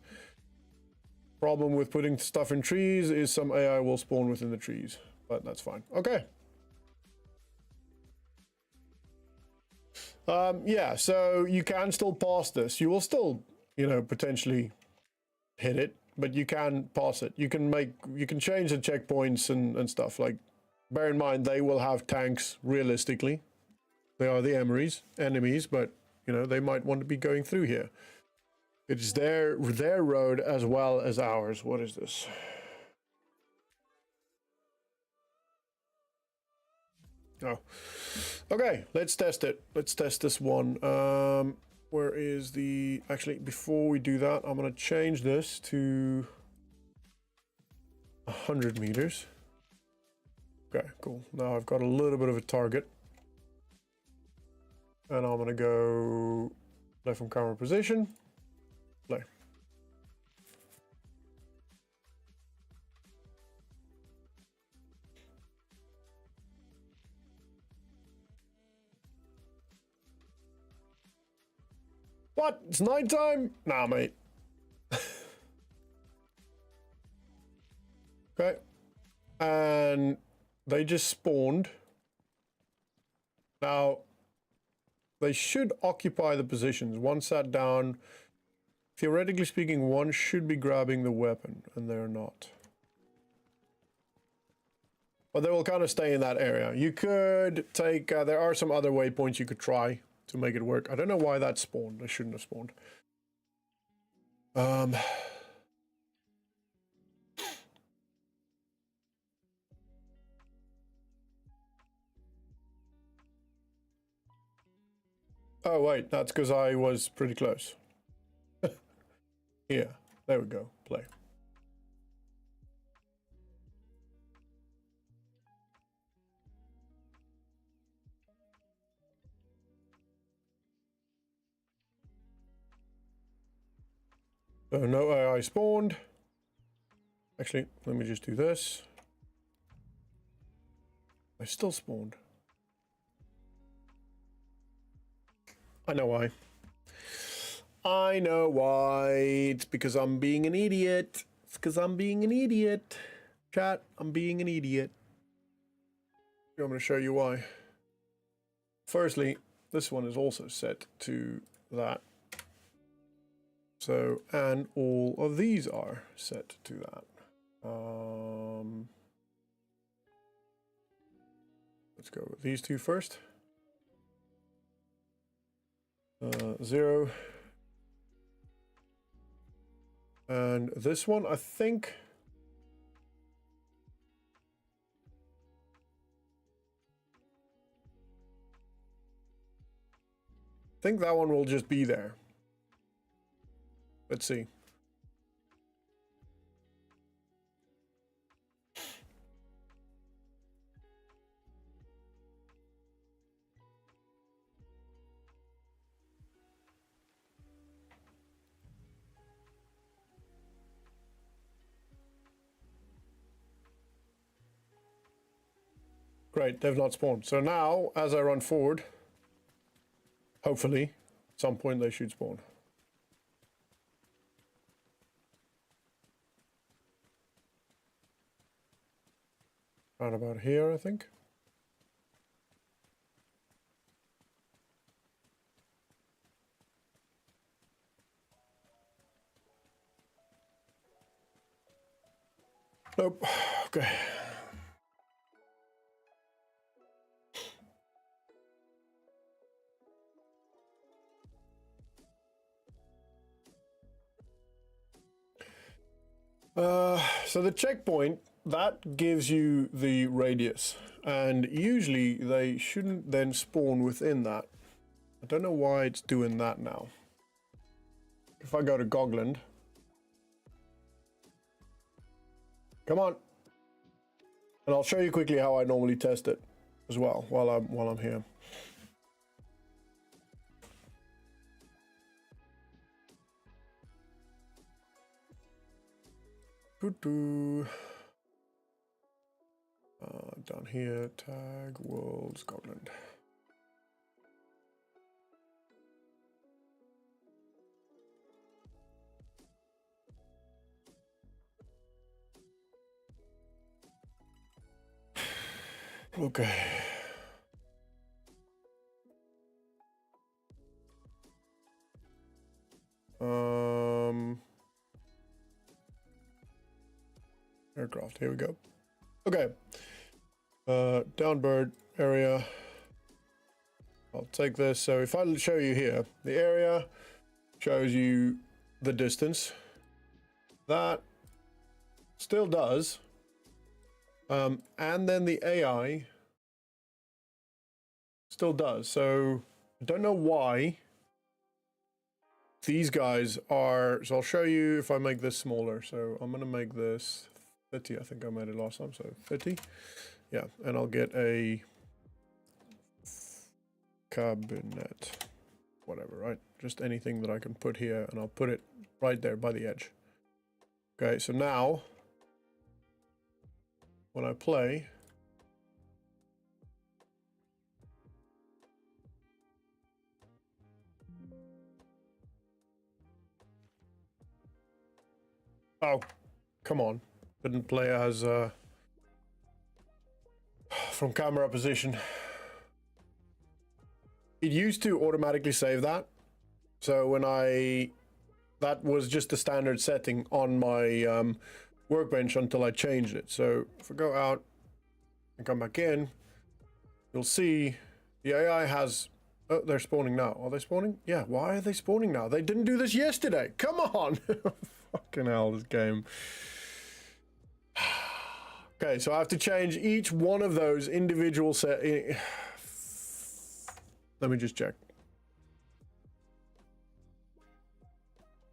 Problem with putting stuff in trees is some AI will spawn within the trees, but that's fine. Okay. Yeah, so you can still pass this. You will still, you know, potentially hit it, but you can pass it. You can change the checkpoints and stuff. Like, bear in mind, they will have tanks realistically. They are the enemies, but, you know, they might want to be going through here. It's their road as well as ours. What is this? Oh, okay. Let's test it. Let's test this one. Where is the? Actually, before we do that, I'm gonna change this to 100 meters. Okay, cool. Now I've got a little bit of a target, and I'm gonna go play from camera position. Play. What? It's nighttime? Nah, mate. Okay. And they just spawned. Now, they should occupy the positions. One sat down. Theoretically speaking, one should be grabbing the weapon, and they're not. But they will kind of stay in that area. You could take... there are some other waypoints you could try to make it work. I don't know why that spawned. I shouldn't have spawned. Oh, wait. That's because I was pretty close. Yeah. There we go. Play. So no AI spawned. Actually, let me just do this. I still spawned. I know why. I know why. It's because I'm being an idiot. It's because I'm being an idiot. Chat, I'm being an idiot. I'm going to show you why. Firstly, this one is also set to that. So, and all of these are set to that. Let's go with these two first. 0. And this one, I think... that one will just be there. Let's see. Great, they've not spawned. So now, as I run forward, hopefully, at some point they should spawn. Right about here, I think. Nope. Okay. So the checkpoint, that gives you the radius, and usually they shouldn't then spawn within that. I don't know why it's doing that now. if I go to Gogland, come on, and I'll show you quickly how I normally test it as well while I'm here. Down here, tag world Scotland. Okay. Aircraft, here we go. Okay. Downbird area. I'll take this. So if I show you here, the area shows you the distance. That still does. And then the AI still does. So I don't know why these guys are. So I'll show you if I make this smaller. So I'm going to make this 30. I think I made it last time. So 30. Yeah. And I'll get a cabinet, whatever, right? Just anything that I can put here, and I'll put it right there by the edge. Okay. So now when I play, oh, come on, didn't play as from camera position. It used to automatically save that, so when that was just the standard setting on my workbench until I changed it. So if I go out and come back in, you'll see the AI has, oh, they're spawning now. Are they spawning? Yeah, why are they spawning now? They didn't do this yesterday. Come on. Fucking hell, this game. Okay, so I have to change each one of those individual set. Let me just check.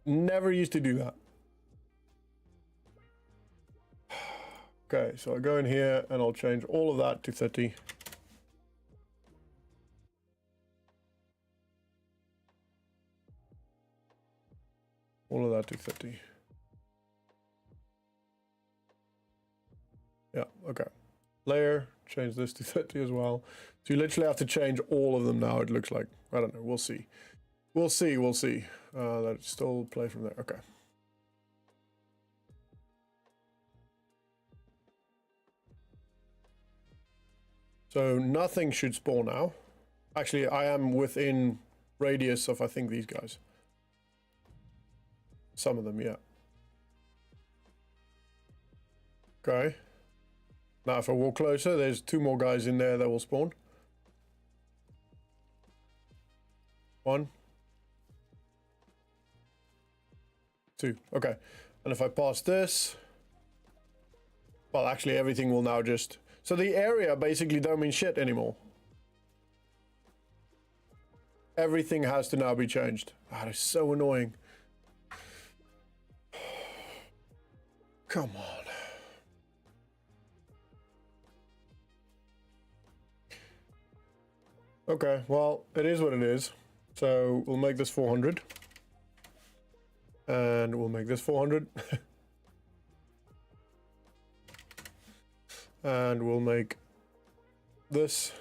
Never used to do that. Okay, so I go in here and I'll change all of that to 30. All of that to 30. Yeah, okay. Layer, change this to 30 as well. So you literally have to change all of them now, it looks like. I don't know, we'll see. We'll see, we'll see. Let's still play from there, okay. So nothing should spawn now. Actually, I am within radius of, I think, these guys. Some of them, yeah. Okay. Now if I walk closer, there's 2 more guys in there that will spawn. 1. 2. Okay. And if I pass this, well, actually everything will now just... So the area basically don't mean shit anymore. Everything has to now be changed. That is so annoying. Come on. Okay, well, it is what it is. So we'll make this 400. And we'll make this 400. And we'll make this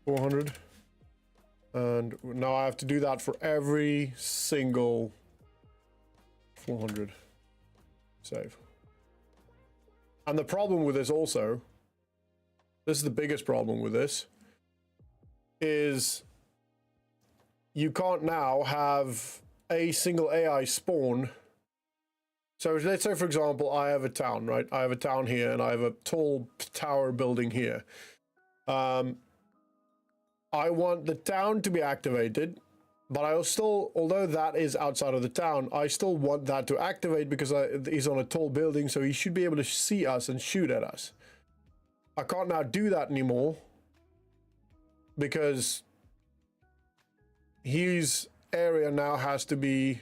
400. And now I have to do that for every single 400. Save. And the problem with this also, this is the biggest problem with this, is you can't now have a single AI spawn. So let's say, for example, I have a town, right? I have a town here and I have a tall tower building here. I want the town to be activated, but I still, although that is outside of the town, I still want that to activate because he's on a tall building, so he should be able to see us and shoot at us. I can't now do that anymore because he's area now has to be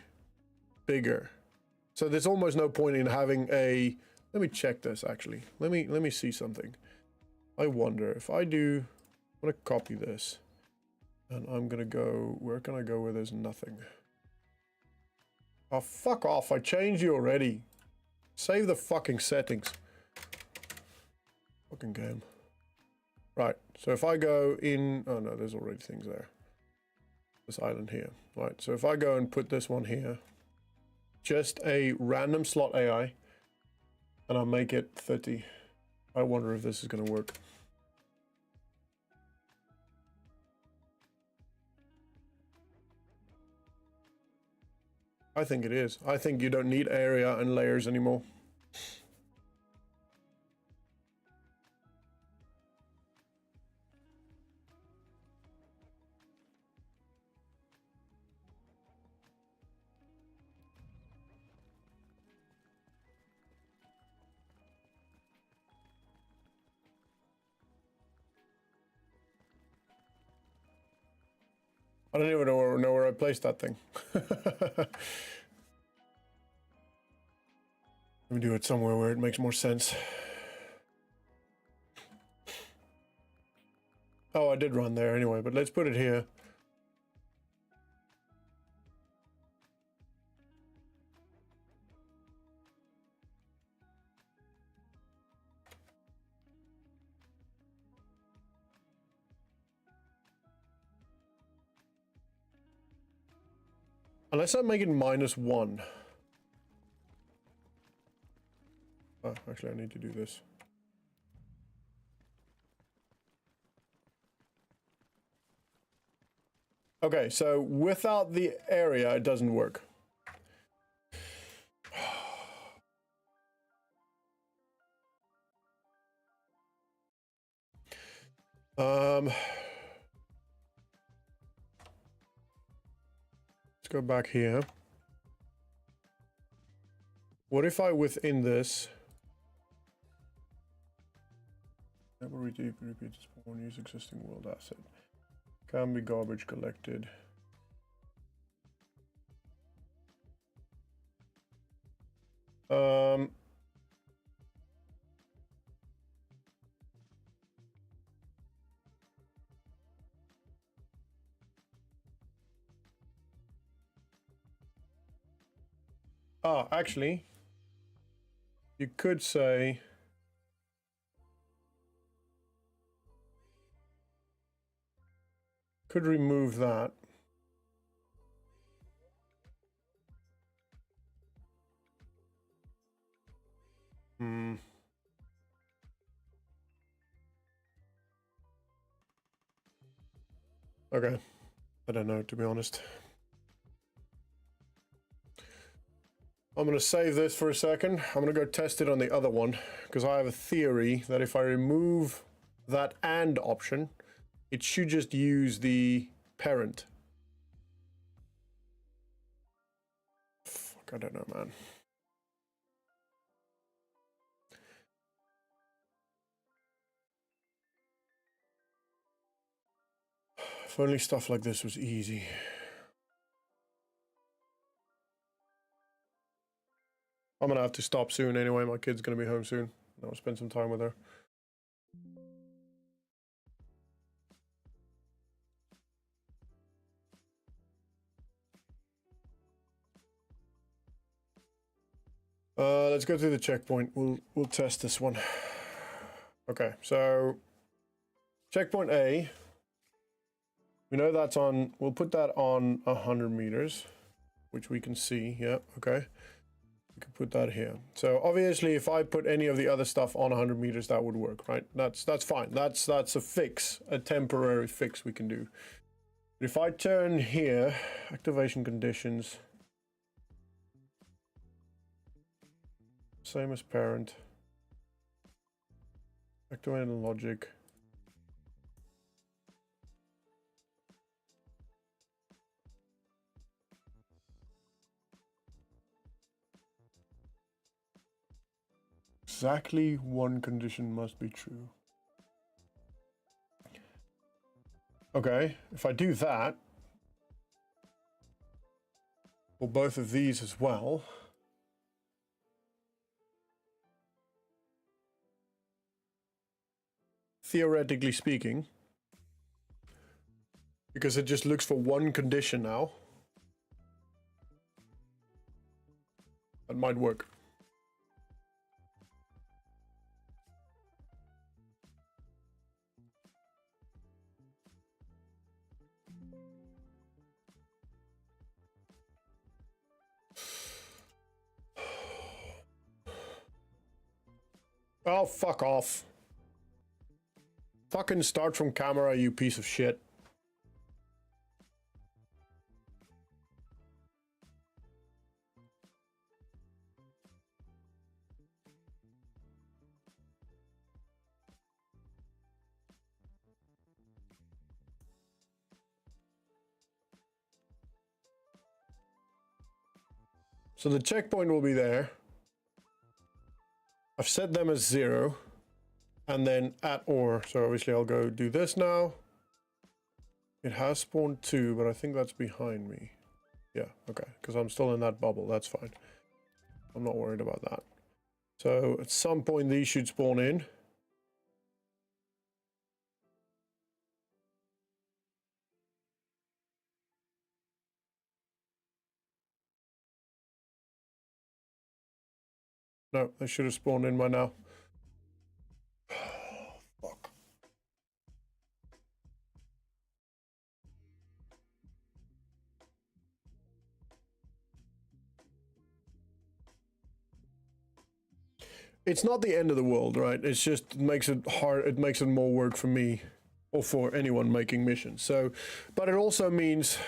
bigger. So there's almost no point in having a... Let me check this, actually. Let me see something. I wonder if I do... I'm going to copy this. And I'm going to go... Where can I go where there's nothing? Oh, fuck off. I changed you already. Save the fucking settings. Fucking game. Right. So if I go in... Oh, no, there's already things there. This island here. Right. So if I go and put this one here... Just a random slot AI, and I'll make it 30. I wonder if this is going to work. I think it is. I think you don't need area and layers anymore. I don't even know where I placed that thing. Let me do it somewhere where it makes more sense. Oh, I did run there anyway, but let's put it here. Unless I make it -1. Oh, actually, I need to do this. Okay, so without the area, it doesn't work. Let's go back here. What if I, within this... Never repeat spawn, use existing world asset. Can be garbage collected. Actually, you could say... Could remove that. Okay. I don't know, to be honest. I'm going to save this for a second. I'm going to go test it on the other one, because I have a theory that if I remove that AND option, it should just use the parent. Fuck, I don't know, man. If only stuff like this was easy. I'm gonna have to stop soon anyway. My kid's gonna be home soon. I'll spend some time with her. Let's go through the checkpoint. We'll test this one. Okay, so checkpoint A. We know that's on. We'll put that on 100 meters, which we can see. Yeah, okay. We can put that here. So obviously, if I put any of the other stuff on 100 meters, that would work, right? That's fine. That's a fix, a temporary fix we can do. But if I turn here, activation conditions, same as parent, activated logic. Exactly one condition must be true. Okay, if I do that, for both of these as well. Theoretically speaking, because it just looks for one condition now. That might work. Oh, fuck off. Fucking start from camera, you piece of shit. So the checkpoint will be there. I've set them as 0. And then at or. So obviously I'll go do this now. It has spawned 2, but I think that's behind me. Yeah, okay. Because I'm still in that bubble. That's fine. I'm not worried about that. So at some point these should spawn in. No, they should have spawned in by now. Fuck. It's not the end of the world, right? It's just, it makes it hard. It makes it more work for me or for anyone making missions. So, but it also means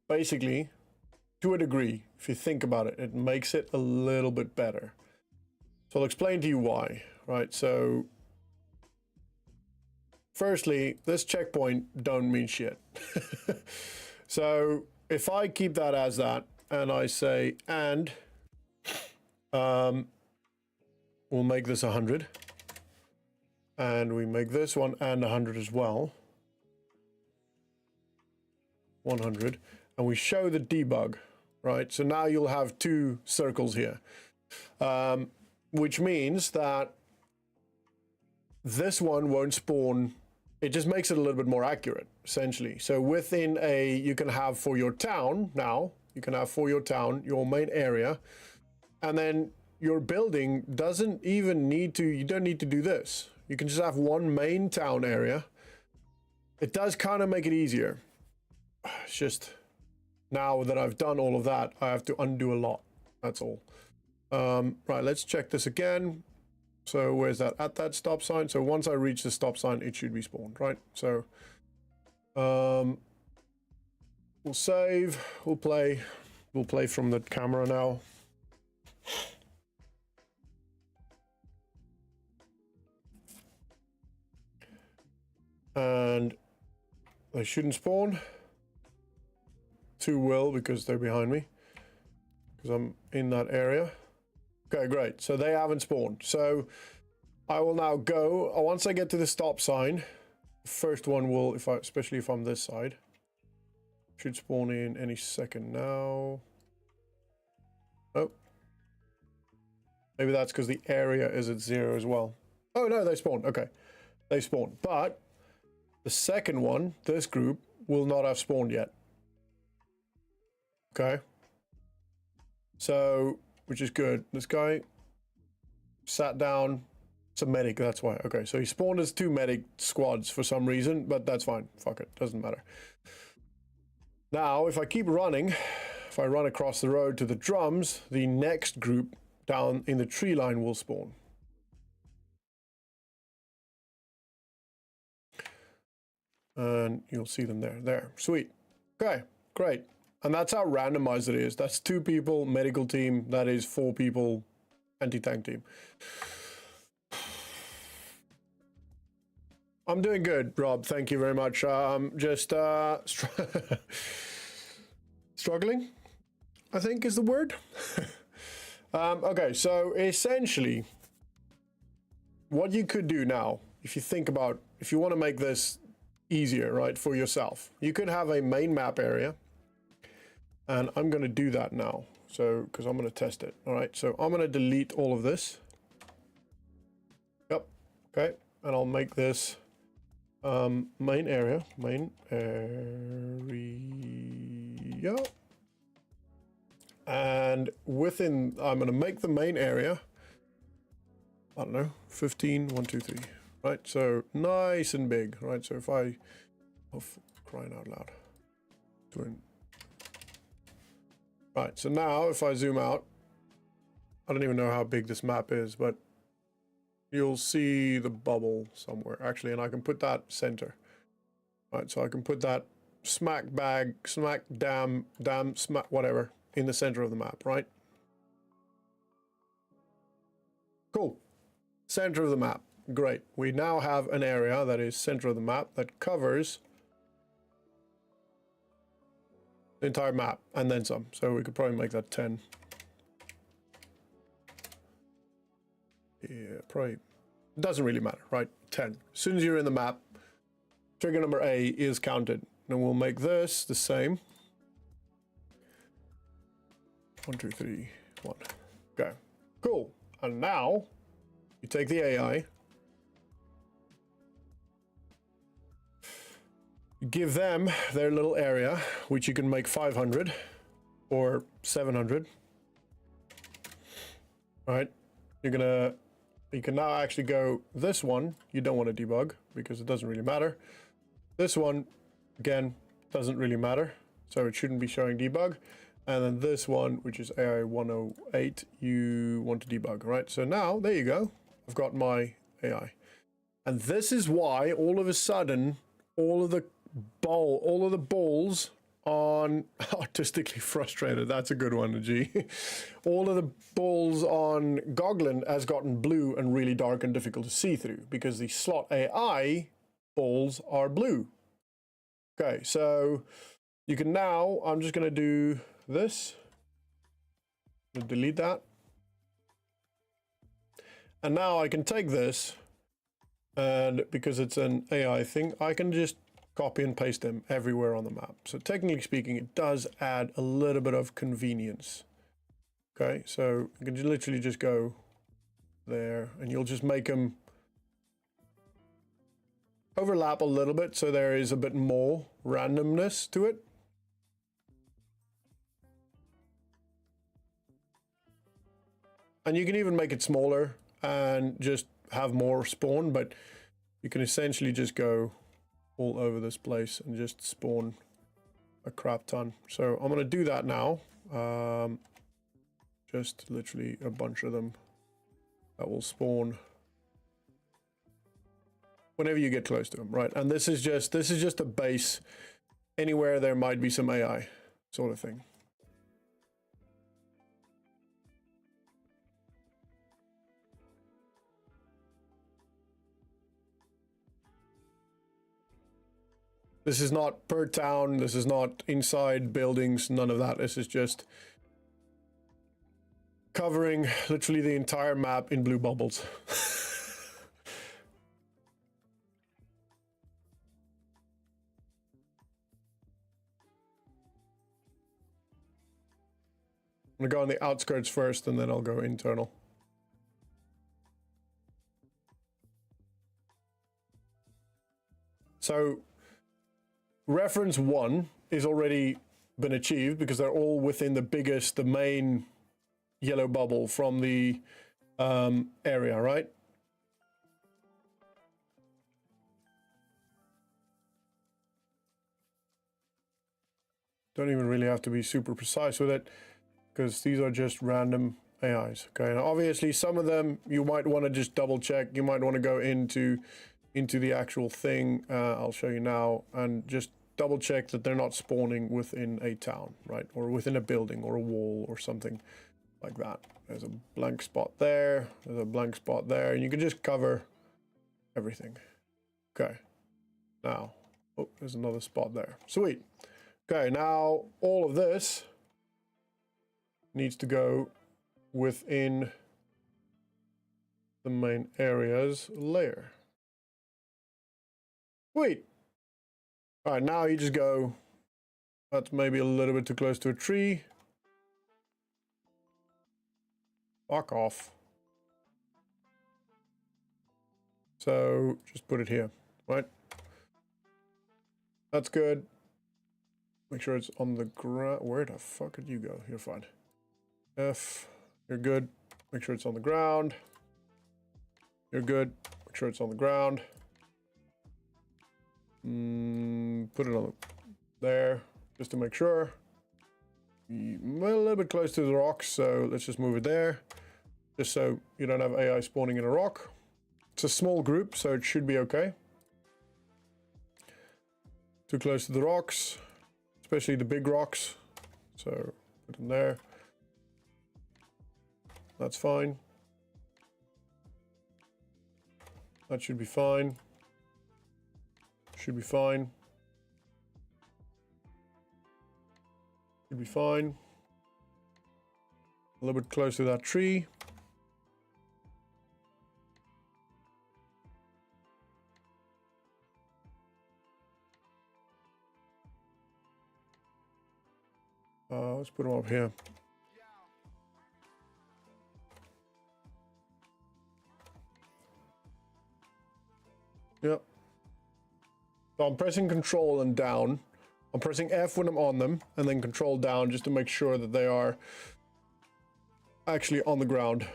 basically, to a degree, if you think about it, it makes it a little bit better. So I'll explain to you why, right? So firstly, this checkpoint don't mean shit. So if I keep that as that and I say, and we'll make this 100 and we make this one and 100 as well. 100. And we show the debug, right? So now you'll have 2 circles here, which means that this one won't spawn. It just makes it a little bit more accurate, essentially. So within a, you can have for your town now, you can have for your town, your main area, and then your building doesn't even need to, you don't need to do this. You can just have one main town area. It does kind of make it easier. It's just, now that I've done all of that, I have to undo a lot. That's all. Right, let's check this again. So where's that? At that stop sign. So once I reach the stop sign, it should be spawned, right? So we'll save. We'll play from the camera now. And they shouldn't spawn. 2 will, because they're behind me, because I'm in that area. Okay, great. So they haven't spawned. So I will now go, once I get to the stop sign, the first one will, especially if I'm this side, should spawn in any second now. Oh, maybe that's because the area is at 0 as well. Oh no, they spawned. Okay, they spawned, but the second one, this group, will not have spawned yet. Okay, so, which is good. This guy sat down. It's a medic, that's why. Okay, so he spawned as 2 medic squads for some reason, but that's fine. Fuck it, doesn't matter. Now, if I keep running, if I run across the road to the drums, the next group down in the tree line will spawn. And you'll see them there. There, sweet. Okay, great. And that's how randomized it is. That's 2 people, medical team. That is 4 people, anti-tank team. I'm doing good, Rob. Thank you very much. Just struggling, I think is the word. Okay, so essentially, what you could do now, if you think about, if you want to make this easier, right, for yourself. You could have a main map area, and I'm going to do that now. So, because I'm going to test it. All right, so I'm going to delete all of this. Yep. Okay, and I'll make this main area. And within, I'm going to make the main area, I don't know, 15, 1, 2, 3. Right, so nice and big, right? So if I, oh, crying out loud. Right, so now if I zoom out, I don't even know how big this map is, but you'll see the bubble somewhere, actually, and I can put that center. Right, so I can put that smack damn, smack, whatever, in the center of the map, right? Cool. Center of the map. Great. We now have an area that is center of the map that covers the entire map and then some. So we could probably make that 10. Yeah, probably. It doesn't really matter, right? 10. As soon as you're in the map, trigger number A is counted. And we'll make this the same. 1, 2, 3, 1. Okay. Cool. And now you take the AI. Give them their little area, which you can make 500 or 700. All right. You can now actually go this one. You don't want to debug because it doesn't really matter. This one, again, doesn't really matter. So it shouldn't be showing debug. And then this one, which is AI 108, you want to debug, right? So now, there you go. I've got my AI. And this is why all of a sudden, all of the balls on artistically frustrated. That's a good one, G. All of the balls on Goglin has gotten blue and really dark and difficult to see through because the slot AI balls are blue. Okay, so you can now, I'm just going to do this. Delete that. And now I can take this, and because it's an AI thing, I can just copy and paste them everywhere on the map. So technically speaking, it does add a little bit of convenience. Okay, so you can literally just go there, and you'll just make them overlap a little bit so there is a bit more randomness to it. And you can even make it smaller and just have more spawn, but you can essentially just go all over this place and just spawn a crap ton. So I'm going to do that now. Just literally a bunch of them that will spawn whenever you get close to them, right? And this is just a base anywhere there might be some AI sort of thing. This is not per town, this is not inside buildings, none of that. This is just covering literally the entire map in blue bubbles. I'm gonna go on the outskirts first and then I'll go internal. So reference 1 is already been achieved because they're all within the main yellow bubble from the area, right? Don't even really have to be super precise with it because these are just random AIs. Okay, now obviously some of them you might want to just double check. You might want to go into the actual thing. I'll show you now, and just double check that they're not spawning within a town, right? Or within a building or a wall or something like that. There's a blank spot there. There's a blank spot there. And you can just cover everything. Okay. Now, oh, there's another spot there. Sweet. Okay, now all of this needs to go within the main areas layer. Sweet. All right, now you just go, that's maybe a little bit too close to a tree. Fuck off. So just put it here, right? That's good. Make sure it's on the ground. Where the fuck did you go? You're fine. F, you're good. Make sure it's on the ground. You're good. Make sure it's on the ground. Put it on there, just to make sure. A little bit close to the rocks, so let's just move it there. Just so you don't have AI spawning in a rock. It's a small group, so it should be okay. Too close to the rocks, especially the big rocks. So put them there. That's fine. That should be fine. Should be fine. Should be fine. A little bit close to that tree. Let's put them up here. Yep. So I'm pressing Control and down. I'm pressing F when I'm on them, and then Control down just to make sure that they are actually on the ground.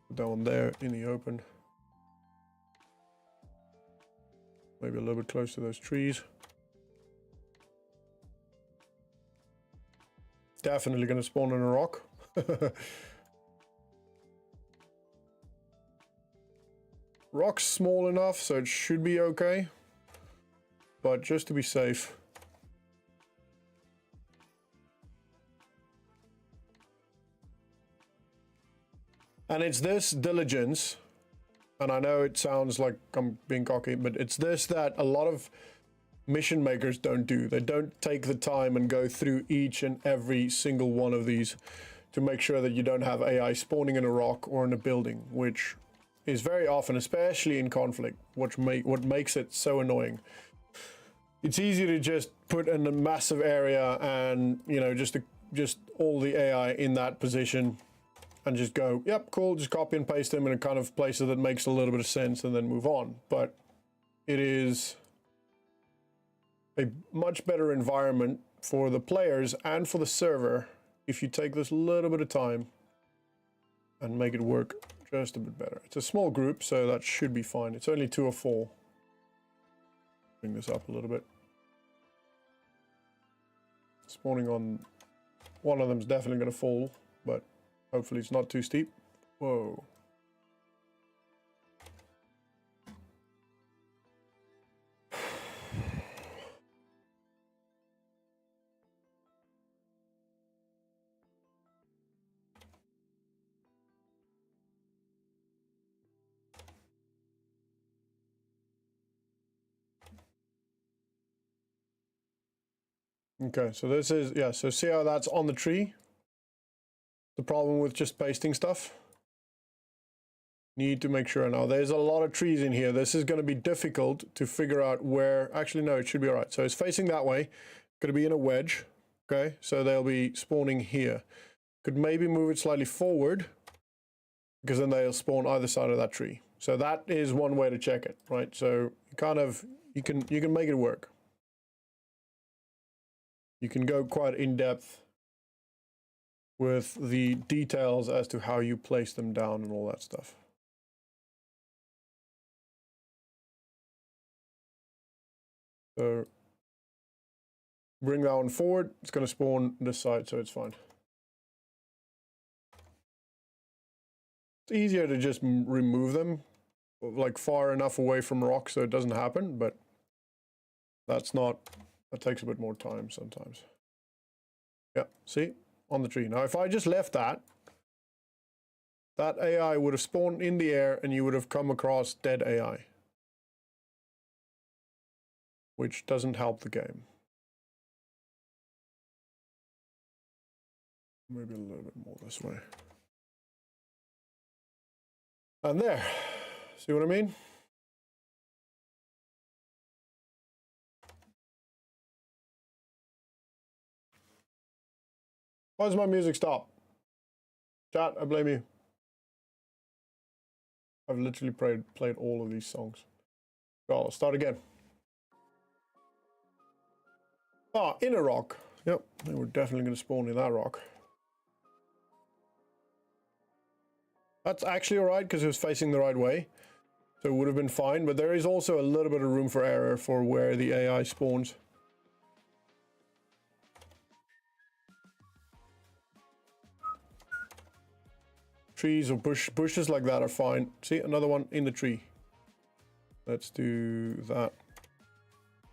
Put that one there in the open. Maybe a little bit close to those trees. Definitely going to spawn in a rock. Rock's small enough, so it should be okay. But just to be safe. And it's this diligence, and I know it sounds like I'm being cocky, but it's this that a lot of mission makers don't do. They don't take the time and go through each and every single one of these to make sure that you don't have AI spawning in a rock or in a building, which is very often, especially in conflict, what makes it so annoying. It's easy to just put in a massive area and, you know, just all the AI in that position and just go, yep, cool, just copy and paste them in a kind of place that makes a little bit of sense and then move on. But it is a much better environment for the players and for the server if you take this little bit of time and make it work just a bit better. It's a small group, so that should be fine. It's only 2 or 4. Bring this up a little bit. Spawning on one of them is definitely going to fall, but hopefully it's not too steep. Whoa. Okay, so this is, yeah, so see how that's on the tree? The problem with just pasting stuff? Need to make sure. Now, there's a lot of trees in here. This is going to be difficult to figure out where, actually, no, it should be all right. So it's facing that way, going to be in a wedge, okay? So they'll be spawning here. Could maybe move it slightly forward, because then they'll spawn either side of that tree. So that is one way to check it, right? So you kind of, you can make it work. You can go quite in depth with the details as to how you place them down and all that stuff. So bring that one forward. It's going to spawn this side, so it's fine. It's easier to just remove them like far enough away from rocks so it doesn't happen, but that's not, that takes a bit more time sometimes. Yeah, see, on the tree. Now, if I just left that, that AI would have spawned in the air and you would have come across dead AI, which doesn't help the game. Maybe a little bit more this way. And there, see what I mean? Why does my music stop? Chat, I blame you. I've literally played all of these songs. Oh, I'll start again. Ah, in a rock. Yep, we're definitely going to spawn in that rock. That's actually alright because it was facing the right way. So it would have been fine, but there is also a little bit of room for error for where the AI spawns. Trees or bushes like that are fine. See, another one in the tree. Let's do that.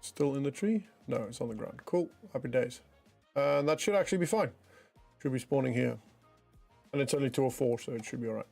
Still in the tree? No, it's on the ground. Cool, happy days. And that should actually be fine. Should be spawning here. And it's only 204, so it should be alright.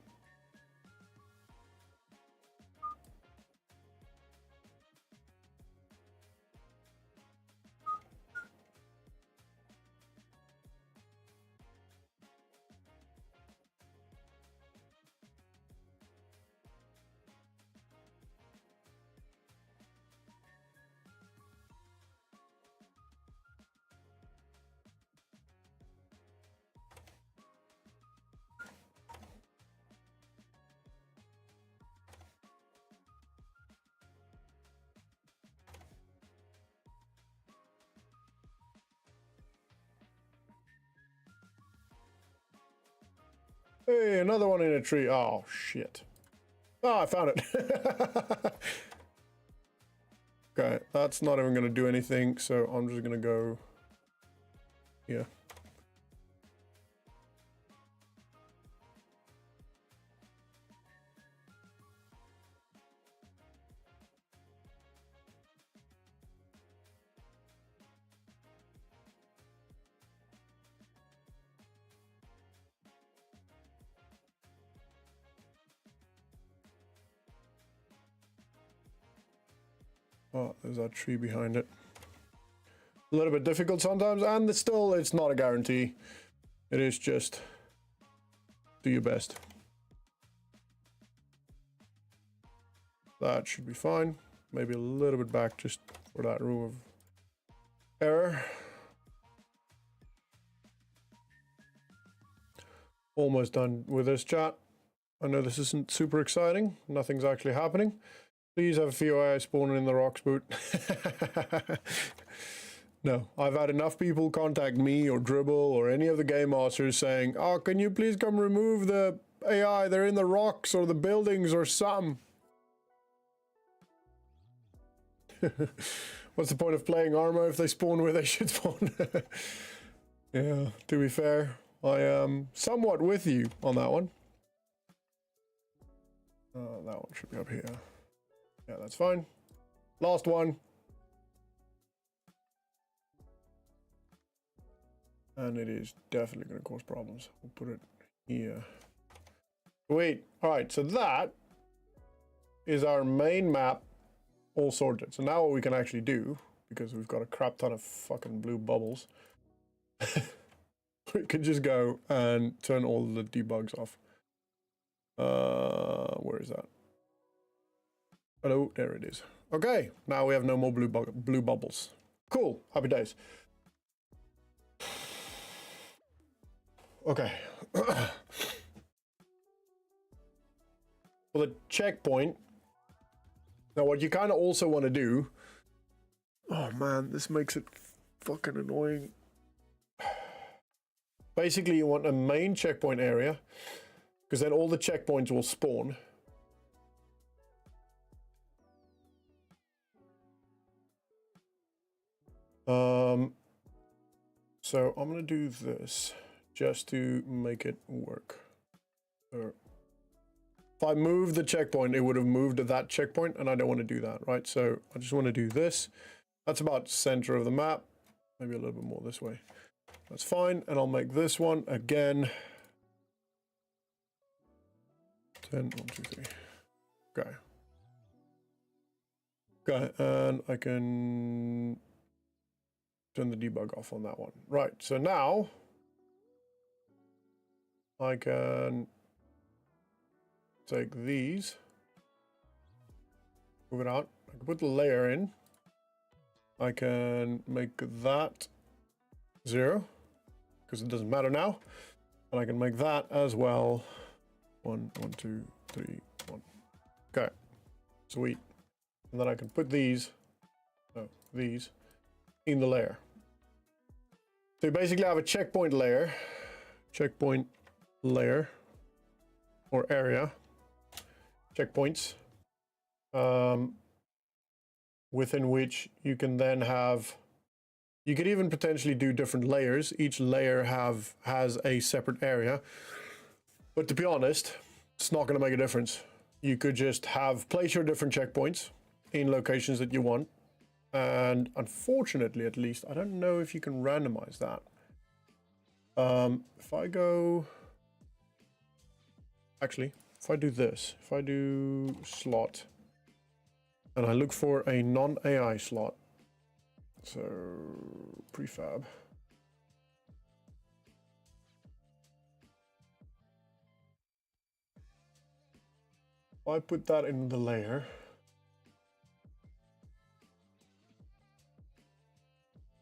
Hey, another one in a tree. Oh, shit. Oh, I found it. Okay, that's not even going to do anything, so I'm just going to go here. Oh, there's that tree behind it. A little bit difficult sometimes, and it's not a guarantee. It is just do your best. That should be fine. Maybe a little bit back just for that room of error. Almost done with this, chat. I know this isn't super exciting. Nothing's actually happening. Please have a few AI spawning in the rocks, Boot. No, I've had enough people contact me or Dribble or any of the game masters saying, oh, can you please come remove the AI? They're in the rocks or the buildings or something. What's the point of playing AMRA if they spawn where they should spawn? Yeah, to be fair, I am somewhat with you on that one. That one should be up here. Yeah, that's fine. Last one. And it is definitely going to cause problems. We'll put it here. Wait, all right, so that is our main map all sorted. So now what we can actually do, because we've got a crap ton of fucking blue bubbles, we can just go and turn all the debugs off. Where is that? Hello, there it is. Okay, now we have no more blue bubbles. Cool, happy days. Okay. For the checkpoint, now what you kind of also want to do, oh man, this makes it fucking annoying. Basically, you want a main checkpoint area, because then all the checkpoints will spawn. So I'm going to do this just to make it work. So if I move the checkpoint, it would have moved to that checkpoint, and I don't want to do that, right? So I just want to do this. That's about center of the map. Maybe a little bit more this way. That's fine, and I'll make this one again. 10, 1, 2, 3. Okay. Okay, and I can turn the debug off on that one. Right, so now I can take these, move it out. I can put the layer in. I can make that 0. because it doesn't matter now. And I can make that as well. 1, 1, 2, 3, 1. Okay, sweet. And then I can put these in the layer. So you basically have a checkpoint layer, or area, checkpoints, within which you can then have, you could even potentially do different layers. Each layer has a separate area. But to be honest, it's not going to make a difference. You could just place your different checkpoints in locations that you want. And unfortunately, at least, I don't know if you can randomize that. If I go... Actually, if I do this, if I do slot, and I look for a non-AI slot, so prefab. I put that in the layer.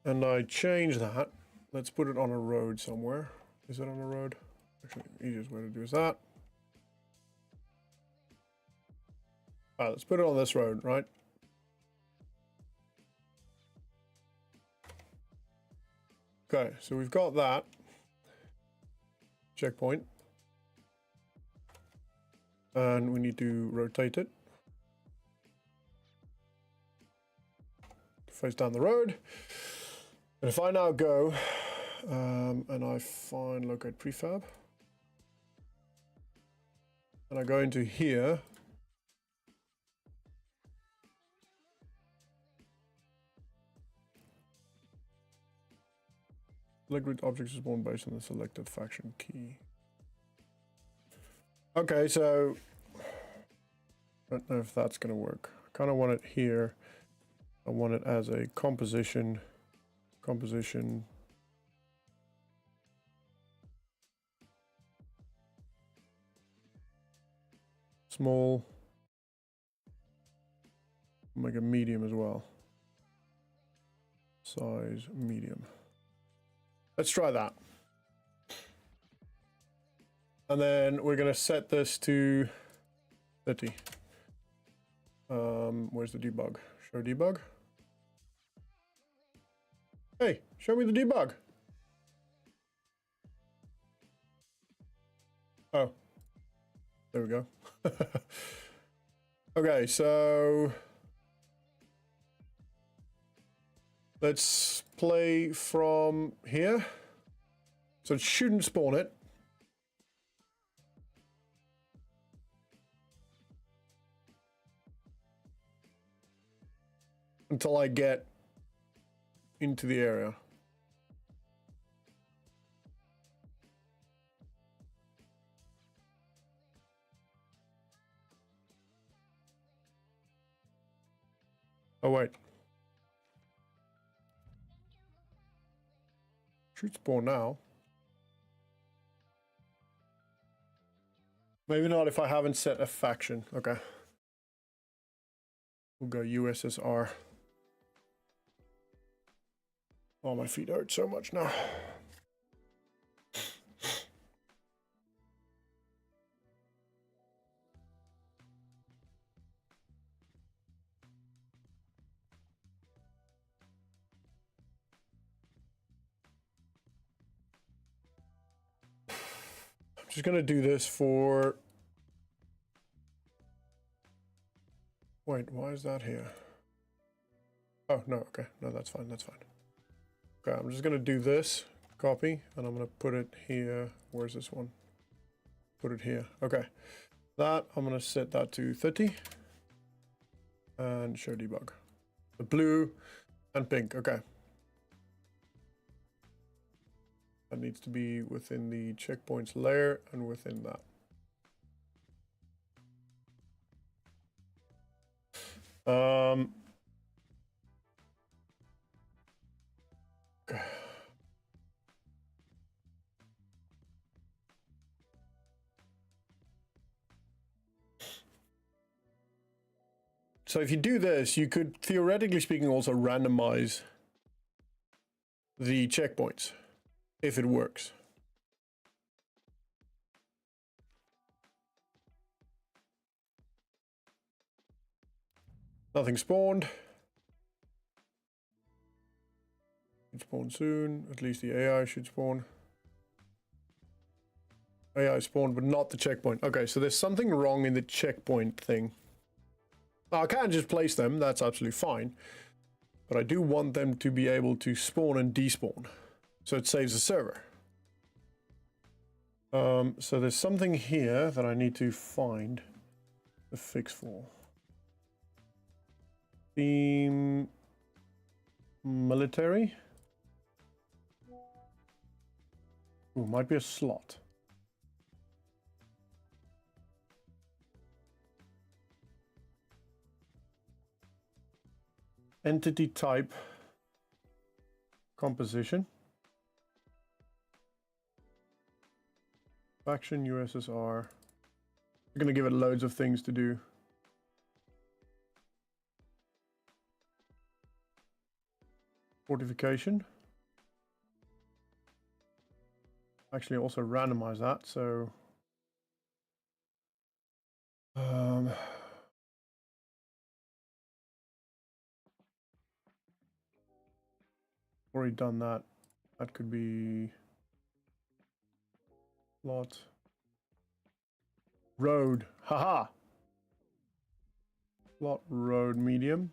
And I change that. Let's put it on a road somewhere. Is it on a road? Actually, the easiest way to do is that. All right, let's put it on this road, right? Okay, so we've got that checkpoint. And we need to rotate it. Face down the road. And if I now go and I find locate prefab, and I go into here, liquid objects is born based on the selected faction key. Okay, so I don't know if that's going to work. I kind of want it here. I want it as a composition. Small. Make a medium as well. Size medium. Let's try that. And then we're going to set this to 30. Where's the debug? Show debug. Hey, show me the debug. Oh, there we go. Okay, so let's play from here. So it shouldn't spawn it. Until I get into the area. Oh wait. Should spawn now. Maybe not if I haven't set a faction. Okay. We'll go USSR. Oh, my feet hurt so much now. I'm just going to do this for... Wait, why is that here? Oh, no, okay. No, that's fine, that's fine. Okay, I'm just going to do this, copy, and I'm going to put it here. Where's this one? Put it here. Okay. That, I'm going to set that to 30. And show debug. The blue and pink, okay. That needs to be within the checkpoints layer and within that. Okay. So if you do this, you could, theoretically speaking, also randomize the checkpoints. if it works. Nothing spawned. Should spawn soon. At least the AI should spawn. AI spawned, but not the checkpoint. Okay, so there's something wrong in the checkpoint thing. Now, I can't just place them. That's absolutely fine. But I do want them to be able to spawn and despawn. So it saves the server. So there's something here that I need to find a fix for. Theme military. Ooh, might be a slot. Entity type composition. Faction USSR. We're gonna give it loads of things to do. Fortification. Actually also randomize that, so already done that. That could be lot road. Haha. Lot road medium.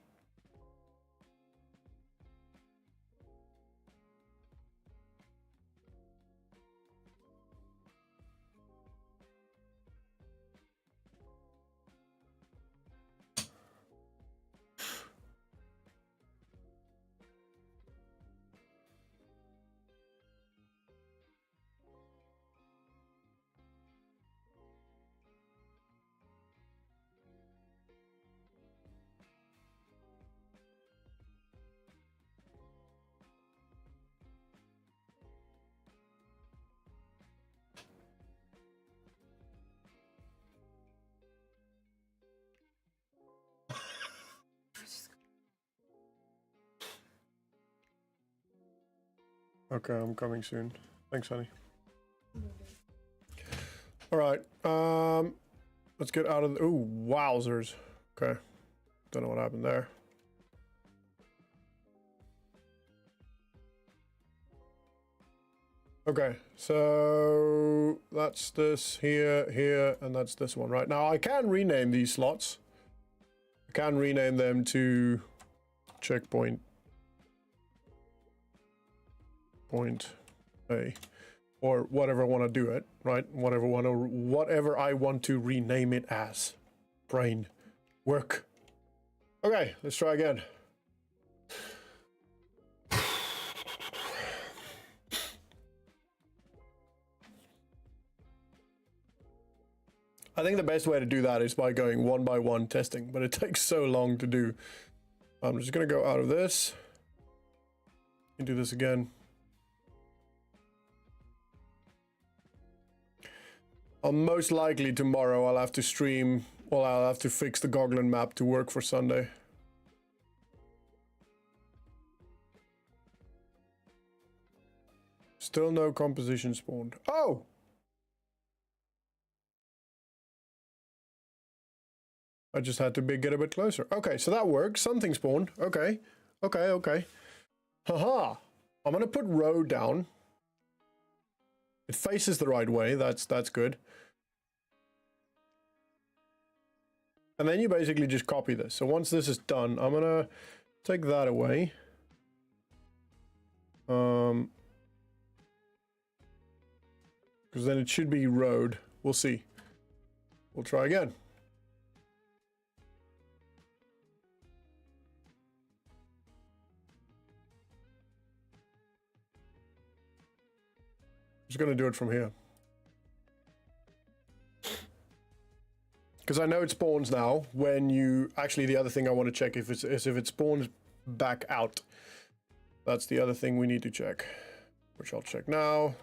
Okay, I'm coming soon. Thanks, honey. All right. Let's get out of the... Ooh, wowzers. Okay. Don't know what happened there. Okay, so that's this here, here, and that's this one, right? Now, I can rename these slots. I can rename them to checkpoint point A, or whatever I want to do it, right? Whatever I want to rename it as. Brain work. Okay, let's try again. I think the best way to do that is by going one by one testing, but it takes so long to do. I'm just going to go out of this and do this again. Most likely tomorrow I'll have to stream, well, I'll have to fix the Goglin map to work for Sunday. Still no composition spawned. Oh! I just had to get a bit closer. Okay, so that works. Something spawned. Okay. Okay. Haha. I'm gonna put road down. It faces the right way. That's good. And then you basically just copy this. So once this is done, I'm gonna take that away. Because then it should be road. We'll see. We'll try again. Just gonna do it from here. Because I know it spawns now when you... Actually, the other thing I want to check is if it spawns back out. That's the other thing we need to check. Which I'll check now.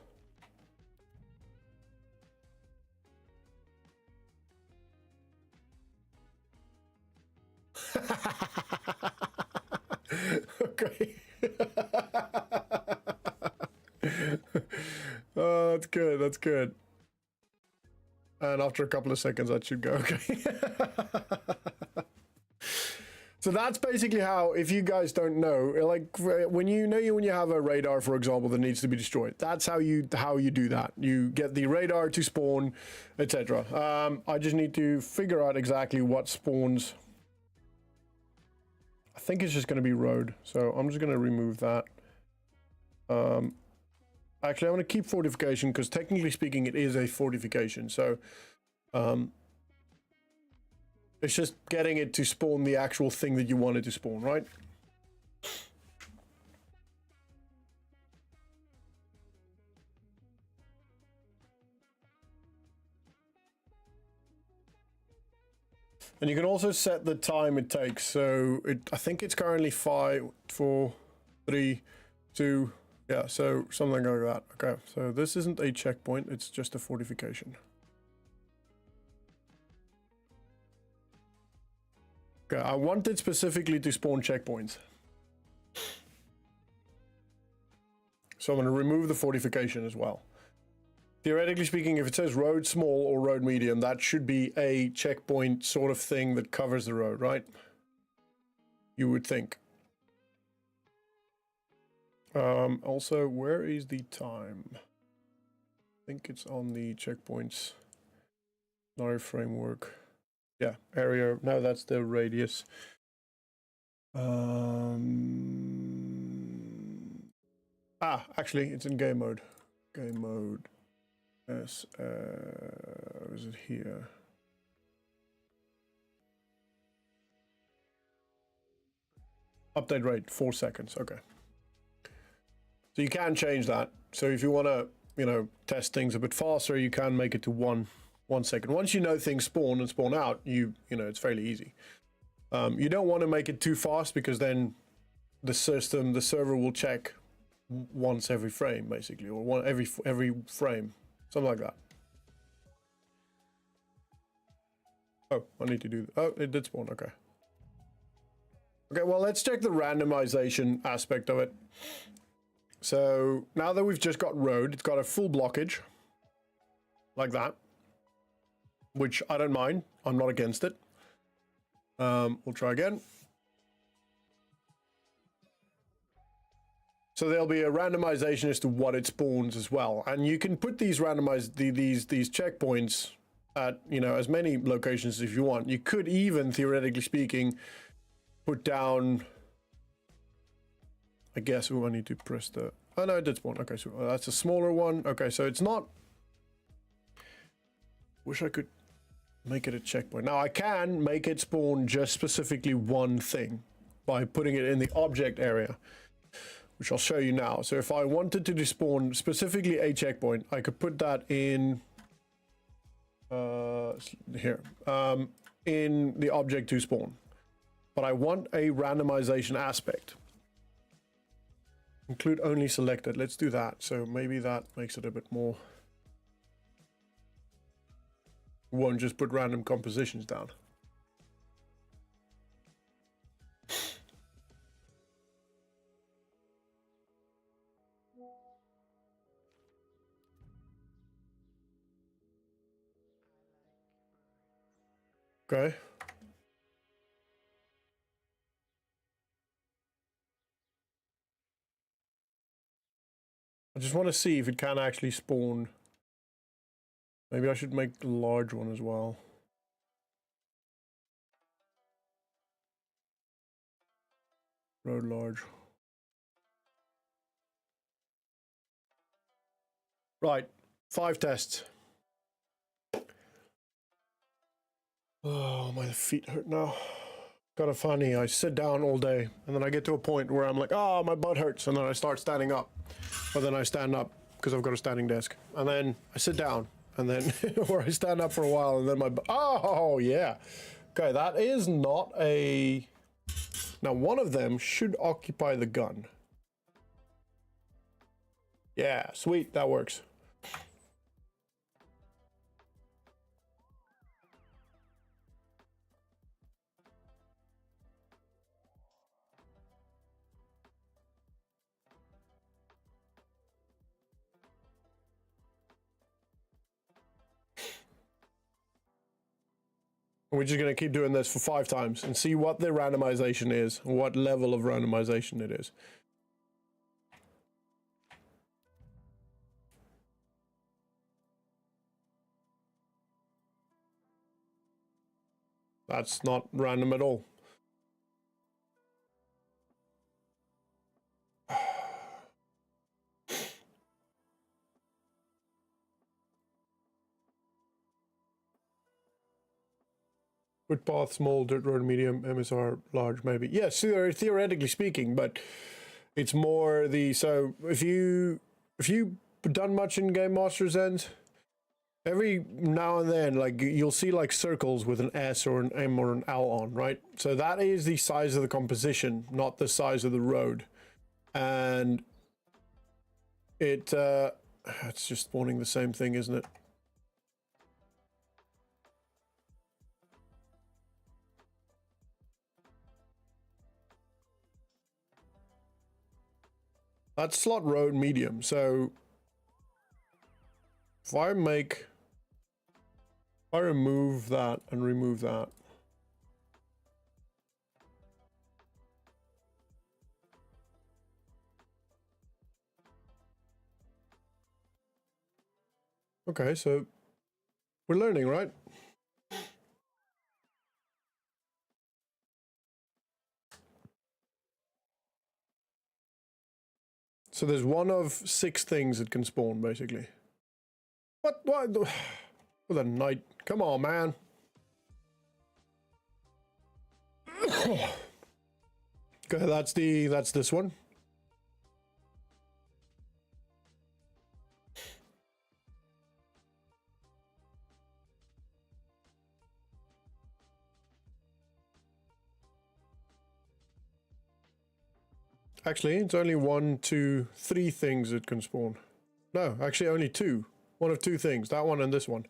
Okay. That's good. That's good. And after a couple of seconds, that should go okay. So that's basically how, if you guys don't know, like when you have a radar, for example, that needs to be destroyed, that's how you do that. You get the radar to spawn, etc. I just need to figure out exactly what spawns. I think it's just going to be road, so I'm just going to remove that. Actually, I want to keep fortification because technically speaking, it is a fortification. So it's just getting it to spawn the actual thing that you wanted to spawn, right? And you can also set the time it takes. So I think it's currently 5, 4, 3, 2. Yeah, so something like that. Okay, so this isn't a checkpoint, it's just a fortification. Okay, I wanted specifically to spawn checkpoints. So I'm going to remove the fortification as well. Theoretically speaking, if it says road small or road medium, that should be a checkpoint sort of thing that covers the road, right? You would think. Also, where is the time? I think it's on the checkpoints. Scenario framework. Yeah, area. No, that's the radius. Actually, it's in game mode. Game mode. Yes. Is it here? Update rate 4 seconds. Okay. So you can change that. So if you want to, test things a bit faster, you can make it to 1 second. Once you know things spawn and spawn out, it's fairly easy. You don't want to make it too fast because then the server will check once every frame, basically, or every frame, something like that. Oh, I need to do. Oh, it did spawn. Okay. Okay. Well, let's check the randomization aspect of it. So now that we've just got road, it's got a full blockage, like that, which I don't mind. I'm not against it. We'll try again. So there'll be a randomization as to what it spawns as well, and you can put these these checkpoints at as many locations if you want. You could even, theoretically speaking, put down. I guess I need to press the. Oh no, it did spawn. Okay, so that's a smaller one. Okay, so it's not. Wish I could make it a checkpoint. Now I can make it spawn just specifically one thing by putting it in the object area, which I'll show you now. So if I wanted to despawn specifically a checkpoint, I could put that in here in the object to spawn. But I want a randomization aspect. Include only selected. Let's do that. So maybe that makes it a bit more. We won't just put random compositions down. Okay. I just want to see if it can actually spawn. Maybe I should make a large one as well. Road large. Right, 5 tests. Oh, my feet hurt now. Kind of funny, I sit down all day and then I get to a point where I'm like, oh, my butt hurts, and then I start standing up. But then I stand up because I've got a standing desk, and then I sit down, and then or I stand up for a while, and then oh yeah. Okay, that is not a. Now one of them should occupy the gun. Yeah, sweet, that works. We're just going to keep doing this for 5 times and see what the randomization is, what level of randomization it is. That's not random at all. Footpath, small, dirt road, medium, MSR, large, maybe. Yes, theoretically speaking, but it's more the, so if you done much in Game Master's End, every now and then, like, you'll see like circles with an S or an M or an L on, right? So that is the size of the composition, not the size of the road. And it's just spawning the same thing, isn't it? That's slot road medium. So if I remove that and remove that, okay, so we're learning, right? So there's one of 6 things that can spawn, basically. What? With a knight. Come on, man. Okay, that's this one. Actually, it's only 1, 2, 3 things that can spawn. No, actually only 2. One of 2 things. That one and this one.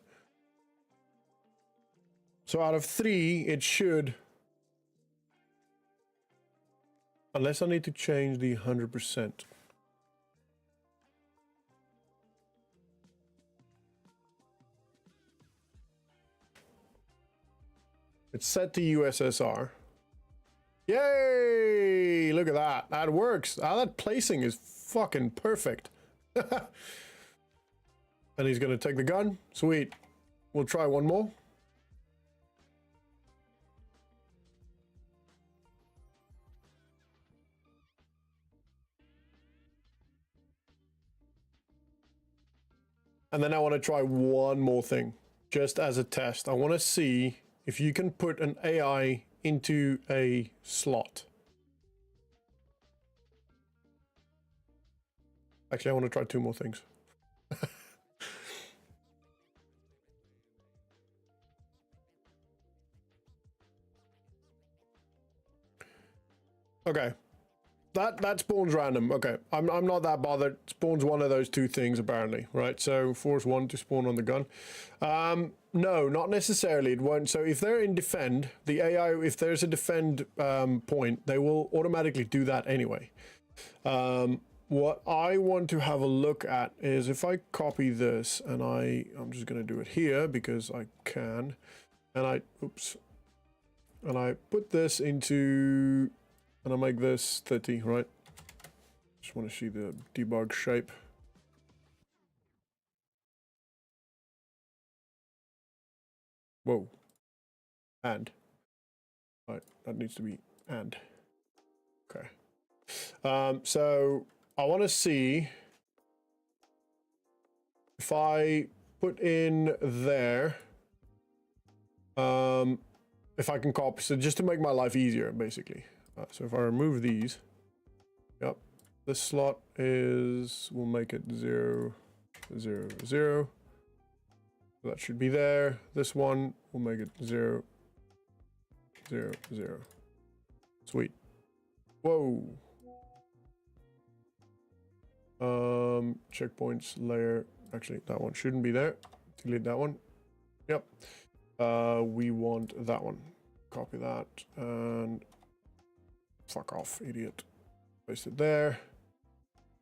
So out of 3, it should... Unless I need to change the 100%. It's set to USSR. Yay! Look at that. That works. Ah, that placing is fucking perfect. And he's going to take the gun. Sweet. We'll try one more. And then I want to try one more thing, just as a test. I want to see if you can put an AI into a slot. Actually, I want to try 2 more things. Okay. That spawns random. Okay, I'm not that bothered. Spawns one of those 2 things apparently, right? So force 1 to spawn on the gun. No, not necessarily. It won't. So if they're in defend, the AI, if there's a defend point, they will automatically do that anyway. What I want to have a look at is if I copy this and I'm just going to do it here because I can, and I put this into. And I'll make this 30, right? Just want to see the debug shape. Whoa. And. Right, that needs to be and. Okay. So I want to see if I put in there, if I can copy, so just to make my life easier, basically. So if I remove these, yep, this slot is, we'll make it 0, 0, 0. That should be there. This one, we'll make it 0, 0, 0. Sweet. Whoa. Checkpoints, layer. Actually, that one shouldn't be there. Delete that one. Yep. We want that one. Copy that and fuck off, idiot. Paste it there.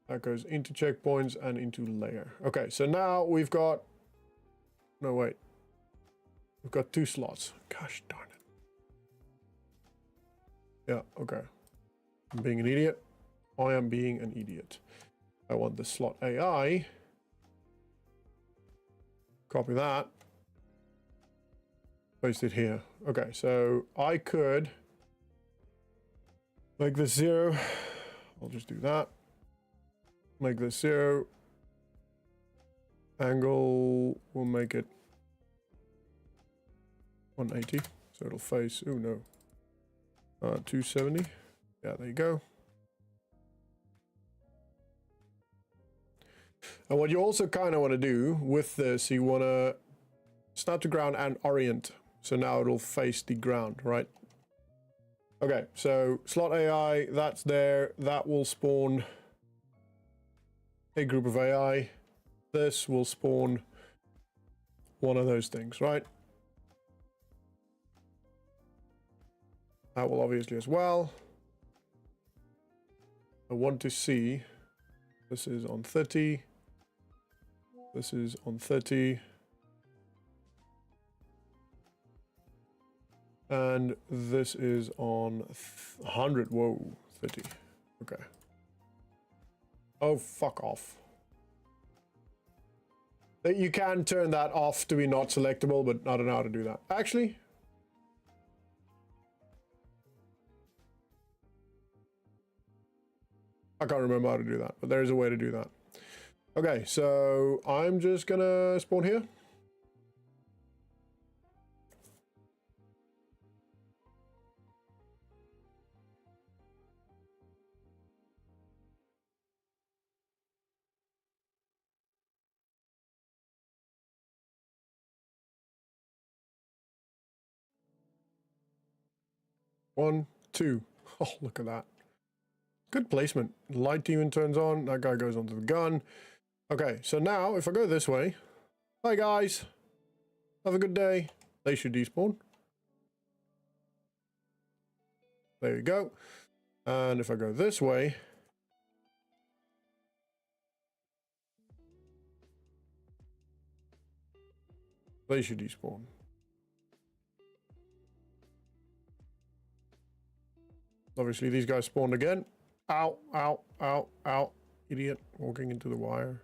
That goes into checkpoints and into layer. Okay, so now we've got... No, wait. We've got 2 slots. Gosh darn it. Yeah, okay. I'm being an idiot. I am being an idiot. I want the slot AI. Copy that. Paste it here. Okay, so I could make this 0. I'll just do that. Make this 0. Angle, we'll make it 180. So it'll face, oh no. 270. Yeah, there you go. And what you also kind of want to do with this, you want to snap to ground and orient. So now it'll face the ground, right? Okay, so slot AI, that's there. That will spawn a group of AI. This will spawn one of those things, right? That will obviously as well. I want to see, this is on 30. This is on 30. And this is on 100. Whoa, 30. Okay. Oh, fuck off. You can turn that off to be not selectable, but I don't know how to do that. Actually, I can't remember how to do that, but there is a way to do that. Okay, so I'm just gonna spawn here. One, two. Oh, look at that. Good placement. Light even turns on. That guy goes onto the gun. Okay, so now if I go this way, hi guys, have a good day. They should despawn. There you go. And if I go this way, they should despawn. Obviously these guys spawned again. Ow, ow, ow, ow. Idiot, walking into the wire.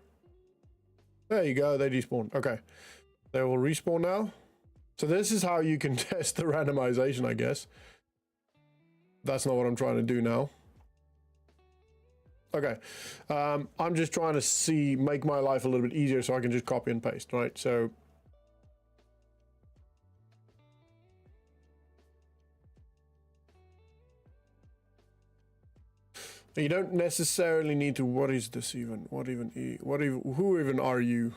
There you go, they despawned. Okay, they will respawn now. So this is how you can test the randomization, I guess. That's not what I'm trying to do now. Okay, I'm just trying to make my life a little bit easier so I can just copy and paste, right? So you don't necessarily need to, what is this even? Who even are you?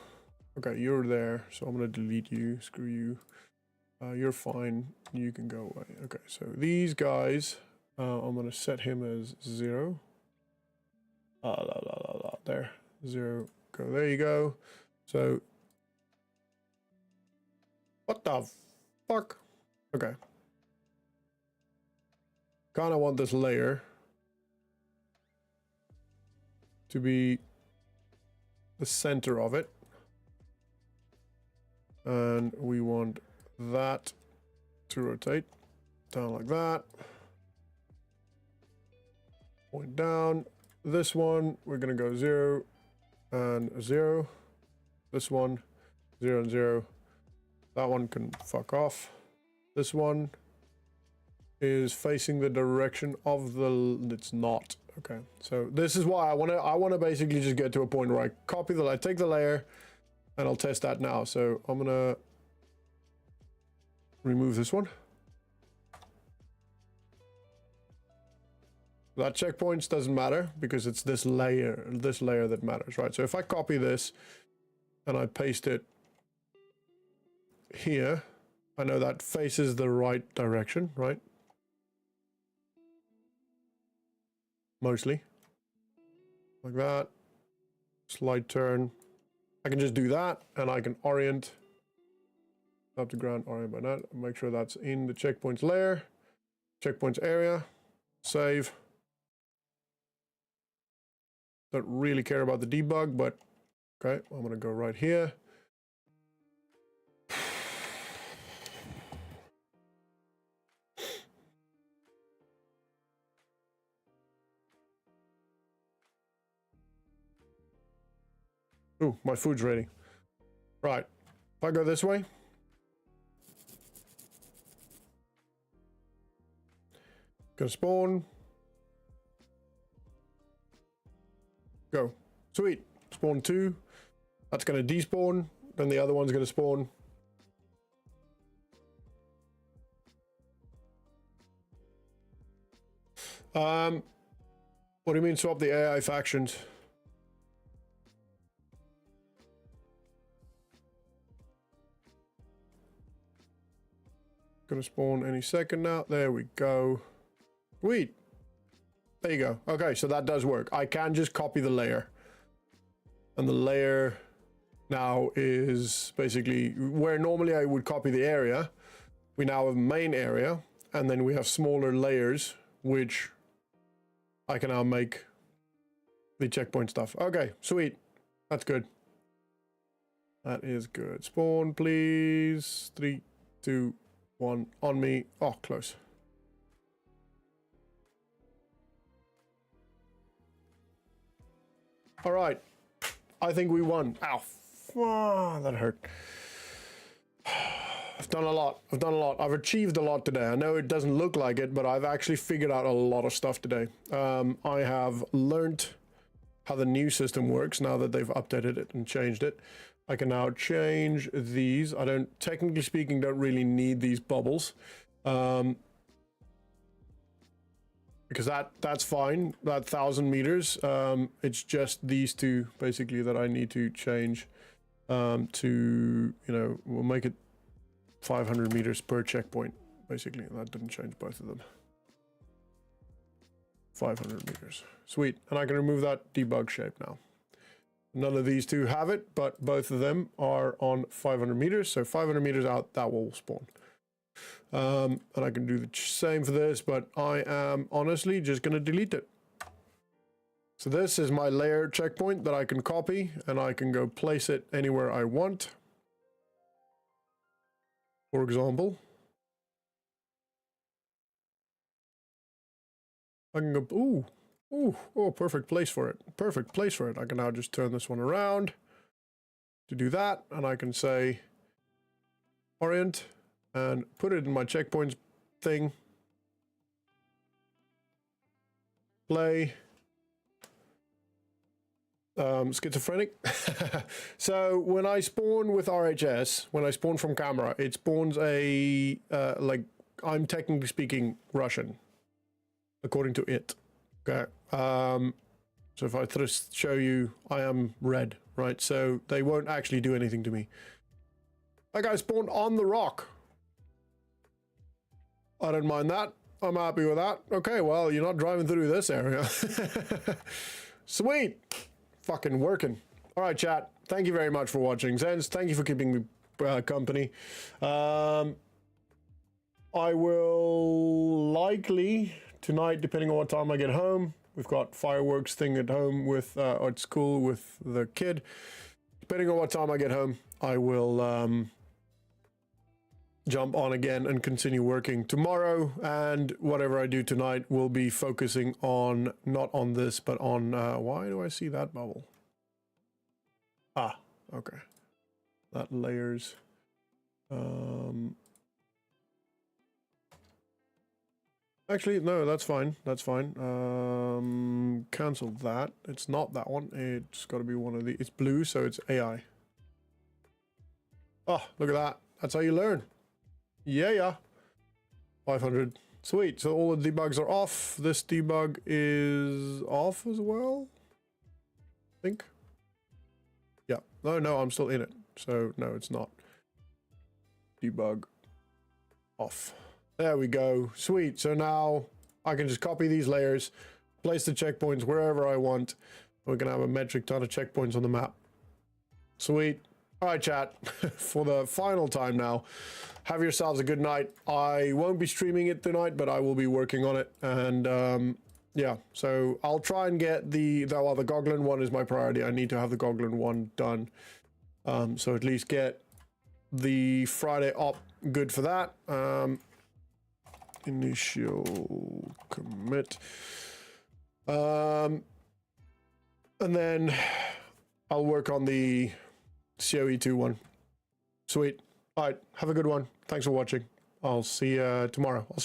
Okay, you're there, so I'm gonna delete you, screw you. You're fine, you can go away. Okay, so these guys, I'm gonna set him as 0. There, 0, go, there you go. So, what the fuck? Okay. Kinda want this layer to be the center of it. And we want that to rotate down like that. Point down. This one, we're gonna go 0 and 0. This one, 0 and 0. That one can fuck off. This one is facing the direction of the, it's not. Okay, so this is why I wanna basically just get to a point where I copy I take the layer and I'll test that now. So I'm gonna remove this one. That checkpoints doesn't matter because it's this layer that matters, right? So if I copy this and I paste it here, I know that faces the right direction, right? Mostly. Like that. Slight turn. I can just do that and I can orient up to ground, orient by that. Make sure that's in the checkpoints layer, checkpoints area, save. Don't really care about the debug, but okay, I'm gonna go right here. Ooh, my food's ready. Right. If I go this way. Gonna spawn. Go. Sweet. Spawn 2. That's gonna despawn. Then the other one's gonna spawn. What do you mean swap the AI factions? Gonna spawn any second now. There we go. Sweet. There you go. Okay, so that does work. I can just copy the layer. And the layer now is basically where normally I would copy the area. We now have main area, and then we have smaller layers, which I can now make the checkpoint stuff. Okay, sweet. That's good. That is good. Spawn, please. 3, 2, 1. On me. Oh, close. All right. I think we won. Ow. Oh, that hurt. I've done a lot. I've achieved a lot today. I know it doesn't look like it, but I've actually figured out a lot of stuff today. I have learned how the new system works now that they've updated it and changed it. I can now change these. I don't, technically speaking, don't really need these bubbles. Because that's fine, that 1,000 meters. It's just these two basically that I need to change to, you know, we'll make it 500 meters per checkpoint, basically. That didn't change both of them. 500 meters. Sweet. And I can remove that debug shape now. None of these two have it, but both of them are on 500 meters. So 500 meters out, that will spawn. And I can do the same for this, but I am honestly just going to delete it. So this is my layer checkpoint that I can copy, and I can go place it anywhere I want. For example, I can go, oh, perfect place for it. Perfect place for it. I can now just turn this one around to do that, and I can say orient and put it in my checkpoints thing. Play. Schizophrenic. So when I spawn with RHS, when I spawn from camera, it spawns a, like, I'm technically speaking Russian, according to it. Okay. So if I just show you, I am red, right? So they won't actually do anything to me. That guy spawned on the rock. I don't mind that. I'm happy with that. Okay, well, you're not driving through this area. Sweet. Fucking working. All right, chat. Thank you very much for watching. Zenz, thank you for keeping me company. I will likely tonight, depending on what time I get home. We've got fireworks thing at home with, or at school with the kid. Depending on what time I get home, I will jump on again and continue working tomorrow. And whatever I do tonight will be focusing on, not on this, but on, why do I see that bubble? Ah, okay. That layers. Actually, no, that's fine. That's fine. Cancel that. It's not that one. It's got to be one of the, it's blue, so it's AI. Oh, look at that. That's how you learn. Yeah. 500. Sweet. So all the debugs are off. This debug is off as well, I think. Yeah. No, I'm still in it. So no, it's not. Debug off. There we go. Sweet. So now I can just copy these layers, place the checkpoints wherever I want. We're going to have a metric ton of checkpoints on the map. Sweet. All right, chat. For the final time now, have yourselves a good night. I won't be streaming it tonight, but I will be working on it. And yeah, so I'll try and get the Goglin one is my priority. I need to have the Goglin one done. So at least get the Friday op good for that. Initial commit. And then I'll work on the COE2 one. Sweet. All right, have a good one. Thanks for watching. I'll see you tomorrow. I'll stream